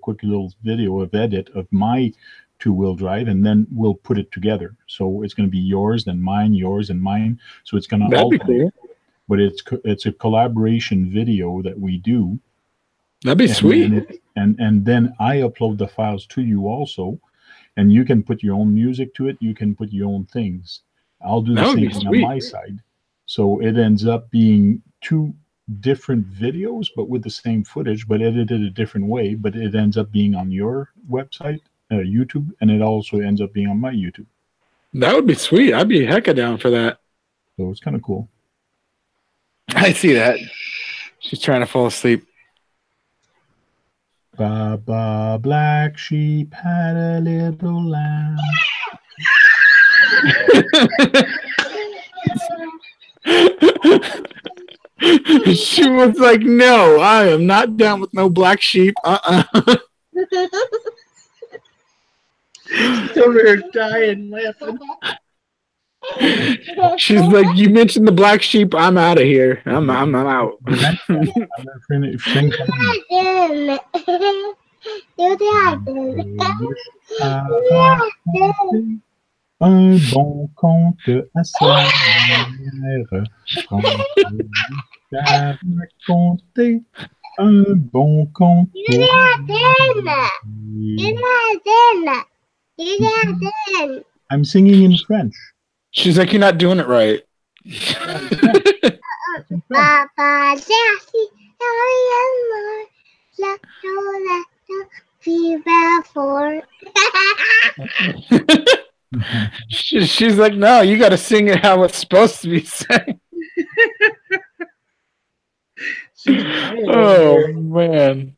of edit of my two-wheel drive, and then we'll put it together. So it's going to be yours and mine, yours and mine. So it's going to alternate. Cool. But it's a collaboration video that we do.
That'd be sweet.
And then I upload the files to you also, and you can put your own music to it. You can put your own things. I'll do the same thing on my side. So it ends up being two different videos, but with the same footage, but edited a different way. But it ends up being on your website, YouTube, and it also ends up being on my YouTube.
That would be sweet. I'd be hecka down for that.
So it's kind of cool.
I see that. She's trying to fall asleep.
Baba Black Sheep had a little lamb.
She was like, no, I am not down with no black sheep.
She's over here dying laughing.
She's like, you mentioned the black sheep. I'm out of here. I'm out.
Sing something. Un bon conte à sa mère, quand elle a raconté un bon conte pour lui. I'm singing in French.
She's like, you're not doing it right.
Papa,
She's like, no, you got to sing it how it's supposed to be sang. Oh man.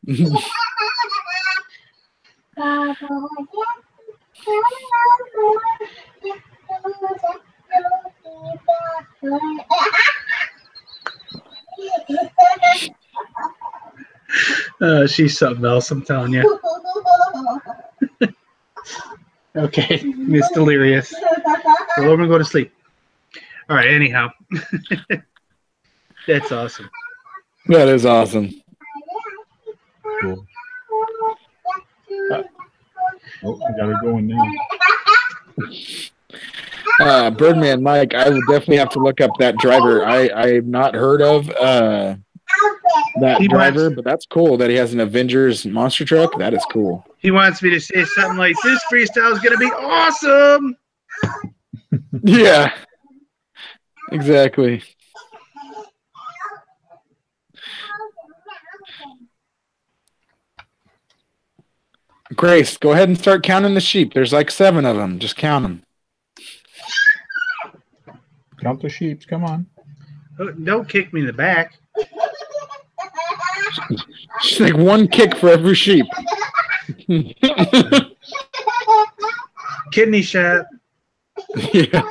She's something else, I'm telling you. Okay, Miss Delirious. So we're gonna go to sleep. All right, anyhow. That's awesome.
That is awesome.
Cool. I gotta go in now.
Birdman Mike, I would definitely have to look up that driver. I've not heard of that driver, but that's cool that he has an Avengers monster truck. That is cool.
He wants me to say something like, this freestyle is going to be awesome.
Yeah, exactly. Grace, go ahead and start counting the sheep. There's like 7 of them. Just count them.
Count the sheep. Come on.
Don't kick me in the back.
She's like 1 kick for every sheep.
Kidney shot.
Yeah.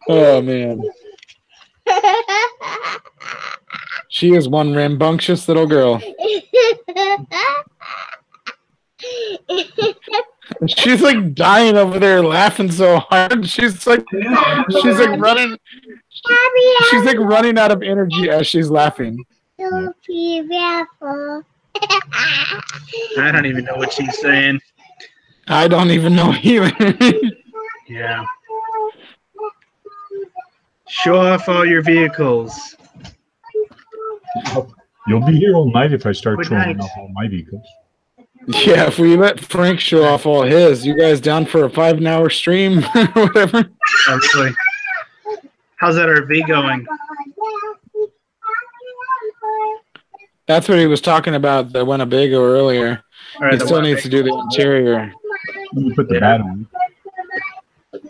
Oh man. She is one rambunctious little girl. She's like dying over there laughing so hard. She's like running. She's like running out of energy as she's laughing.
Don't be careful.
I don't even know what she's saying.
I don't even know either.
Yeah. Show off all your vehicles.
You'll be here all night if I start
Good
showing
night.
off all my vehicles.
Yeah, if we let Frank show off all his, you guys down for a 5-hour stream or whatever?
Oh, really? How's that RV going?
That's what he was talking about, the Winnebago earlier.
All right,
He still needs to do the interior.
Let me put the bat on. And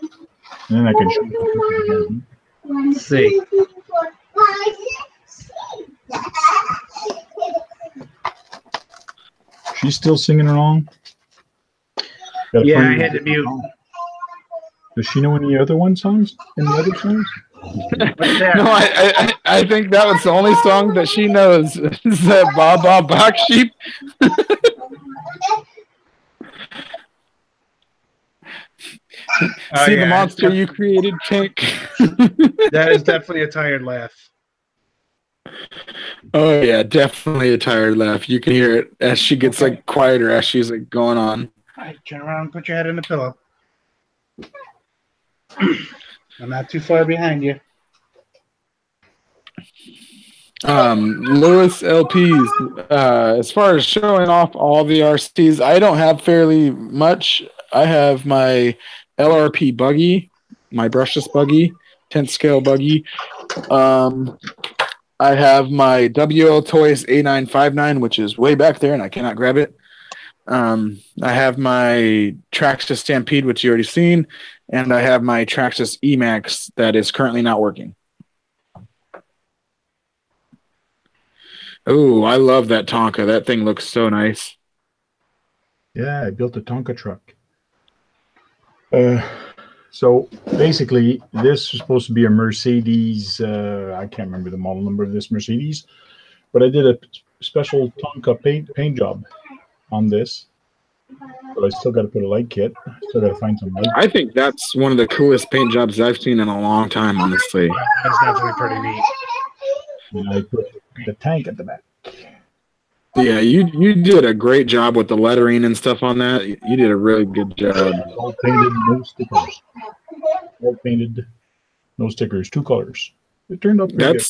then I can show you.
Let's see.
She's still singing along?
Yeah, I had to mute.
Does she know any other songs? Any other songs?
What's that?
No, I think that was the only song that she knows. Is that Ba Ba Black Sheep? See the monster you created, Pink?
That is definitely a tired laugh.
Oh yeah, definitely a tired laugh. You can hear it as she gets like quieter as she's like going on.
All right, turn around and put your head in the pillow. I'm not too far behind you.
Lewis LPs, as far as showing off all the RCs, I don't have fairly much. I have my LRP buggy, my brushless buggy, 10th scale buggy. I have my WL Toys A959, which is way back there, and I cannot grab it. I have my Traxxas Stampede, which you already seen, and I have my Traxxas Emax that is currently not working. Oh, I love that Tonka. That thing looks so nice.
Yeah, I built a Tonka truck. So basically, this is supposed to be a Mercedes. I can't remember the model number of this Mercedes, but I did a special Tonka paint job on this. but I still got to put a light kit. Still got to find some light.
I think that's one of the coolest paint jobs I've seen in a long time, honestly.
That's definitely pretty neat.
And I put the tank at the back.
Yeah, you did a great job with the lettering and stuff on that. You did a really good job.
All painted, no stickers. All painted, no stickers. 2 colors. It turned out pretty good.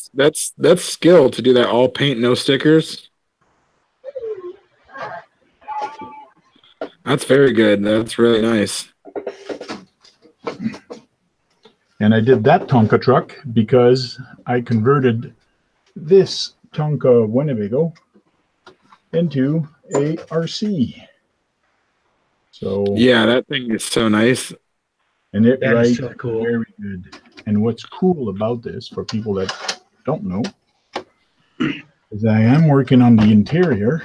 That's skill to do that all paint, no stickers. That's very good. That's really nice.
And I did that Tonka truck because I converted this Tonka Winnebago into a RC. So
Yeah,
that thing is so nice.
And it
that
rides
so cool.
very good. And what's cool about this, for people that don't know, is I am working on the interior.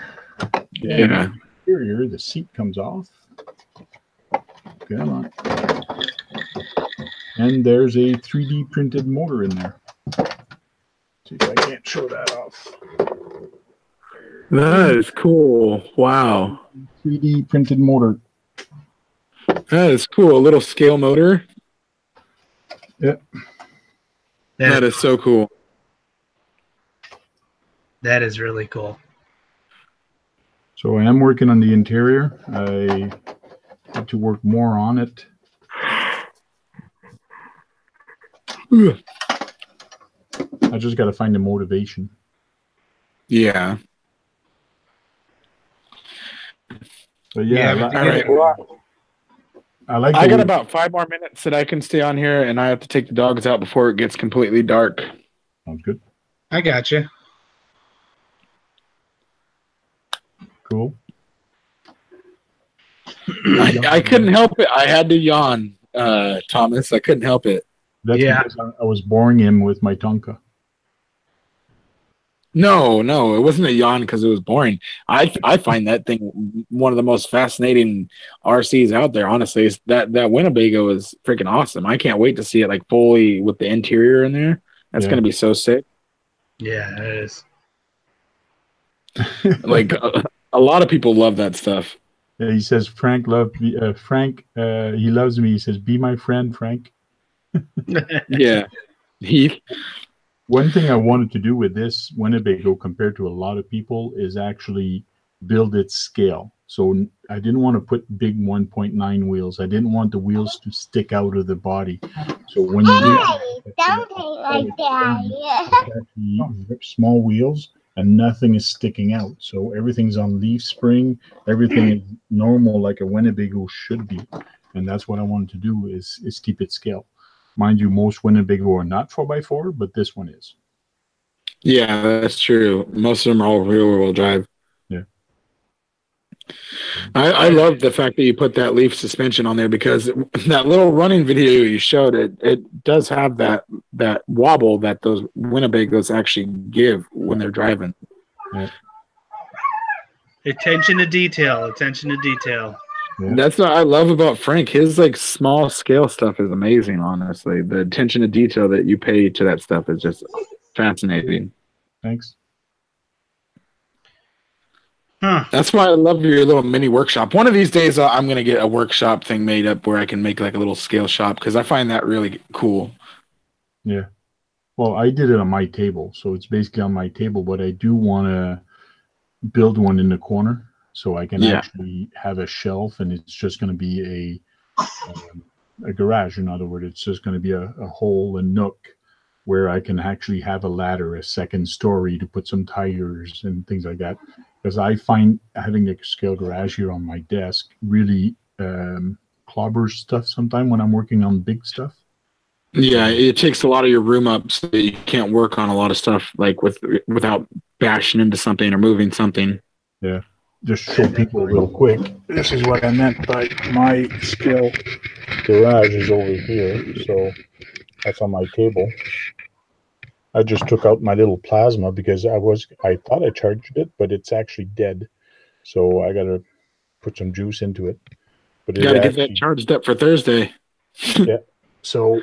Yeah.
The interior, the seat comes off. Come on. And there's a 3D printed motor in there. See if I can't show that off.
That is cool. Wow.
3D printed motor.
That is cool. A little scale motor.
Yep.
That is so cool.
That is really cool.
So I am working on the interior. I have to work more on it. I just got to find the motivation.
Yeah.
But yeah,
Yeah,
All right. Well,
I
I got about 5 more minutes that I can stay on here, and I have to take the dogs out before it gets completely dark.
Sounds good.
I got you.
Cool.
I couldn't help it. I had to yawn, Thomas. I couldn't help it.
That's because I was boring him with my Tonka.
No, it wasn't a yawn because it was boring. I find that thing one of the most fascinating RCs out there. Honestly, is that Winnebago is freaking awesome. I can't wait to see it like fully with the interior in there. That's gonna be so sick.
Yeah, it is.
Like a lot of people love that stuff.
Yeah, he says Frank loved me. Frank, he loves me. He says, "Be my friend, Frank."
Yeah, Heath.
One thing I wanted to do with this Winnebago compared to a lot of people is actually build its scale. So I didn't want to put big 1.9 wheels. I didn't want the wheels to stick out of the body. So when you
Don't take like that.
actually small wheels and nothing is sticking out. So everything's on leaf spring. Everything is normal like a Winnebago should be. And that's what I wanted to do is keep it scale. Mind you, most Winnebago are not 4x4, but this one is.
Yeah, that's true. Most of them are all rear-wheel drive.
Yeah.
I love the fact that you put that leaf suspension on there because that little running video you showed, it does have that wobble that those Winnebagos actually give when they're driving.
Yeah.
Attention to detail. Attention to detail.
Yeah.
That's what I love about Frank. His like small scale stuff is amazing, honestly. The attention to detail that you pay to that stuff is just fascinating.
Thanks.
Huh.
That's why I love your little mini workshop. One of these days I'm going to get a workshop thing made up where I can make like a little scale shop because I find that really cool.
Yeah. Well, I did it on my table, so it's basically on my table, but I do want to build one in the corner so I can actually have a shelf, and it's just going to be a garage. In other words, it's just going to be a hole, a nook where I can actually have a ladder, a second story to put some tires and things like that. Because I find having a scale garage here on my desk really clobbers stuff sometimes when I'm working on big stuff.
Yeah, it takes a lot of your room up so that you can't work on a lot of stuff like without bashing into something or moving something.
Yeah. Just show people real quick. This is what I meant by my scale garage is over here. So that's on my table. I just took out my little plasma because I thought I charged it, but it's actually dead. So I got to put some juice into it. But
You got to get that charged up for Thursday.
Yeah. So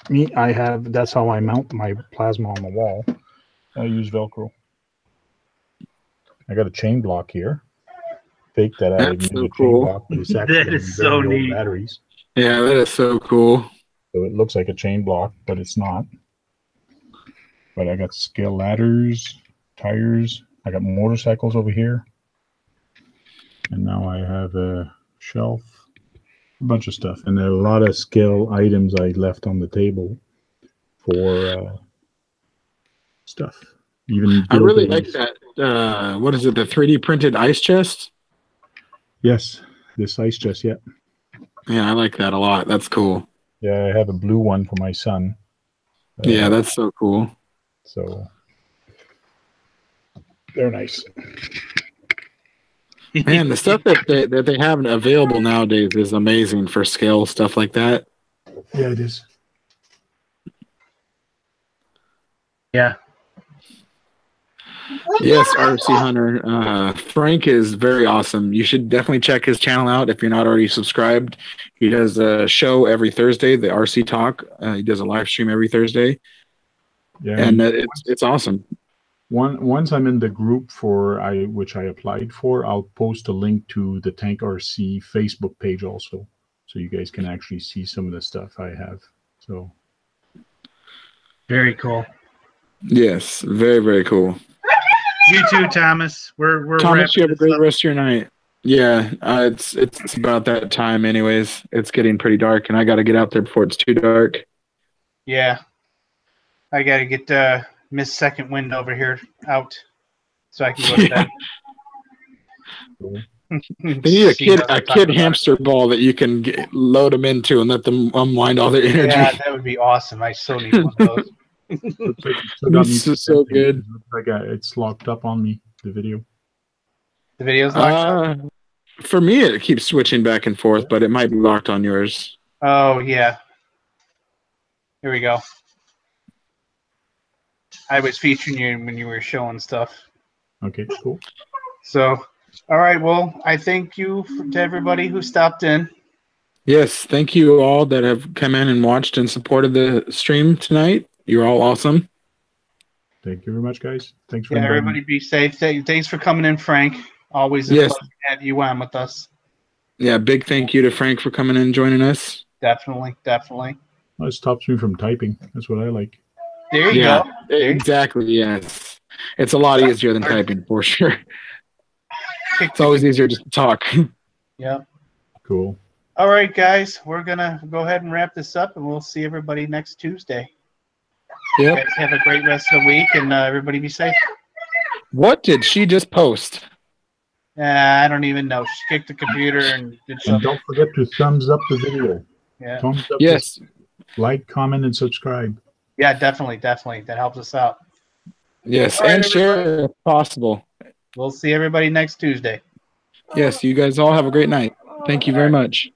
that's how I mount my plasma on the wall. I use Velcro. I got a chain block here. fake that I
That's
made
so
a chain
cool.
block, but it's actually
That
on
is so
very old
neat.
batteries.
Yeah, that is so cool.
So it looks like a chain block, but it's not. But I got scale ladders, tires. I got motorcycles over here. And now I have a shelf, a bunch of stuff. And there are a lot of scale items I left on the table for stuff. Even
I really like
buildings.
that. What is it? The 3D printed ice chest.
Yes, this ice chest, yeah.
Yeah, I like that a lot. That's cool.
Yeah, I have a blue one for my son.
Yeah, that's so cool.
So they're nice.
Man, the stuff that they have available nowadays is amazing for scale stuff like that.
Yeah, it is.
Yeah.
Yes, RC Hunter. Frank is very awesome. You should definitely check his channel out if you're not already subscribed. He does a show every Thursday, the RC Talk. He does a live stream every Thursday,
Yeah,
and it's awesome.
once I'm in the group which I applied for, I'll post a link to the Tank RC Facebook page also, so you guys can actually see some of the stuff I have. So
Very cool.
Yes, very very cool.
You too, Thomas. We're
Thomas,
wrapping
you have a
this
great
up.
rest of your night. Yeah, it's about that time, anyways. It's getting pretty dark, and I got to get out there before it's too dark.
Yeah. I got to get Miss Second Wind over here out so I can go to bed.
They need
She knows I'm
a
talking
kid
about
hamster ball that you can load them into and let them unwind all their
it.
energy.
Yeah, that would be awesome. I so need one of those.
looks like you still got me
This is so
presenting.
good.
It looks like it's locked up on me, the video.
The video's locked up?
For me, it keeps switching back and forth, but it might be locked on yours.
Oh, yeah. Here we go. I was featuring you when you were showing stuff.
Okay, cool.
So, all right. Well, I thank you to everybody who stopped in.
Yes, thank you all that have come in and watched and supported the stream tonight. You're all awesome.
Thank you very much, guys. Thanks for
Yeah,
inviting
everybody
me.
be safe. Thanks for coming in, Frank. Always a
Yes.
pleasure to have you on with us.
Yeah, big thank you to Frank for coming in and joining us.
Definitely, definitely.
Well, it stops me from typing. That's what I like.
There you
Yeah,
go. There you
exactly. Yes, it's a lot easier than typing for sure.
go.
It's always easier just to talk.
Yeah.
Cool.
All right, guys. We're going to go ahead and wrap this up, and we'll see everybody next Tuesday.
Yep.
Guys, have a great rest of the week, and everybody be safe.
What did she just post?
I don't even know. She kicked the computer and did
And
something.
don't forget to thumbs up the video.
Yeah.
Thumbs up.
Yes.
Like, comment, and subscribe.
Yeah, definitely, definitely. That helps us out.
Yes,
All right,
and share if possible.
We'll see everybody next Tuesday.
Yes, you guys all have a great night. Thank you very much.